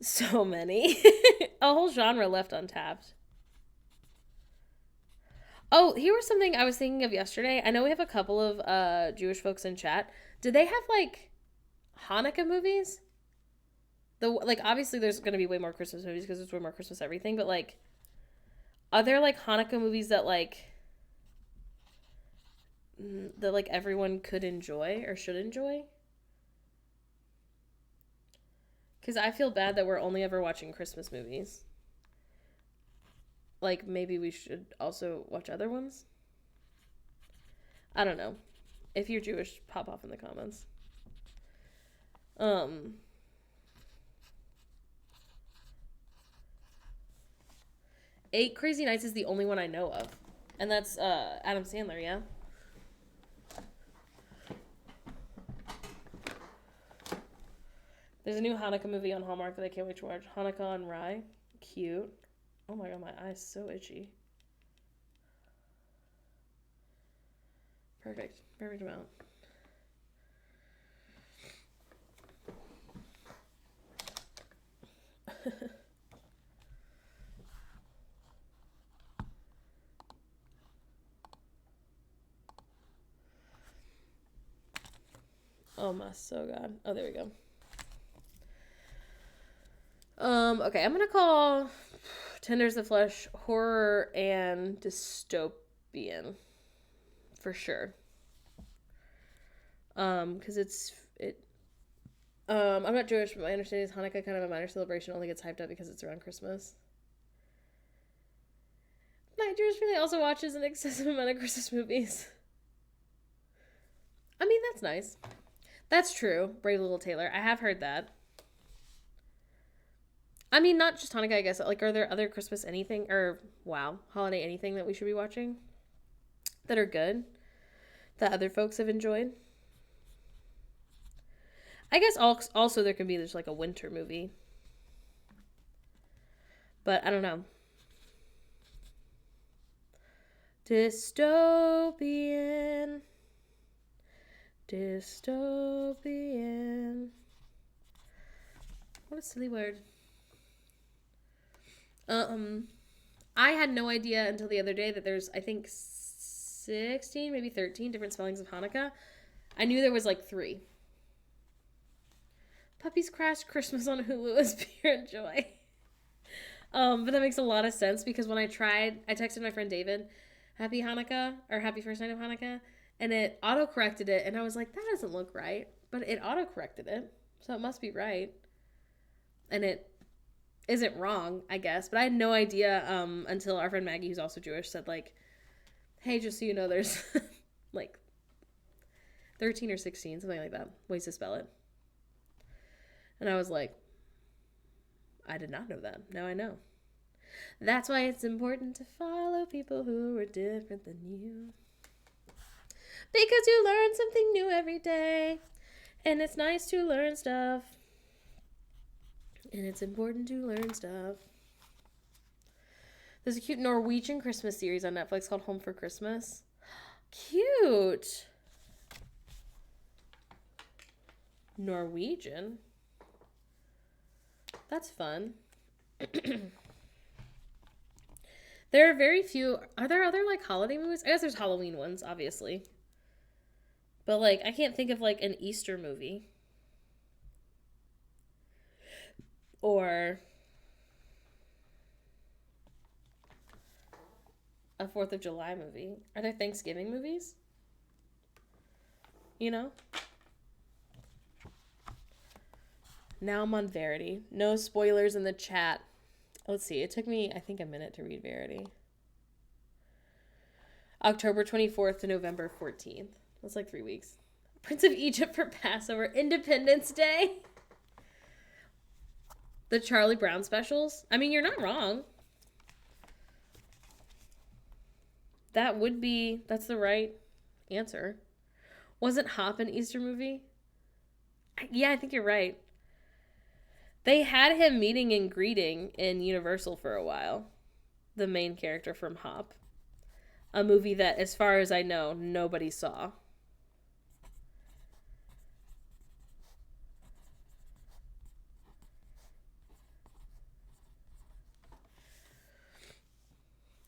So many. A whole genre left untapped. Oh, here was something I was thinking of yesterday. I know we have a couple of Jewish folks in chat. Did they have like Hanukkah movies? Like obviously there's going to be way more Christmas movies because there's way more Christmas everything, but like are there like Hanukkah movies that like everyone could enjoy or should enjoy? Cuz I feel bad that we're only ever watching Christmas movies. Like maybe we should also watch other ones? I don't know. If you're Jewish, pop off in the comments. Eight Crazy Nights is the only one I know of. And that's Adam Sandler, yeah? There's a new Hanukkah movie on Hallmark that I can't wait to watch. Hanukkah on Rye. Cute. Oh my god, my eye's so itchy. Perfect. Perfect amount. Oh my so god. Oh, there we go. Okay, I'm gonna call Tenders of Flesh horror and dystopian for sure. Because I'm not Jewish, but my understanding is Hanukkah kind of a minor celebration, only gets hyped up because it's around Christmas. My Jewish family also watches an excessive amount of Christmas movies. I mean, that's nice. That's true, Brave Little Taylor. I have heard that. I mean, not just Hanukkah, I guess. Like, are there other Christmas anything, or, wow, holiday anything that we should be watching that are good, that other folks have enjoyed? I guess also there can be just, like, a winter movie. But, I don't know. Dystopian. Dystopian. What a silly word. I had no idea until the other day that there's, I think, 16, maybe 13 different spellings of Hanukkah. I knew there was like 3. Puppies Crash Christmas on Hulu is pure and joy. But that makes a lot of sense because when I texted my friend David, Happy Hanukkah, or Happy First Night of Hanukkah, and it auto-corrected it, and I was like, that doesn't look right. But it auto-corrected it, so it must be right. And it isn't wrong, I guess. But I had no idea until our friend Maggie, who's also Jewish, said, like, hey, just so you know, there's, like, 13 or 16, something like that, ways to spell it. And I was like, I did not know that. Now I know. That's why it's important to follow people who are different than you. Because you learn something new every day. And it's nice to learn stuff. And it's important to learn stuff. There's a cute Norwegian Christmas series on Netflix called Home for Christmas. Cute. Norwegian. That's fun. There are very few. Are there other like holiday movies? I guess there's Halloween ones, obviously. But like, I can't think of like an Easter movie. Or a 4th of July movie. Are there Thanksgiving movies? You know? Now I'm on Verity. No spoilers in the chat. Let's see. It took me, I think, a minute to read Verity. October 24th to November 14th. That's like 3 weeks. Prince of Egypt for Passover. Independence Day. The Charlie Brown specials. I mean, you're not wrong. That's the right answer. Wasn't Hop an Easter movie? Yeah, I think you're right. They had him meeting and greeting in Universal for a while. The main character from Hop. A movie that, as far as I know, nobody saw.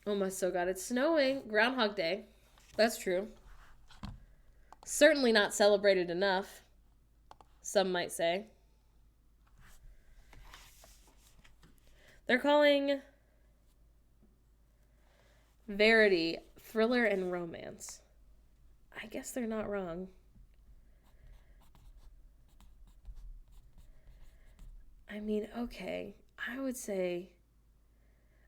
Oh my so god, it's snowing. Groundhog Day. That's true. Certainly not celebrated enough, some might say. They're calling Verity thriller and romance. I guess they're not wrong. I mean, okay. I would say,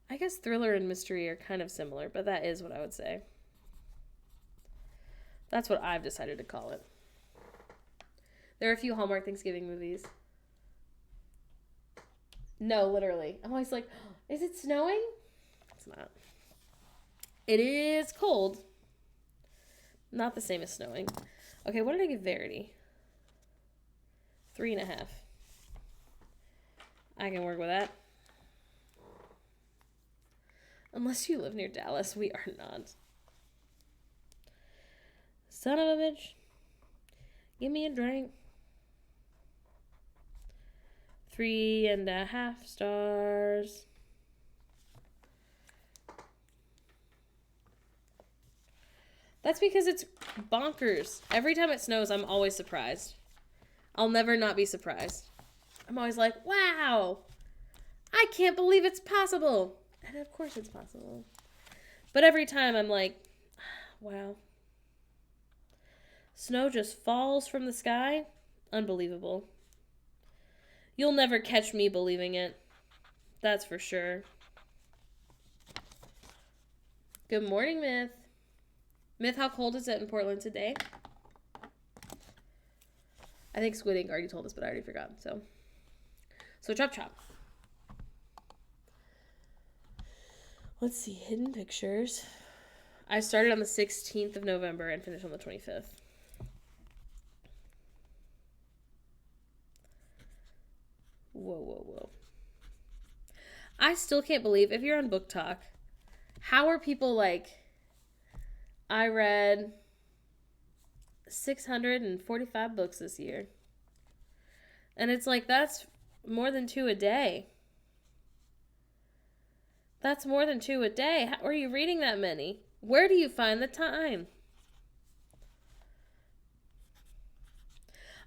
I guess thriller and mystery are kind of similar, but that is what I would say. That's what I've decided to call it. There are a few Hallmark Thanksgiving movies. No, literally. I'm always like, is it snowing? It's not. It is cold. Not the same as snowing. Okay, what did I give Verity? 3.5. I can work with that. Unless you live near Dallas, we are not. Son of a bitch. Give me a drink. 3.5 stars. That's because it's bonkers. Every time it snows, I'm always surprised. I'll never not be surprised. I'm always like, wow, I can't believe it's possible. And of course it's possible. But every time I'm like, wow. Snow just falls from the sky. Unbelievable. You'll never catch me believing it. That's for sure. Good morning, Myth. Myth, how cold is it in Portland today? I think Squid Ink already told us, but I already forgot. So chop chop. Let's see, hidden pictures. I started on the 16th of November and finished on the 25th. Whoa. I still can't believe, if you're on Book Talk, how are people like, I read 645 books this year. And it's like, that's more than 2 a day. That's more than 2 a day. How are you reading that many? Where do you find the time?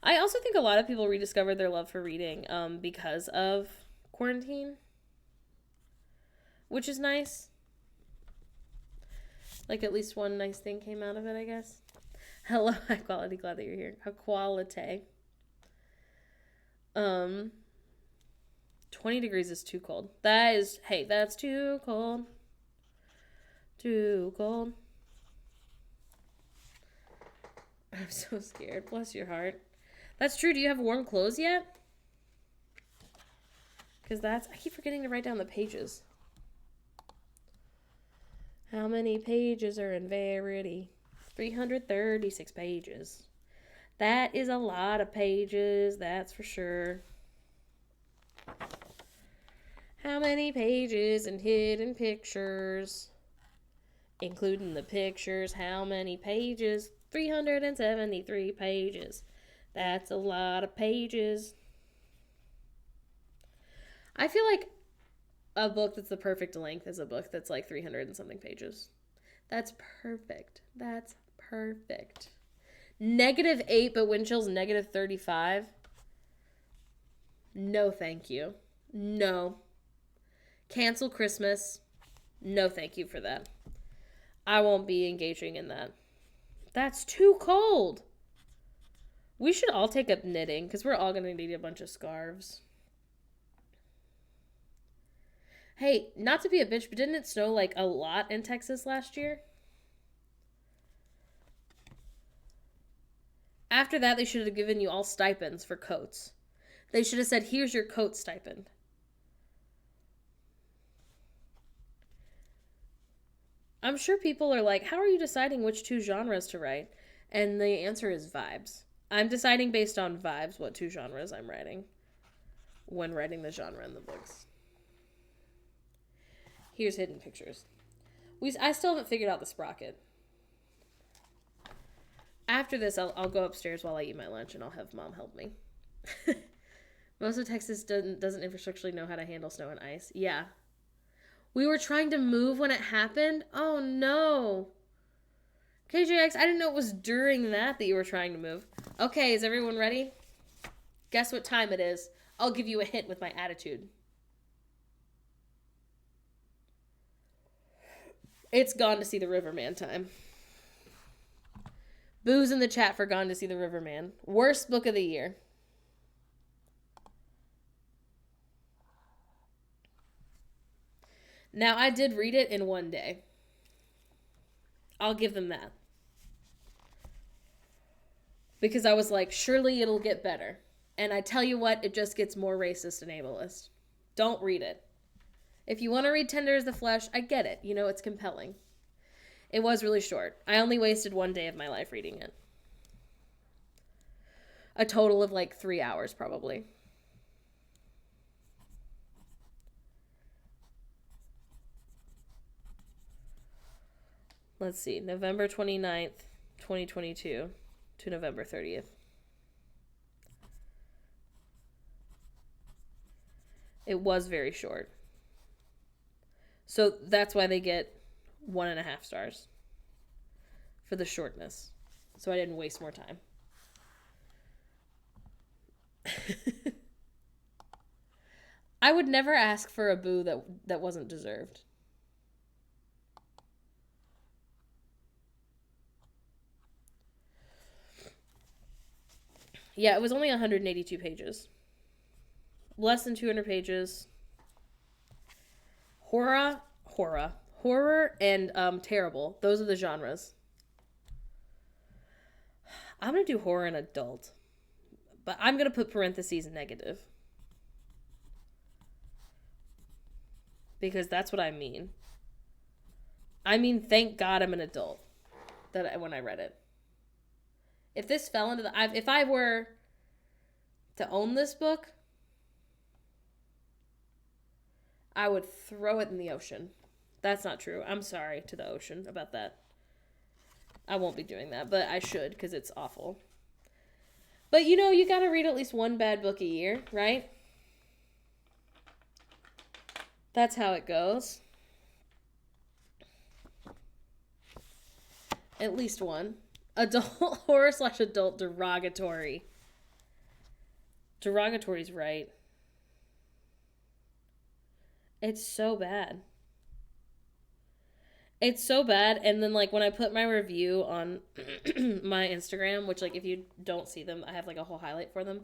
I also think a lot of people rediscovered their love for reading because of quarantine, which is nice. Like, at least one nice thing came out of it, I guess. Hello, high quality. Glad that you're here. High quality. 20 degrees is too cold. That's too cold. Too cold. I'm so scared. Bless your heart. That's true. Do you have warm clothes yet? Because I keep forgetting to write down the pages. How many pages are in Verity? 336 pages. That is a lot of pages, that's for sure. How many pages in hidden pictures? Including the pictures, how many pages? 373 pages. That's a lot of pages. I feel like a book that's the perfect length is a book that's like 300 and something pages. That's perfect. That's perfect. -8, but wind chill's -35. No, thank you. No. Cancel Christmas. No, thank you for that. I won't be engaging in that. That's too cold. We should all take up knitting because we're all going to need a bunch of scarves. Hey, not to be a bitch, but didn't it snow like a lot in Texas last year? After that, they should have given you all stipends for coats. They should have said, here's your coat stipend. I'm sure people are like, how are you deciding which 2 genres to write? And the answer is vibes. I'm deciding based on vibes what 2 genres I'm writing when writing the genre in the books. Here's hidden pictures. I still haven't figured out the sprocket. After this, I'll go upstairs while I eat my lunch and I'll have Mom help me. Most of Texas doesn't infrastructurally know how to handle snow and ice. Yeah. We were trying to move when it happened? Oh, no. KJX, I didn't know it was during that you were trying to move. Okay, is everyone ready? Guess what time it is. I'll give you a hint with my attitude. It's Gone to See the Riverman time. Booze in the chat for Gone to See the Riverman. Worst book of the year. Now, I did read it in one day. I'll give them that. Because I was like, surely it'll get better. And I tell you what, it just gets more racist and ableist. Don't read it. If you want to read Tender as the Flesh, I get it. You know, it's compelling. It was really short. I only wasted one day of my life reading it. A total of like 3 hours, probably. Let's see. November 29th, 2022 to November 30th. It was very short. So that's why they get 1.5 stars. For the shortness. So I didn't waste more time. I would never ask for a boo that wasn't deserved. Yeah, it was only 182 pages. Less than 200 pages. Horror, and terrible. Those are the genres. I'm going to do horror and adult. But I'm going to put parentheses negative. Because that's what I mean. I mean, thank God I'm an adult when I read it. If this fell into if I were to own this book, I would throw it in the ocean. That's not true. I'm sorry to the ocean about that. I won't be doing that, but I should because it's awful. But you know, you gotta read at least one bad book a year, right? That's how it goes. At least one. Adult horror / adult derogatory. Derogatory's right. It's so bad. It's so bad. And then, like, when I put my review on my Instagram, which, like, if you don't see them, I have, like, a whole highlight for them.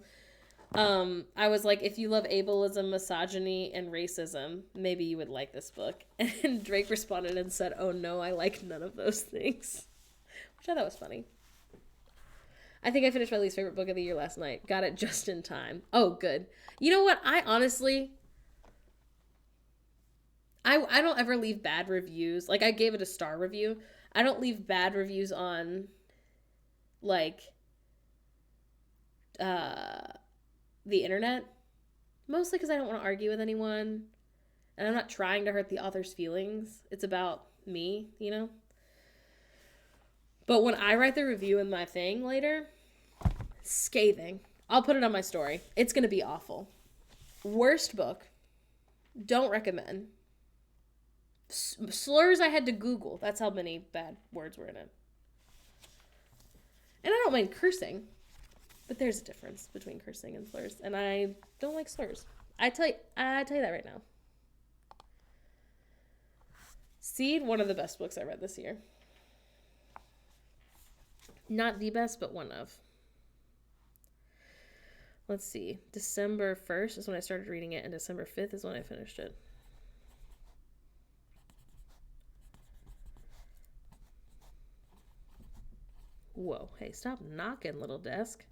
I was like, if you love ableism, misogyny, and racism, maybe you would like this book. And Drake responded and said, oh, no, I like none of those things. Which I thought was funny. I think I finished my least favorite book of the year last night. Got it just in time. Oh, good. You know what? I honestly... I don't ever leave bad reviews. Like, I gave it a star review. I don't leave bad reviews on, like, the internet. Mostly because I don't want to argue with anyone. And I'm not trying to hurt the author's feelings. It's about me, you know? But when I write the review in my thing later, scathing. I'll put it on my story. It's going to be awful. Worst book. Don't recommend. Slurs I had to Google. That's how many bad words were in it. And I don't mind cursing. But there's a difference between cursing and slurs. And I don't like slurs. I tell you that right now. Seed, one of the best books I read this year. Not the best, but one of. Let's see. December 1st is when I started reading it, and December 5th is when I finished it. Whoa, hey, stop knocking, little desk.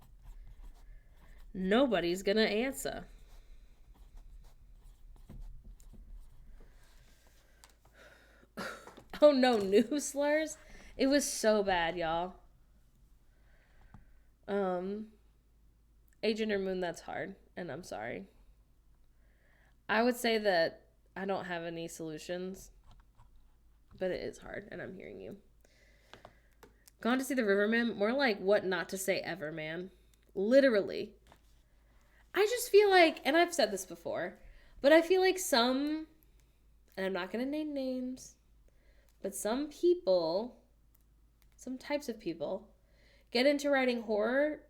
Nobody's gonna answer. Oh no, new slurs? It was so bad, y'all. Agent or Moon, that's hard, and I'm sorry. I would say that I don't have any solutions, but it is hard, and I'm hearing you. Gone to See the Riverman, more like What Not to Say Ever, man. Literally. I just feel like, and I've said this before, but I feel like some and I'm not going to name names, but some people, some types of people, get into writing horror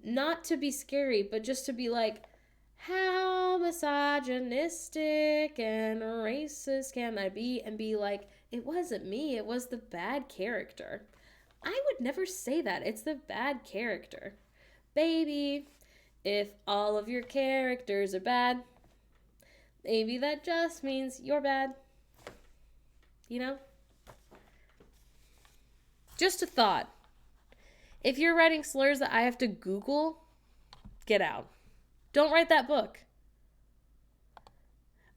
not to be scary, but just to be like, how misogynistic and racist can I be? And be like, it wasn't me, it was the bad character. I would never say that. It's the bad character. Baby, if all of your characters are bad, maybe that just means you're bad. You know? Just a thought. If you're writing slurs that I have to Google, get out. Don't write that book.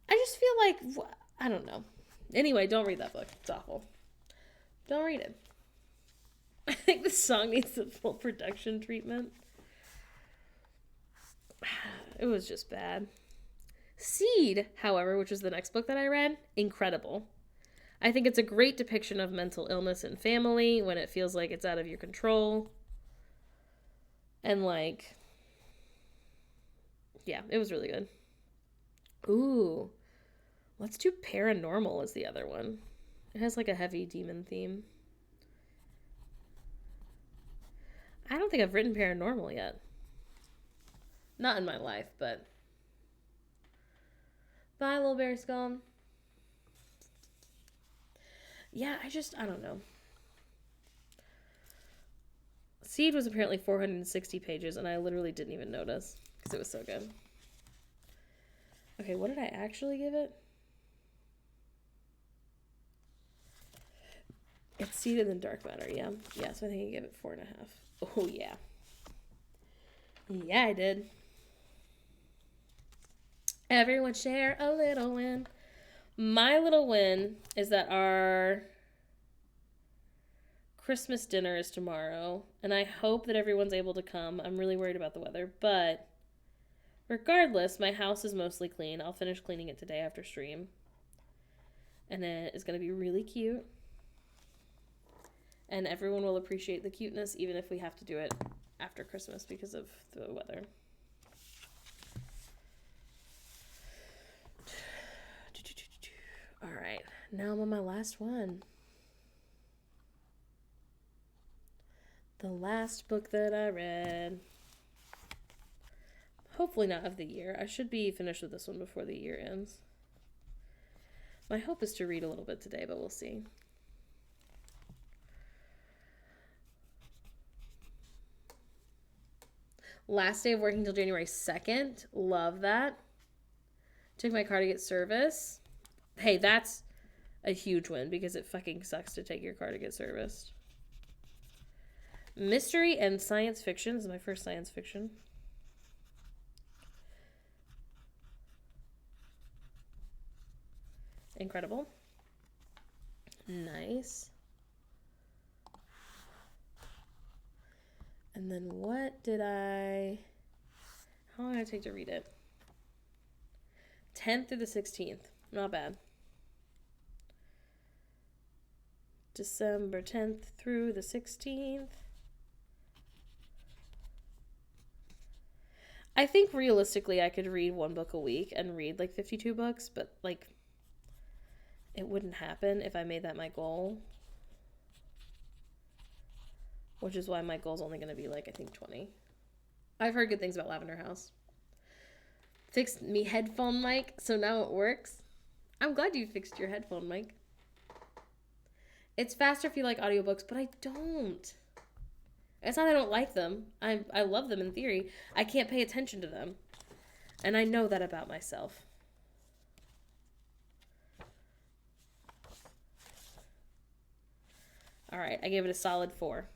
I just feel like, I don't know. Anyway, don't read that book. It's awful. Don't read it. I think the song needs the full production treatment. It was just bad. Seed, however, which was the next book that I read, incredible. I think it's a great depiction of mental illness in family when it feels like it's out of your control. And like, yeah, it was really good. Ooh, let's do Paranormal as the other one. It has like a heavy demon theme. I don't think I've written Paranormal yet. Not in my life, but... Bye, Little Bear Skull. Yeah, I don't know. Seed was apparently 460 pages, and I literally didn't even notice, because it was so good. Okay, what did I actually give it? It's Seed and then Dark Matter, yeah. Yeah, so I think I gave it 4.5. Oh, yeah. Yeah, I did. Everyone share a little win. My little win is that our Christmas dinner is tomorrow, and I hope that everyone's able to come. I'm really worried about the weather, but regardless, my house is mostly clean. I'll finish cleaning it today after stream, and it is going to be really cute, and everyone will appreciate the cuteness even if we have to do it after Christmas because of the weather. All right, now I'm on my last one. The last book that I read. Hopefully not of the year. I should be finished with this one before the year ends. My hope is to read a little bit today, but we'll see. Last day of working till January 2nd. Love that. Took my car to get service. Hey, that's a huge win because it fucking sucks to take your car to get serviced. Mystery and science fiction. This is my first science fiction. Incredible. Nice. And then what did how long did it take to read it? 10th through the 16th. Not bad. December 10th through the 16th. I think realistically I could read one book a week and read like 52 books, but like it wouldn't happen if I made that my goal. Which is why my goal is only going to be like, I think 20. I've heard good things about Lavender House. Fixed me headphone mic, so now it works. I'm glad you fixed your headphone mic. It's faster if you like audiobooks, but I don't. It's not that I don't like them. I love them in theory. I can't pay attention to them. And I know that about myself. All right, I gave it a solid 4.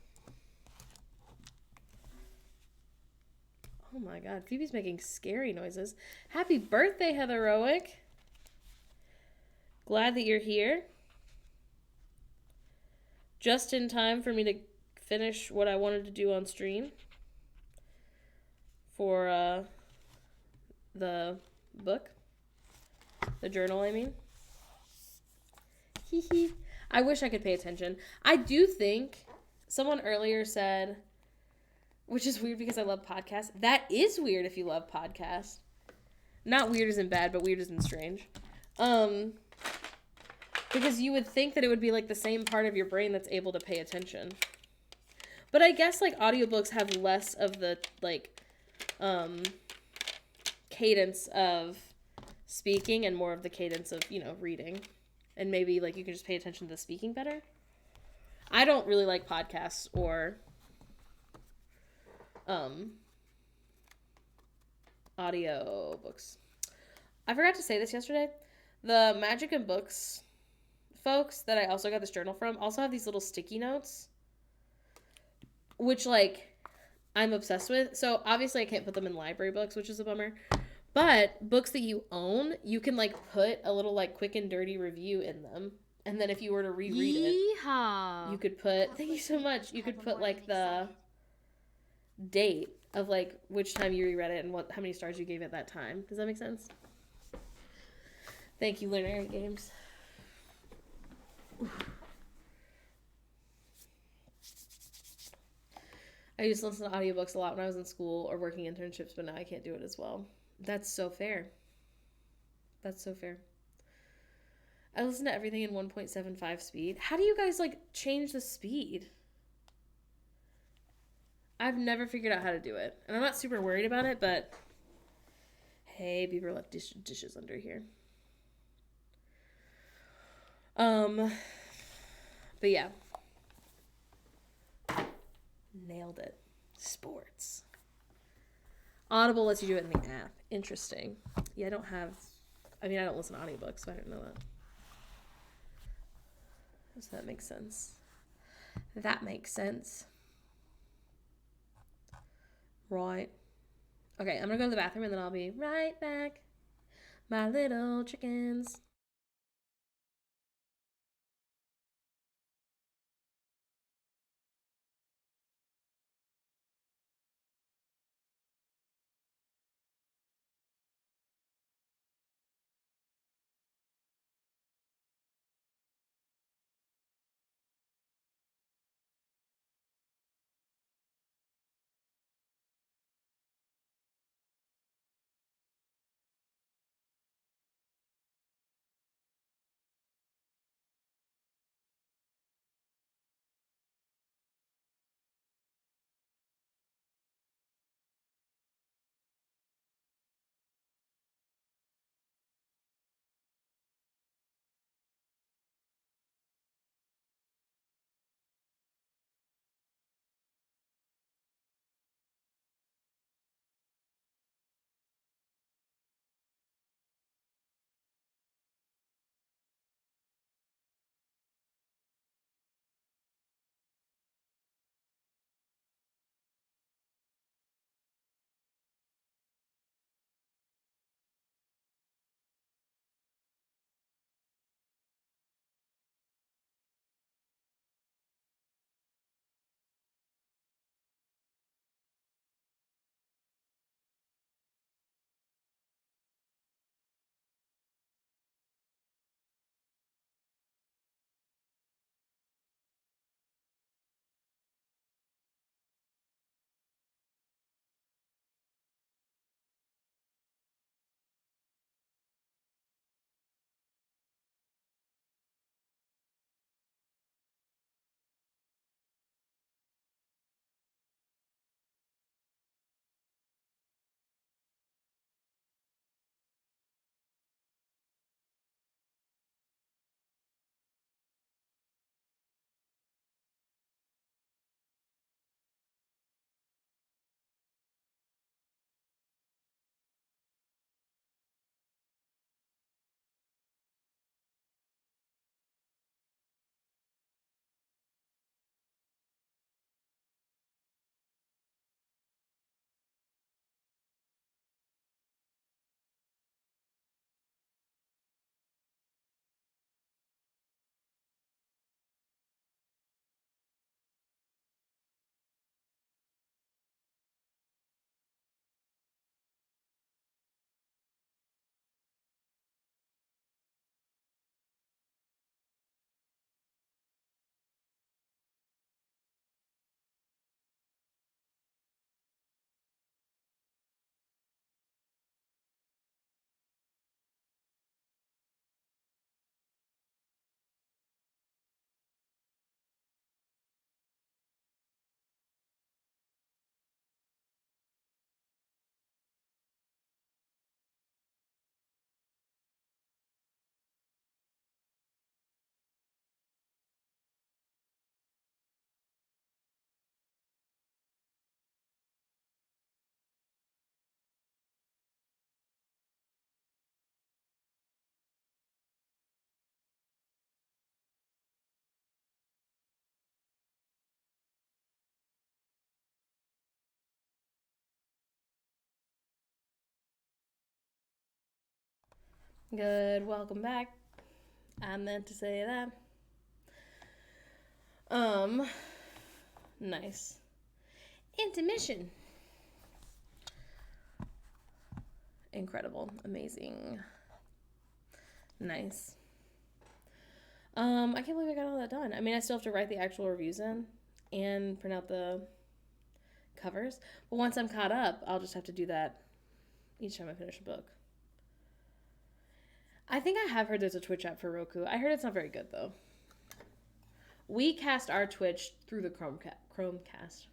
Oh my god, Phoebe's making scary noises. Happy birthday, Heatheroic. Glad that you're here. Just in time for me to finish what I wanted to do on stream. For the book. The journal, I mean. Hee hee. I wish I could pay attention. I do think someone earlier said, which is weird because I love podcasts. That is weird if you love podcasts. Not weird as in bad, but weird as in strange. Because you would think that it would be like the same part of your brain that's able to pay attention. But I guess like audiobooks have less of the like cadence of speaking and more of the cadence of, reading. And maybe like you can just pay attention to the speaking better. I don't really like podcasts or audio books. I forgot to say this yesterday. The Magic and Books folks that I also got this journal from also have these little sticky notes, which like I'm obsessed with. So obviously I can't put them in library books, which is a bummer. But books that you own, you can like put a little like quick and dirty review in them. And then if you were to reread Yeehaw. it, you could put, thank you so much, you could put like the date of like which time you reread it and how many stars you gave it that time. Does that make sense? Thank you, Literary Games. I used to listen to audiobooks a lot when I was in school or working internships, but now I can't do it as well. That's so fair. That's so fair. I listen to everything in 1.75 speed. How do you guys like change the speed? I've never figured out how to do it. And I'm not super worried about it, but hey, Bieber left dishes under here. But yeah. Nailed it. Sports. Audible lets you do it in the app. Interesting. Yeah, I don't listen to audiobooks, so I didn't know that. So that makes sense. That makes sense. Right. Okay, I'm gonna go to the bathroom and then I'll be right back. My little chickens. Good. Welcome back. I meant to say that. Nice. Intermission. Incredible. Amazing. Nice. I can't believe I got all that done. I mean, I still have to write the actual reviews in and print out the covers. But once I'm caught up, I'll just have to do that each time I finish a book. I think I have heard there's a Twitch app for Roku. I heard it's not very good, though. We cast our Twitch through the Chromecast.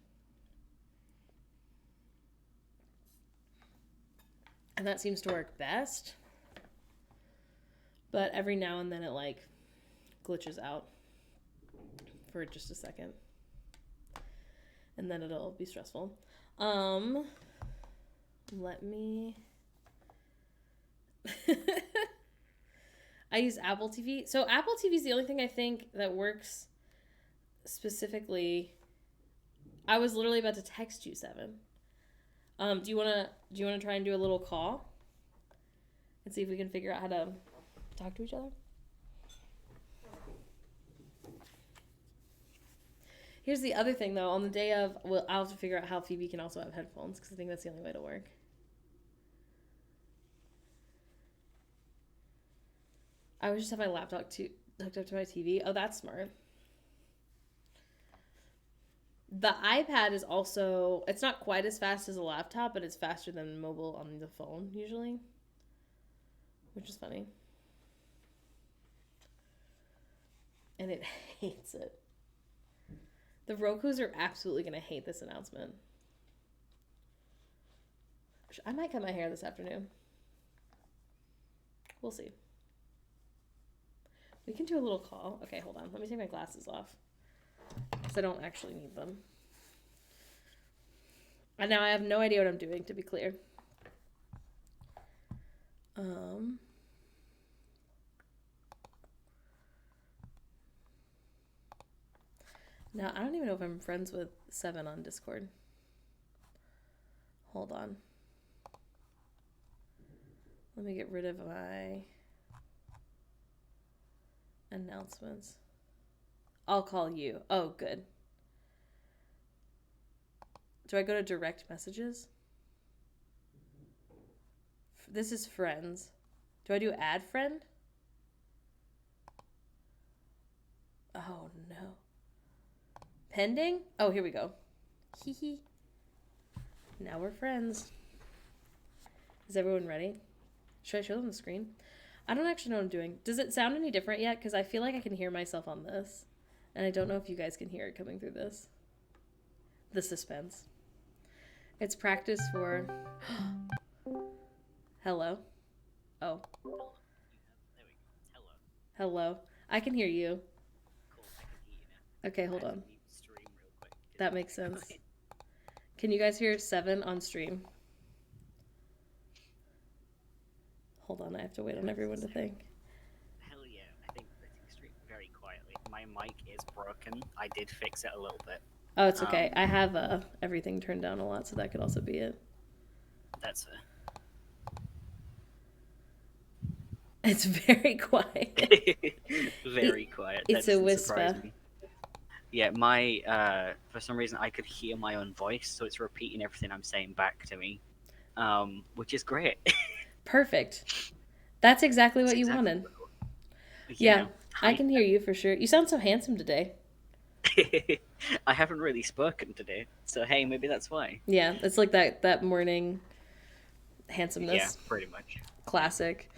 And that seems to work best. But every now and then it, like, glitches out for just a second. And then it'll be stressful. Let me... I use Apple TV. So Apple TV is the only thing I think that works specifically. I was literally about to text you, Seven. Do you wanna try and do a little call and see if we can figure out how to talk to each other? Here's the other thing, though. On the day of, well, I'll have to figure out how Phoebe can also have headphones because I think that's the only way to work. I would just have my laptop hooked up to my TV. Oh, that's smart. The iPad is also, it's not quite as fast as a laptop, but it's faster than mobile on the phone, usually. Which is funny. And it hates it. The Rokus are absolutely going to hate this announcement. I might cut my hair this afternoon. We'll see. We can do a little call. Okay, hold on. Let me take my glasses off. Because I don't actually need them. And now I have no idea what I'm doing, to be clear. Now, I don't even know if I'm friends with Seven on Discord. Hold on. Let me get rid of my announcements. I'll call you. Oh, good. Do I go to direct messages? This is friends. Do I do add friend? Oh, no. Pending? Oh, here we go. Hee hee. Now we're friends. Is everyone ready? Should I show them the screen? I don't actually know what I'm doing. Does it sound any different yet? Because I feel like I can hear myself on this. And I don't know if you guys can hear it coming through this. The suspense. It's practice for... Hello? Oh. There we go. Hello. Hello. I can hear you. Cool, I can hear you now. Okay, hold I on. have to mute stream real quick. That makes sense. Can you guys hear Seven on stream? Hold on, I have to wait on everyone to think. Hell yeah, I think letting stream very quietly. My mic is broken. I did fix it a little bit. Oh, it's okay. I have everything turned down a lot, so that could also be it. That's It's very quiet. very quiet. It's That a doesn't whisper. surprise me. Yeah, my for some reason I could hear my own voice, so it's repeating everything I'm saying back to me, which is great. Perfect. That's exactly what That's you exactly wanted. what- Yeah, I Hi. can hear you for sure. You sound so handsome today. I haven't really spoken today, so hey, maybe that's why. Yeah, it's like that morning handsomeness. Yeah, pretty much. Classic.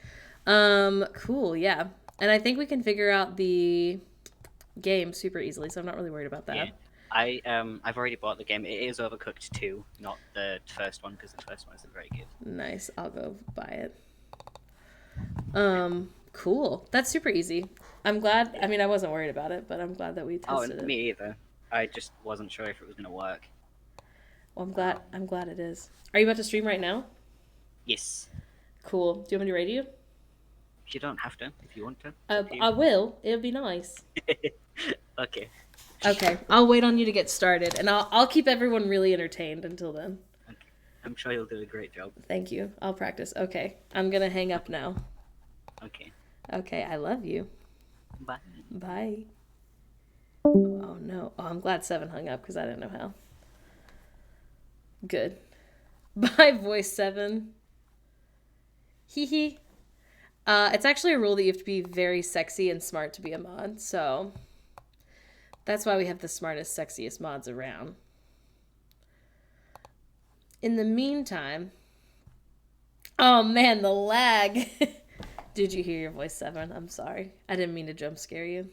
Cool, yeah. And I think we can figure out the game super easily, so I'm not really worried about that. Yeah. I've already bought the game. It is Overcooked 2, not the first one, because the first one isn't very good. Nice. I'll go buy it. Cool. That's super easy. I'm glad. I mean, I wasn't worried about it, but I'm glad that we Oh, tested it. me either. I just wasn't sure if it was going to work. Well, I'm glad it is. Are you about to stream right now? Yes. Cool. Do you want me to raid you? You don't have to, if you want to. It's up to you. I will. It'll be nice. Okay. Okay. I'll wait on you to get started, and I'll keep everyone really entertained until then. I'm sure you'll do a great job. Thank you. I'll practice. Okay. I'm gonna hang up now. Okay. Okay, I love you. Bye. Bye. Oh no. Oh, I'm glad 7 hung up because I didn't know how. Good. Bye, voice 7. Hee hee. It's actually a rule that you have to be very sexy and smart to be a mod, so that's why we have the smartest, sexiest mods around. In the meantime, oh man, the lag. Did you hear your voice 7? I'm sorry. I didn't mean to jump scare you.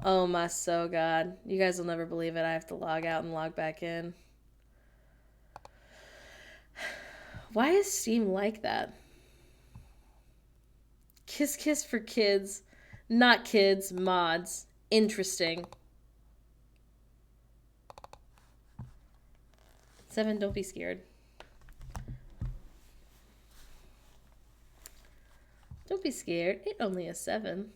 Oh my so god. You guys will never believe it. I have to log out and log back in. Why is Steam like that? Kiss Kiss for kids. Not kids, mods. Interesting. 7, don't be scared. Don't be scared. It only is 7.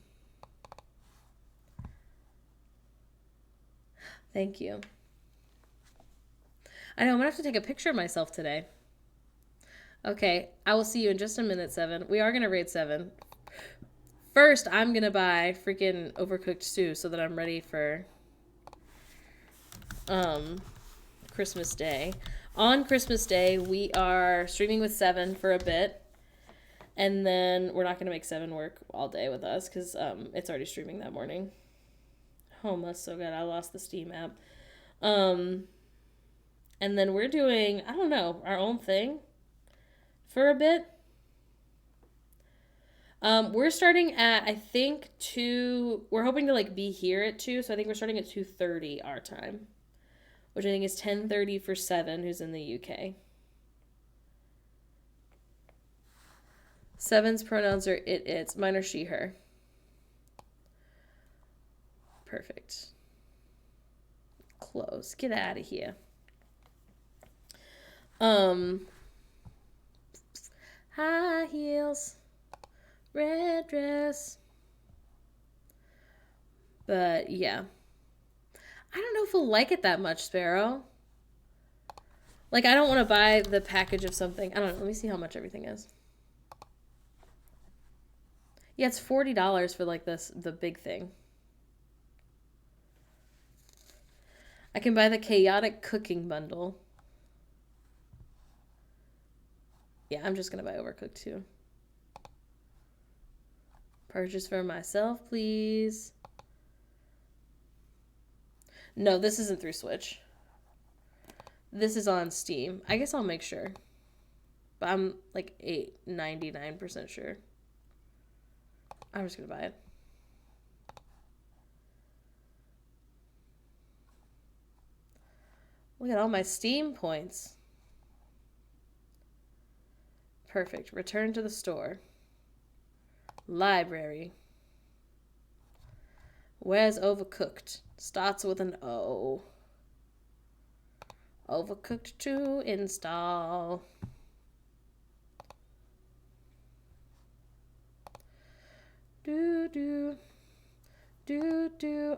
Thank you. I know, I'm gonna have to take a picture of myself today. Okay, I will see you in just a minute, 7. We are gonna raid 7. First, I'm gonna buy freaking Overcooked stew so that I'm ready for Christmas Day. On Christmas Day, we are streaming with 7 for a bit. And then we're not going to make 7 work all day with us because it's already streaming that morning. Oh, that's so good. I lost the Steam app. And then we're doing, I don't know, our own thing for a bit. We're starting at, I think, 2. We're hoping to like be here at 2. So I think we're starting at 2:30 our time, which I think is 10:30 for 7, who's in the UK. 7's pronouns are it, its. Mine are she, her. Perfect. Close. Get out of here. High heels. Red dress. But, yeah. I don't know if we'll like it that much, Sparrow. Like, I don't want to buy the package of something. I don't know. Let me see how much everything is. Yeah, it's $40 for like the big thing. I can buy the chaotic cooking bundle. Yeah, I'm just gonna buy Overcooked too. Purchase for myself, please. No, this isn't through Switch. This is on Steam. I guess I'll make sure. But I'm like 99% sure. I'm just gonna buy it. Look at all my Steam points. Perfect. Return to the store. Library. Where's Overcooked? Starts with an O. Overcooked to install.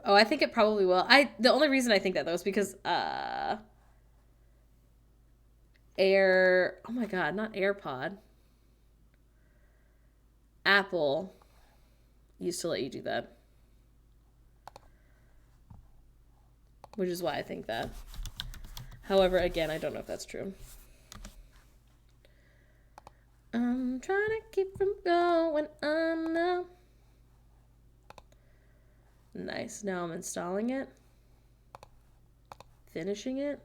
Oh, I think it probably will. The only reason I think that though is because oh my god, not AirPod. Apple used to let you do that. Which is why I think that. However, again, I don't know if that's true. I'm trying to keep from going on now. Nice. Now I'm installing it. Finishing it.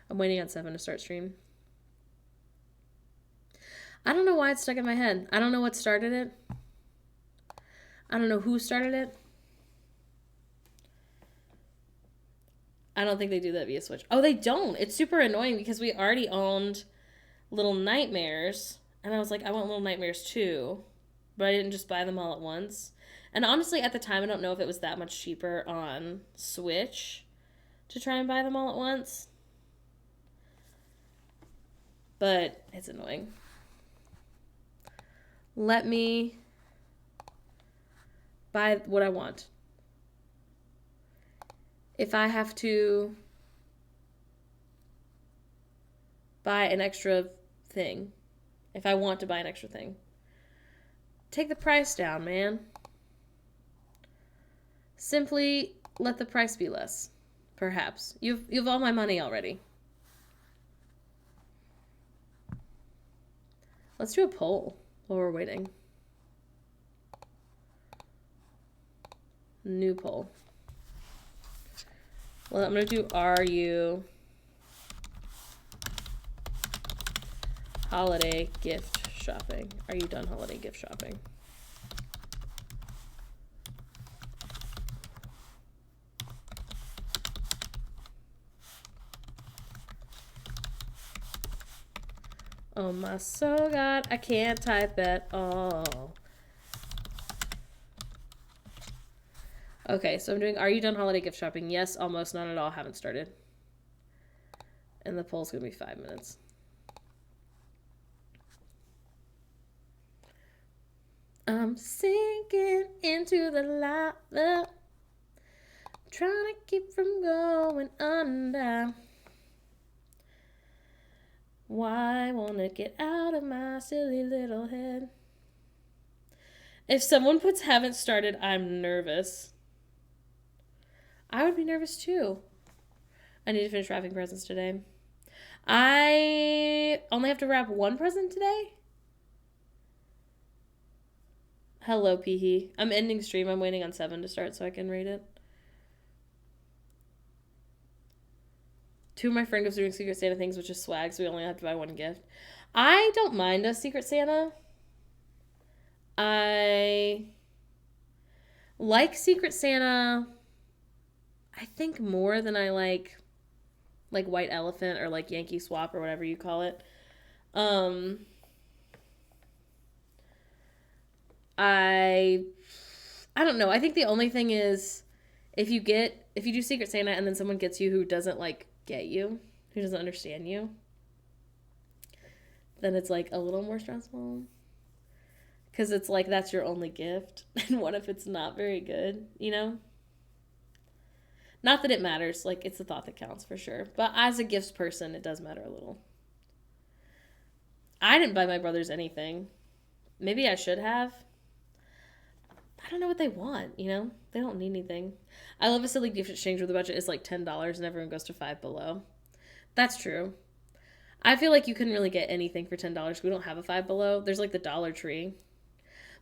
I'm waiting on 7 to start stream. I don't know why it's stuck in my head. I don't know what started it. I don't know who started it. I don't think they do that via Switch. Oh, they don't. It's super annoying because we already owned Little Nightmares. And I was like, I want Little Nightmares too. But I didn't just buy them all at once. And honestly, at the time, I don't know if it was that much cheaper on Switch to try and buy them all at once. But it's annoying. Let me buy what I want. If I have to buy an extra thing, if I want to buy an extra thing. Take the price down, man. Simply let the price be less. Perhaps. You've all my money already. Let's do a poll while we're waiting. New poll. Well, I'm going to do are you holiday gift shopping? Are you done holiday gift shopping? Oh my so god, I can't type at all. Okay, so I'm doing, are you done holiday gift shopping? Yes, almost, not at all, haven't started. And the poll's gonna be 5 minutes. I'm sinking into the lava, trying to keep from going under. Why won't it get out of my silly little head? If someone puts haven't started, I'm nervous. I would be nervous too. I need to finish wrapping presents today. I only have to wrap one present today? Hello, Peehee. I'm ending stream. I'm waiting on 7 to start so I can rate it. 2 of my friend groups doing Secret Santa things, which is swag, so we only have to buy one gift. I don't mind a Secret Santa. I like Secret Santa, I think, more than I like White Elephant or like Yankee Swap or whatever you call it. I don't know. I think the only thing is if you do Secret Santa and then someone gets you who doesn't like get you, who doesn't understand you, then it's like a little more stressful. Because it's like that's your only gift. And what if it's not very good, you know? Not that it matters. Like, it's the thought that counts for sure. But as a gifts person, it does matter a little. I didn't buy my brothers anything. Maybe I should have. I don't know what they want, you know? They don't need anything. I love a silly gift exchange where the budget is like $10 and everyone goes to Five Below. That's true. I feel like you couldn't really get anything for $10. We don't have a Five Below. There's like the Dollar Tree.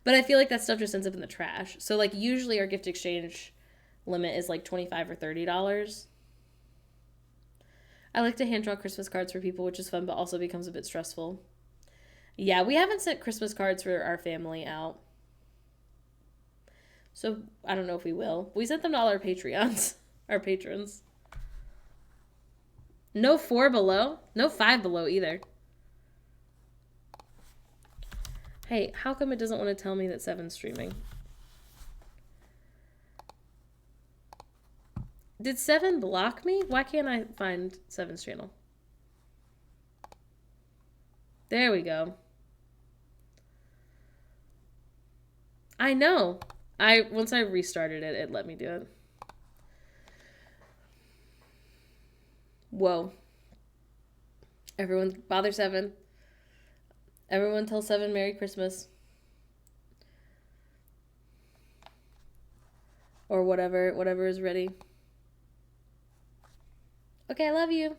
But I feel like that stuff just ends up in the trash. So like usually our gift exchange limit is like $25 or $30. I like to hand draw Christmas cards for people, which is fun, but also becomes a bit stressful. Yeah, we haven't sent Christmas cards for our family out. So I don't know if we will. We sent them to all our Patreons, our patrons. No 4 Below, no 5 Below either. Hey, how come it doesn't want to tell me that 7's streaming? Did 7 block me? Why can't I find 7's channel? There we go. I know. Once I restarted it, it let me do it. Whoa. Everyone bother 7. Everyone tell 7 Merry Christmas. Or whatever is ready. Okay, I love you.